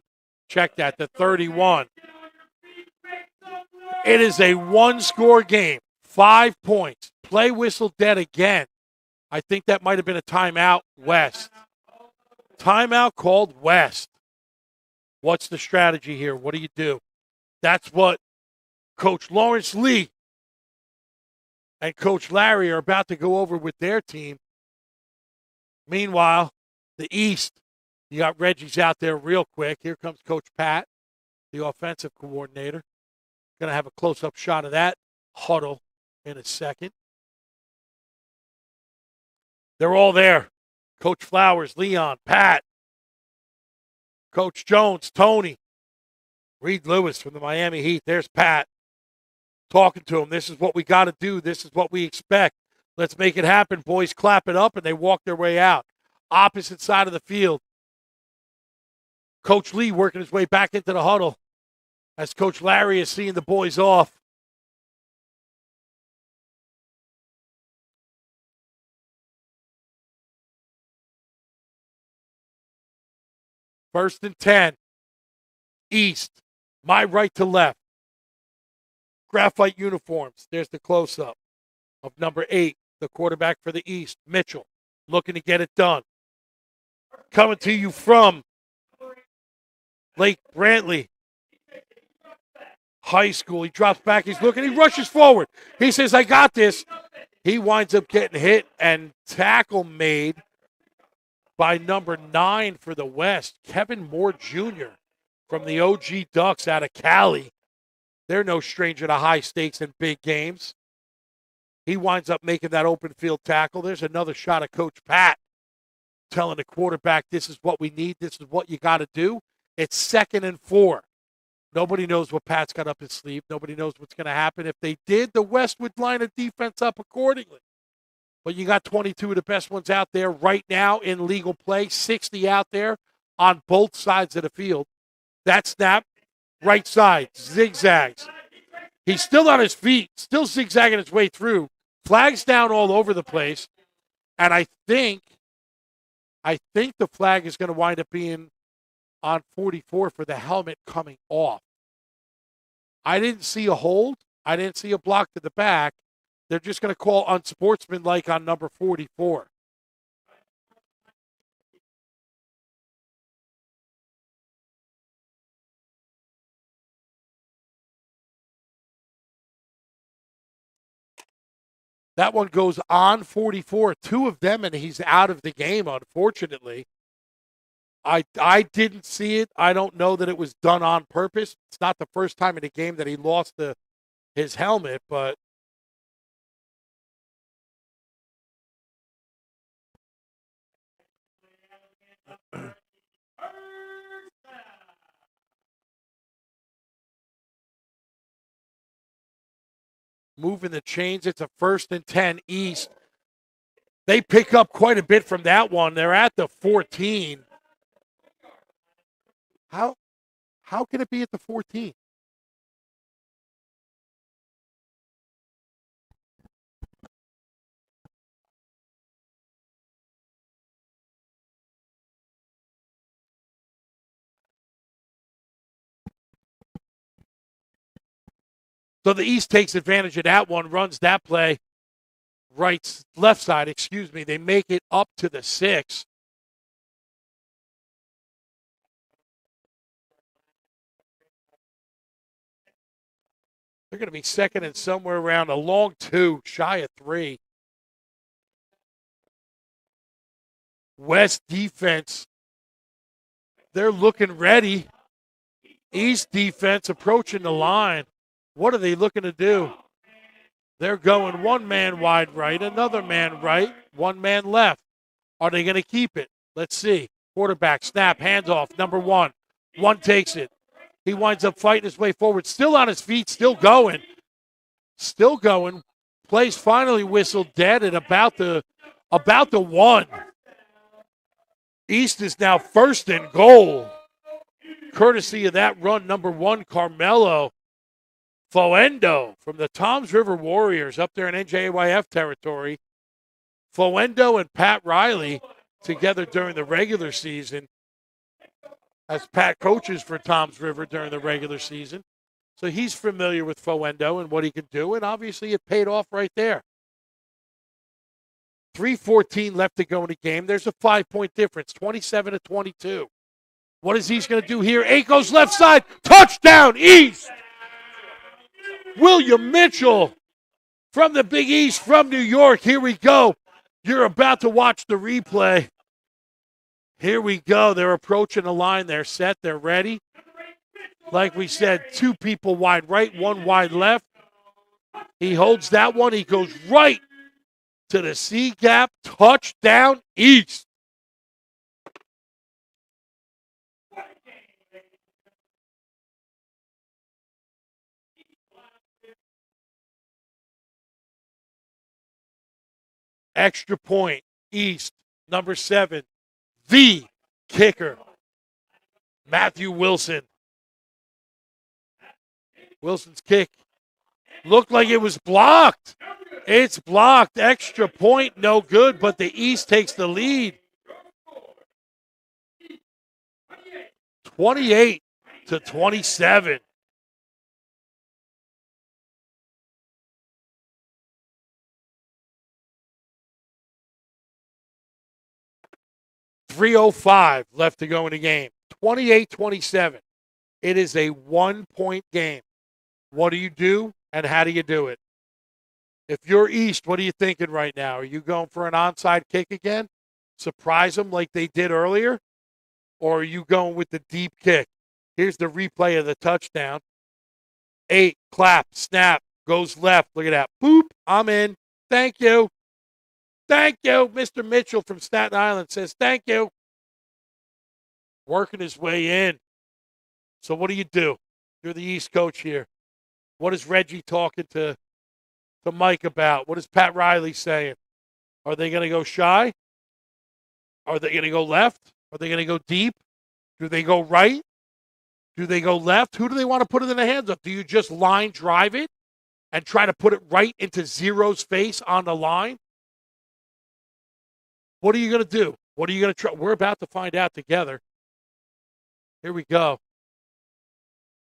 Check that, the 31. It is a one-score game, 5 points. Play whistle dead again. I think that might have been a timeout, West. Timeout called West. What's the strategy here? What do you do? That's what Coach Lawrence Lee and Coach Larry are about to go over with their team. Meanwhile, the East, you got Reggie's out there real quick. Here comes Coach Pat, the offensive coordinator. Going to have a close-up shot of that huddle in a second. They're all there. Coach Flowers, Leon, Pat, Coach Jones, Tony, Reed Lewis from the Miami Heat. There's Pat talking to him. This is what we got to do. This is what we expect. Let's make it happen, boys. Clap it up, and they walk their way out. Opposite side of the field. Coach Lee working his way back into the huddle as Coach Larry is seeing the boys off. First and 10. East. My right to left. Graphite uniforms. There's the close-up of number 8, the quarterback for the East, Mitchell, looking to get it done. Coming to you from Lake Brantley High School. He drops back. He's looking. He rushes forward. He says, I got this. He winds up getting hit and tackle made by number 9 for the West, Kevin Moore Jr. from the OG Ducks out of Cali. They're no stranger to high stakes and big games. He winds up making that open field tackle. There's another shot of Coach Pat telling the quarterback, this is what we need. This is what you got to do. It's 2nd and 4. Nobody knows what Pat's got up his sleeve. Nobody knows what's going to happen. If they did, the West would line a defense up accordingly. But you got 22 of the best ones out there right now in legal play, 60 out there on both sides of the field. That snap, right side, zigzags. He's still on his feet, still zigzagging his way through. Flags down all over the place. And I think the flag is going to wind up being on 44 for the helmet coming off. I didn't see a hold. I didn't see a block to the back. They're just going to call unsportsmanlike on number 44. That one goes on 44. 2 of them, and he's out of the game, unfortunately. I didn't see it. I don't know that it was done on purpose. It's not the first time in the game that he lost his helmet, but moving the chains. It's a 1st and 10 East. They pick up quite a bit from that one. They're at the 14. How can it be at the 14? So the East takes advantage of that one, runs that play. left side, excuse me. They make it up to the 6. They're going to be second and somewhere around a long 2, shy of 3. West defense, they're looking ready. East defense approaching the line. What are they looking to do? They're going one man wide right, another man right, one man left. Are they going to keep it? Let's see. Quarterback, snap, handoff, number 1. 1 takes it. He winds up fighting his way forward. Still on his feet, still going. Still going. Plays finally whistled dead at about the 1. East is now first and goal. Courtesy of that run, number 1, Carmelo Foendo from the Toms River Warriors up there in NJAYF territory. Foendo and Pat Riley together during the regular season as Pat coaches for Toms River during the regular season. So he's familiar with Foendo and what he can do, and obviously it paid off right there. 3:14 left to go in the game. There's a 5-point difference, 27-22. What is East going to do here? 8 goes left side. Touchdown, East! William Mitchell from the Big East from New York. Here we go. You're about to watch the replay. Here we go. They're approaching the line. They're set. They're ready. Like we said, 2 people wide right, 1 wide left. He holds that one. He goes right to the C gap. Touchdown, East. Extra point, East, number 7, the kicker, Matthew Wilson. Wilson's kick looked like it was blocked. It's blocked. Extra point, no good, but the East takes the lead. 28-27. .305 left to go in the game. 28-27. It is a 1-point game. What do you do, and how do you do it? If you're East, what are you thinking right now? Are you going for an onside kick again? Surprise them like they did earlier? Or are you going with the deep kick? Here's the replay of the touchdown. 8, clap, snap, goes left. Look at that. Boop, I'm in. Thank you. Thank you. Mr. Mitchell from Staten Island says thank you. Working his way in. So what do you do? You're the East coach here. What is Reggie talking to Mike about? What is Pat Riley saying? Are they going to go shy? Are they going to go left? Are they going to go deep? Do they go right? Do they go left? Who do they want to put it in the hands of? Do you just line drive it and try to put it right into Zero's face on the line? What are you going to do? What are you going to try? We're about to find out together. Here we go.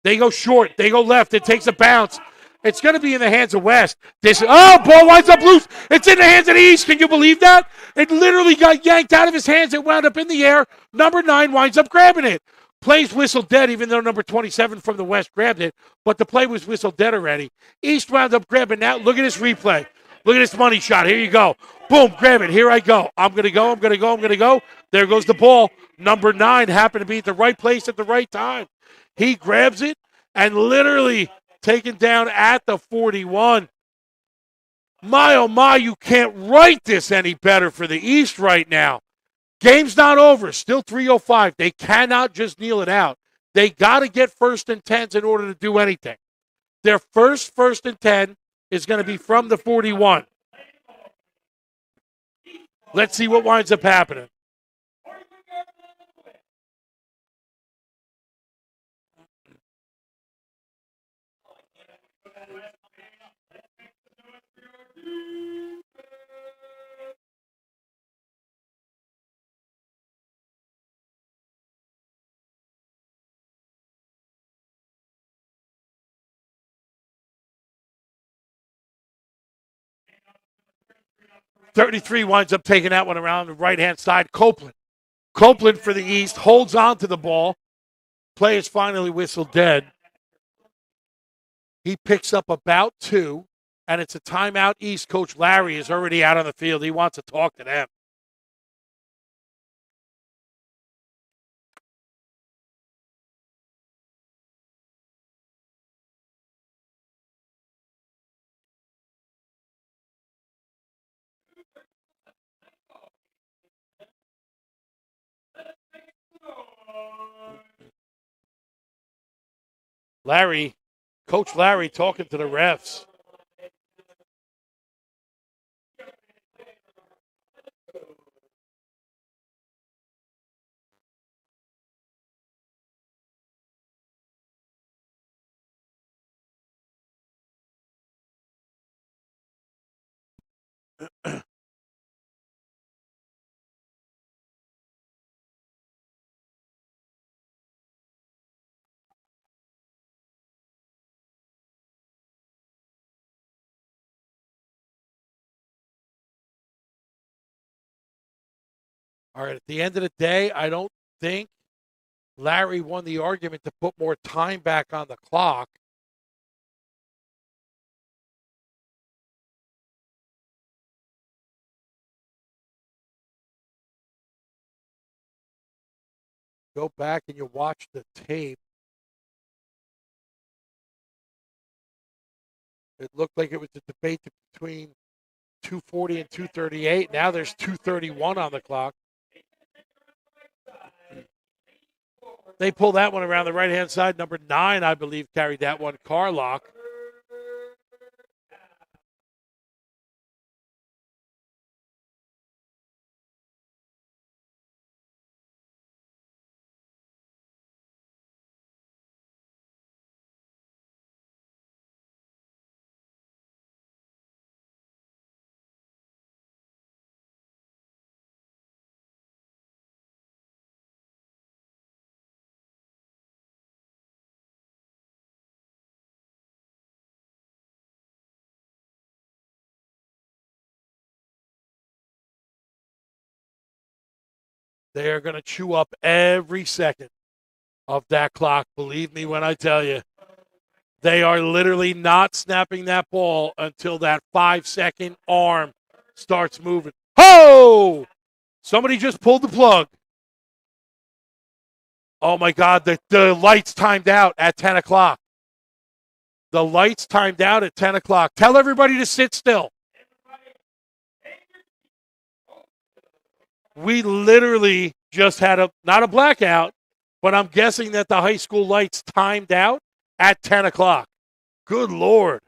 They go short. They go left. It takes a bounce. It's going to be in the hands of West. Ball winds up loose. It's in the hands of the East. Can you believe that? It literally got yanked out of his hands. It wound up in the air. Number 9 winds up grabbing it. Play's whistled dead, even though number 27 from the West grabbed it. But the play was whistled dead already. East wound up grabbing that. Look at this replay. Look at this money shot. Here you go. Boom, grab it. Here I go. I'm going to go. I'm going to go. I'm going to go. There goes the ball. Number 9 happened to be at the right place at the right time. He grabs it and literally taken down at the 41. My, oh my, you can't write this any better for the East right now. Game's not over. Still 3:05. They cannot just kneel it out. They got to get 1st and 10s in order to do anything. Their first and 10 is going to be from the 41. Let's see what winds up happening. 33 winds up taking that one around the right-hand side. Copeland for the East holds on to the ball. Play is finally whistled dead. He picks up about 2, and it's a timeout East. Coach Larry is already out on the field. He wants to talk to them. Coach Larry talking to the refs. All right, at the end of the day, I don't think Larry won the argument to put more time back on the clock. Go back and you watch the tape. It looked like it was a debate between 2:40 and 2:38. Now there's 2:31 on the clock. They pull that one around the right-hand side. Number 9, I believe, carried that one. Carlock. They are going to chew up every second of that clock. Believe me when I tell you. They are literally not snapping that ball until that 5-second arm starts moving. Oh! Somebody just pulled the plug. Oh, my God. The lights timed out at 10 o'clock. The lights timed out at 10 o'clock. Tell everybody to sit still. We literally just had not a blackout, but I'm guessing that the high school lights timed out at 10 o'clock. Good Lord.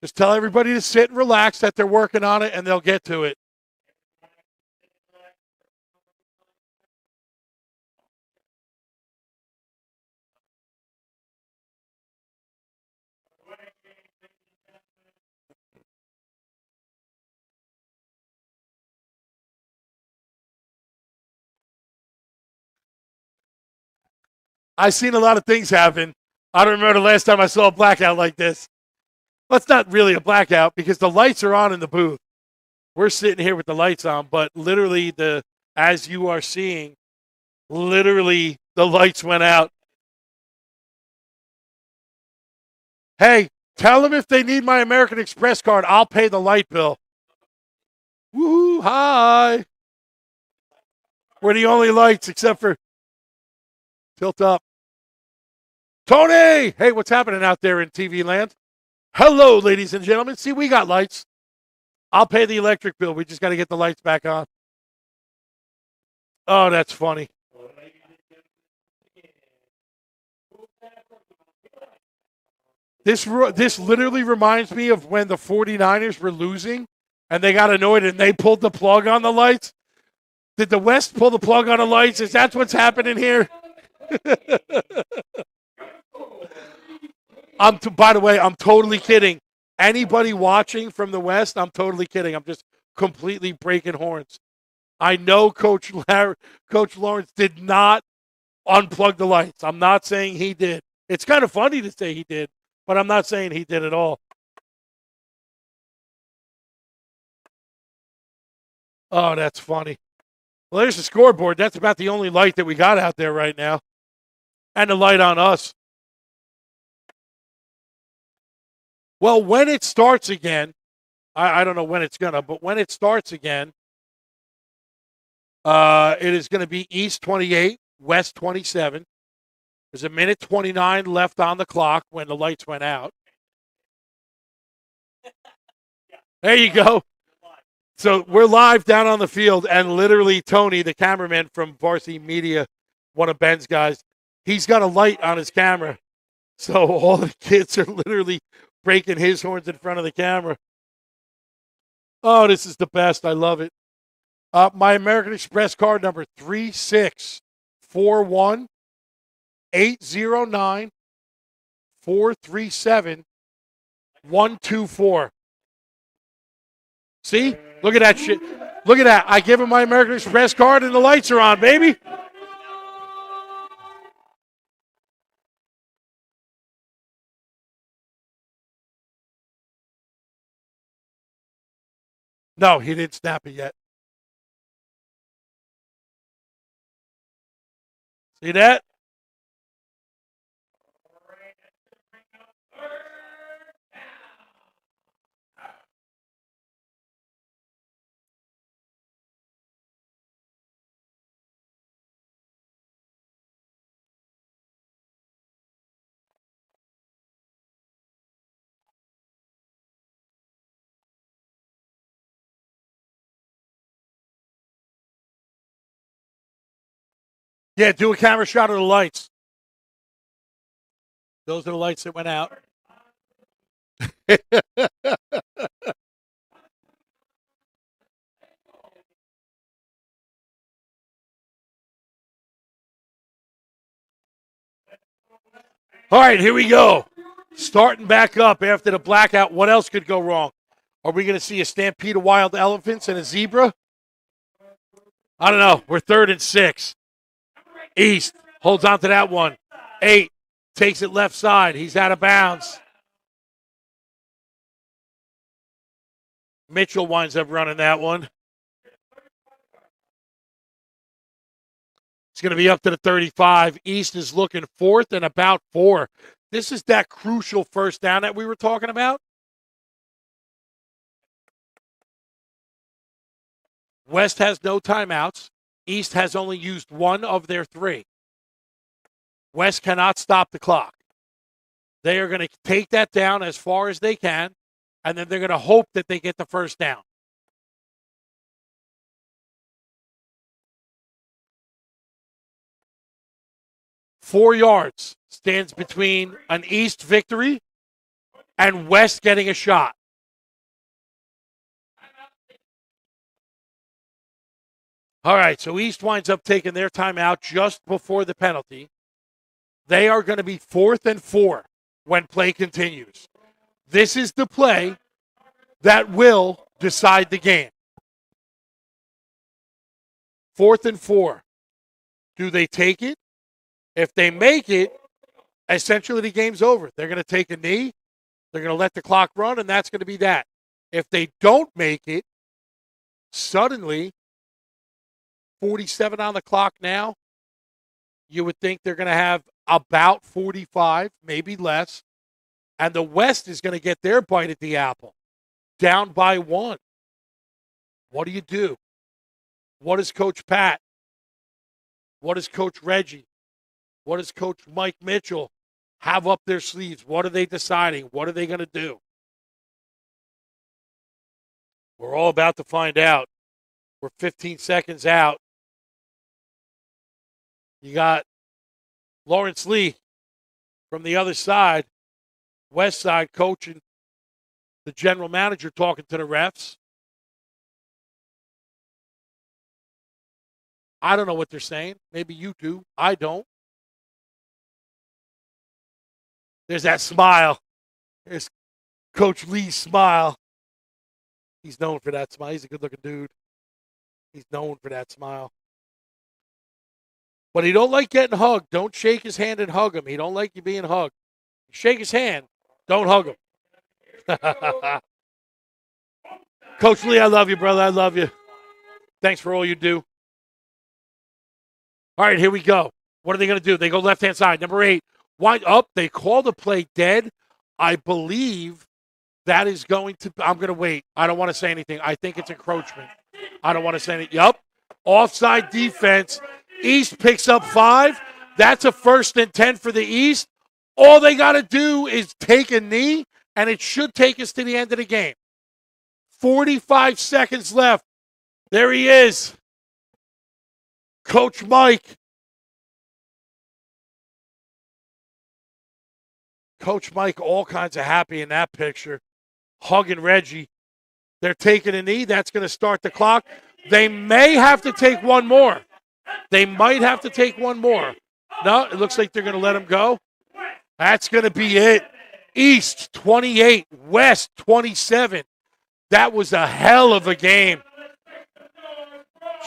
Just tell everybody to sit and relax, that they're working on it, and they'll get to it. I've seen a lot of things happen. I don't remember the last time I saw a blackout like this. Well, it's not really a blackout because the lights are on in the booth. We're sitting here with the lights on, but literally, as you are seeing, literally the lights went out. Hey, tell them if they need my American Express card, I'll pay the light bill. Woo, hi. We're the only lights except for tilt up. Tony! Hey, what's happening out there in TV land? Hello, ladies and gentlemen. See, we got lights. I'll pay the electric bill. We just got to get the lights back on. Oh, that's funny. This literally reminds me of when the 49ers were losing and they got annoyed and they pulled the plug on the lights. Did the West pull the plug on the lights? Is that what's happening here? By the way, I'm totally kidding. Anybody watching from the West, I'm totally kidding. I'm just completely breaking horns. I know Coach Lawrence did not unplug the lights. I'm not saying he did. It's kind of funny to say he did, but I'm not saying he did at all. Oh, that's funny. Well, there's the scoreboard. That's about the only light that we got out there right now. And the light on us. Well, when it starts again, I don't know when it's going to, but when it starts again, it is going to be East 28, West 27. There's a minute 29 left on the clock when the lights went out. There you go. So we're live down on the field, and literally Tony, the cameraman from Varsity Media, one of Ben's guys, he's got a light on his camera. So all the kids are literally breaking his horns in front of the camera. Oh, this is the best. I love it. My American Express card number 3641 809 437 124. See? Look at that shit. Look at that. I give him my American Express card and the lights are on, baby. No, he didn't snap it yet. See that? Yeah, do a camera shot of the lights. Those are the lights that went out. All right, here we go. Starting back up after the blackout. What else could go wrong? Are we going to see a stampede of wild elephants and a zebra? I don't know. We're 3rd and 6. East holds on to that one. 8 takes it left side. He's out of bounds. Mitchell winds up running that one. It's going to be up to the 35. East is looking 4th and about 4. This is that crucial first down that we were talking about. West has no timeouts. East has only used 1 of their 3. West cannot stop the clock. They are going to take that down as far as they can, and then they're going to hope that they get the first down. $4 yards stands between an East victory and West getting a shot. All right, so East winds up taking their timeout just before the penalty. They are going to be 4th and 4 when play continues. This is the play that will decide the game. 4th and 4. Do they take it? If they make it, essentially the game's over. They're going to take a knee. They're going to let the clock run, and that's going to be that. If they don't make it, suddenly, 47 on the clock now, you would think they're going to have about 45, maybe less, and the West is going to get their bite at the apple, down by 1. What do? What does Coach Pat? What does Coach Reggie? What does Coach Mike Mitchell have up their sleeves? What are they deciding? What are they going to do? We're all about to find out. We're 15 seconds out. You got Lawrence Lee from the other side, West side, coaching the general manager, talking to the refs. I don't know what they're saying. Maybe you do. I don't. There's that smile. There's Coach Lee's smile. He's known for that smile. He's a good-looking dude. He's known for that smile. But he don't like getting hugged. Don't shake his hand and hug him. He don't like you being hugged. Shake his hand. Don't hug him. Coach Lee, I love you, brother. I love you. Thanks for all you do. All right, here we go. What are they going to do? They go left-hand side. Number 8, wind up. They call the play dead. I believe that is going to – I'm going to wait. I don't want to say anything. I think it's encroachment. I don't want to say anything. Yup. Offside defense. East picks up 5. That's a 1st and 10 for the East. All they got to do is take a knee, and it should take us to the end of the game. 45 seconds left. There he is. Coach Mike. Coach Mike, all kinds of happy in that picture. Hugging Reggie. They're taking a knee. That's going to start the clock. They may have to take one more. They might have to take one more. No, it looks like they're going to let him go. That's going to be it. East 28, West 27. That was a hell of a game.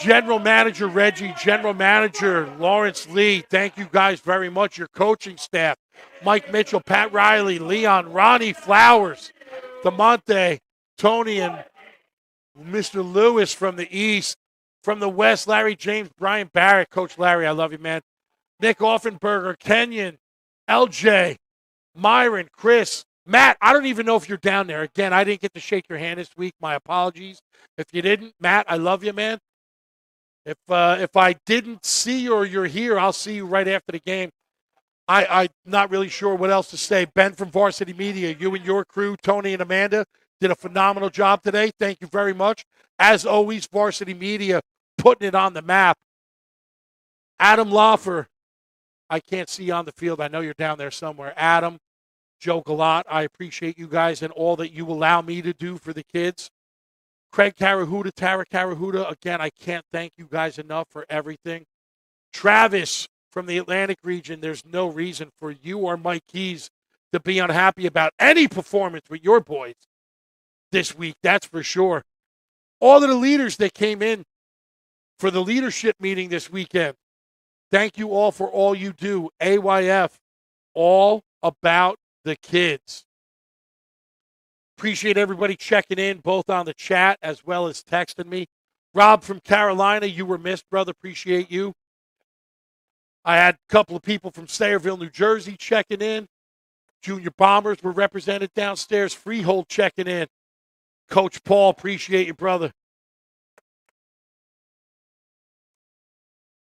General Manager Reggie, General Manager Lawrence Lee, thank you guys very much. Your coaching staff, Mike Mitchell, Pat Riley, Leon, Ronnie Flowers, DeMonte, Tony, and Mr. Lewis from the East. From the West, Larry James, Brian Barrett. Coach Larry, I love you, man. Nick Offenberger, Kenyon, LJ, Myron, Chris, Matt, I don't even know if you're down there. Again, I didn't get to shake your hand this week. My apologies. If you didn't, Matt, I love you, man. If I didn't see you or you're here, I'll see you right after the game. I'm not really sure what else to say. Ben from Varsity Media, you and your crew, Tony and Amanda, did a phenomenal job today. Thank you very much. As always, Varsity Media putting it on the map. Adam Loffer, I can't see you on the field. I know you're down there somewhere. Adam, Joe Galat, I appreciate you guys and all that you allow me to do for the kids. Craig Carahuda, Tara Carahuda, again, I can't thank you guys enough for everything. Travis from the Atlantic region, there's no reason for you or Mike Keys to be unhappy about any performance with your boys this week, that's for sure. All of the leaders that came in for the leadership meeting this weekend, thank you all for all you do. AYF, all about the kids. Appreciate everybody checking in, both on the chat as well as texting me. Rob from Carolina, you were missed, brother. Appreciate you. I had a couple of people from Sayreville, New Jersey checking in. Junior Bombers were represented downstairs. Freehold checking in. Coach Paul, appreciate you, brother.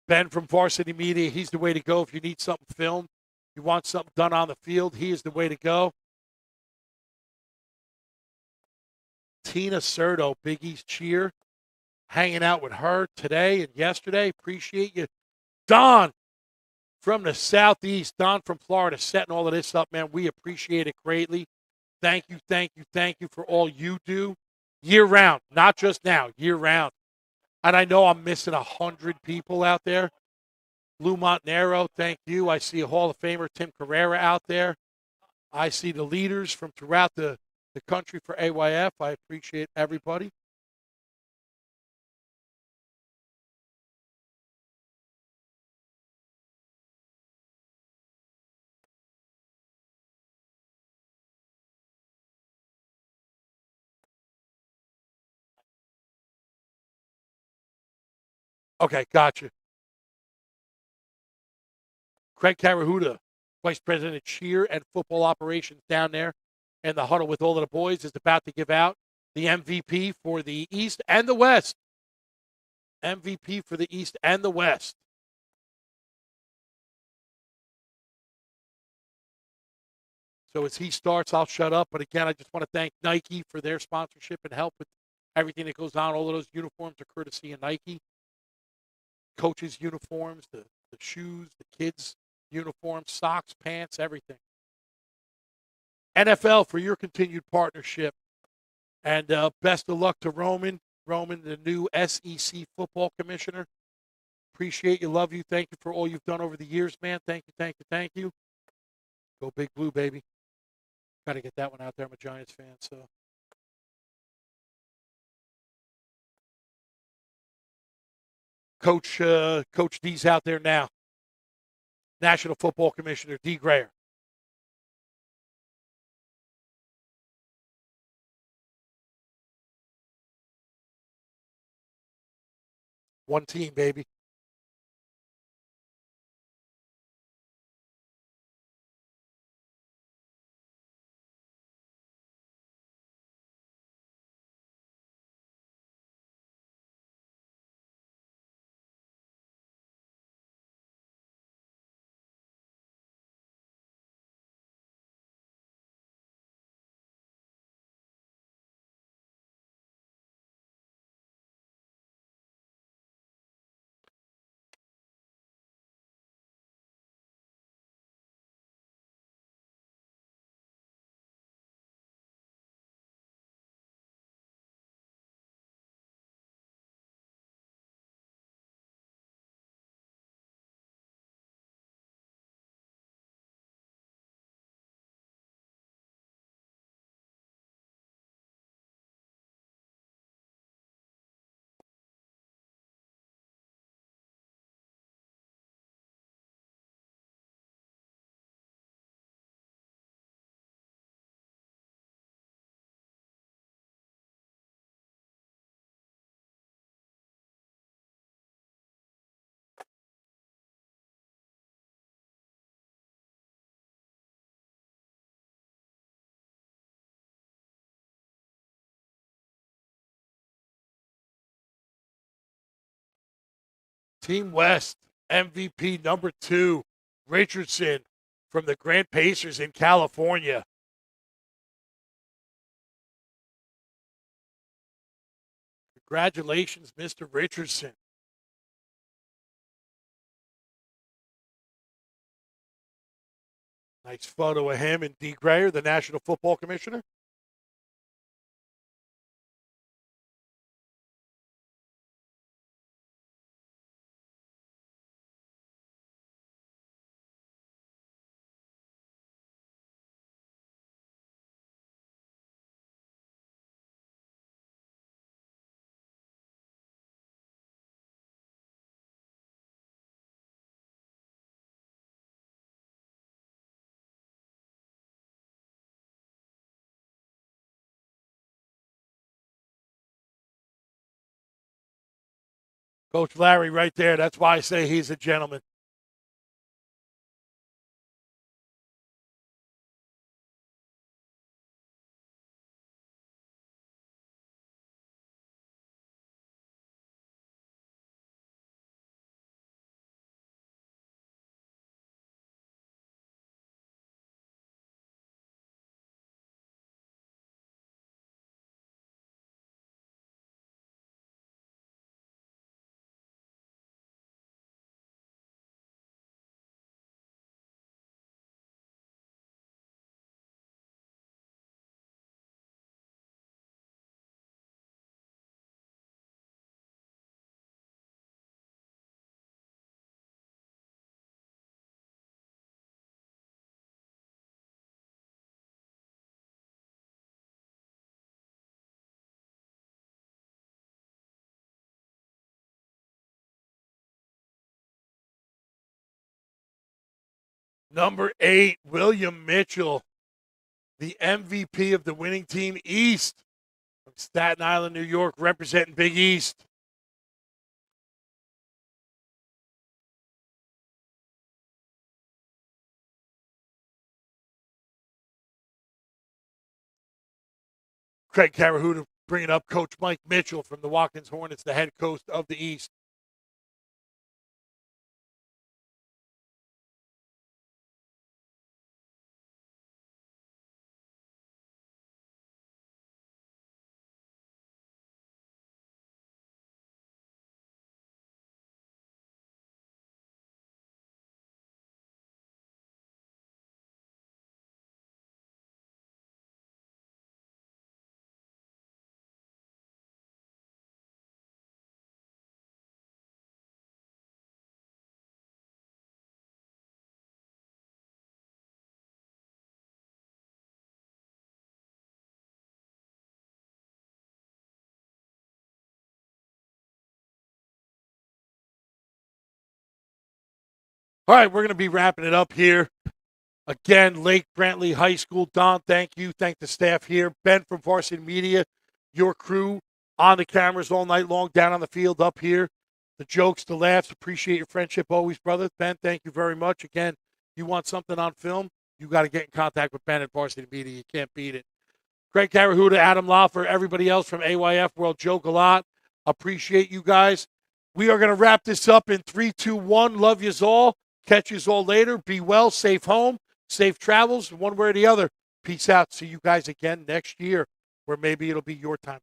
Ben from Varsity Media, he's the way to go if you need something filmed. You want something done on the field, he is the way to go. Tina Serto, Big East cheer, hanging out with her today and yesterday. Appreciate you. Don from the Southeast, Don from Florida, setting all of this up, man. We appreciate it greatly. Thank you, thank you, thank you for all you do year-round, not just now, year-round. And I know I'm missing 100 people out there. Lou Montanaro, thank you. I see a Hall of Famer, Tim Carrera, out there. I see the leaders from throughout the country for AYF. I appreciate everybody. Okay, gotcha. Craig Carahuda, Vice President of Cheer and Football Operations down there in the huddle with all of the boys, is about to give out the MVP for the East and the West. MVP for the East and the West. So as he starts, I'll shut up. But again, I just want to thank Nike for their sponsorship and help with everything that goes on. All of those uniforms are courtesy of Nike. Coaches' uniforms, the shoes, the kids' uniforms, socks, pants, everything. NFL for your continued partnership. And best of luck to Roman. Roman, the new SEC football commissioner. Appreciate you, love you. Thank you for all you've done over the years, man. Thank you, thank you, thank you. Go Big Blue, baby. Got to get that one out there. I'm a Giants fan, so. Coach D's out there now. National Football Commissioner Dee Grayer. One team, baby. Team West, MVP number 2, Richardson from the Grant Pacers in California. Congratulations, Mr. Richardson. Nice photo of him and Dee Grayer, the National Football Commissioner. Coach Larry right there. That's why I say he's a gentleman. Number 8, William Mitchell, the MVP of the winning team East from Staten Island, New York, representing Big East. Craig Carahuda bringing up Coach Mike Mitchell from the Watkins Hornets, the head coach of the East. All right, we're going to be wrapping it up here. Again, Lake Brantley High School. Don, thank you. Thank the staff here. Ben from Varsity Media, your crew on the cameras all night long, down on the field, up here. The jokes, the laughs. Appreciate your friendship always, brother. Ben, thank you very much. Again, you want something on film, you got to get in contact with Ben at Varsity Media. You can't beat it. Greg Carahuda, Adam Loffer, everybody else from AYF World, joke a lot. Appreciate you guys. We are going to wrap this up in 3, 2, 1. Love yous all. Catch yous all later. Be well. Safe home. Safe travels. One way or the other. Peace out. See you guys again next year, where maybe it'll be your time.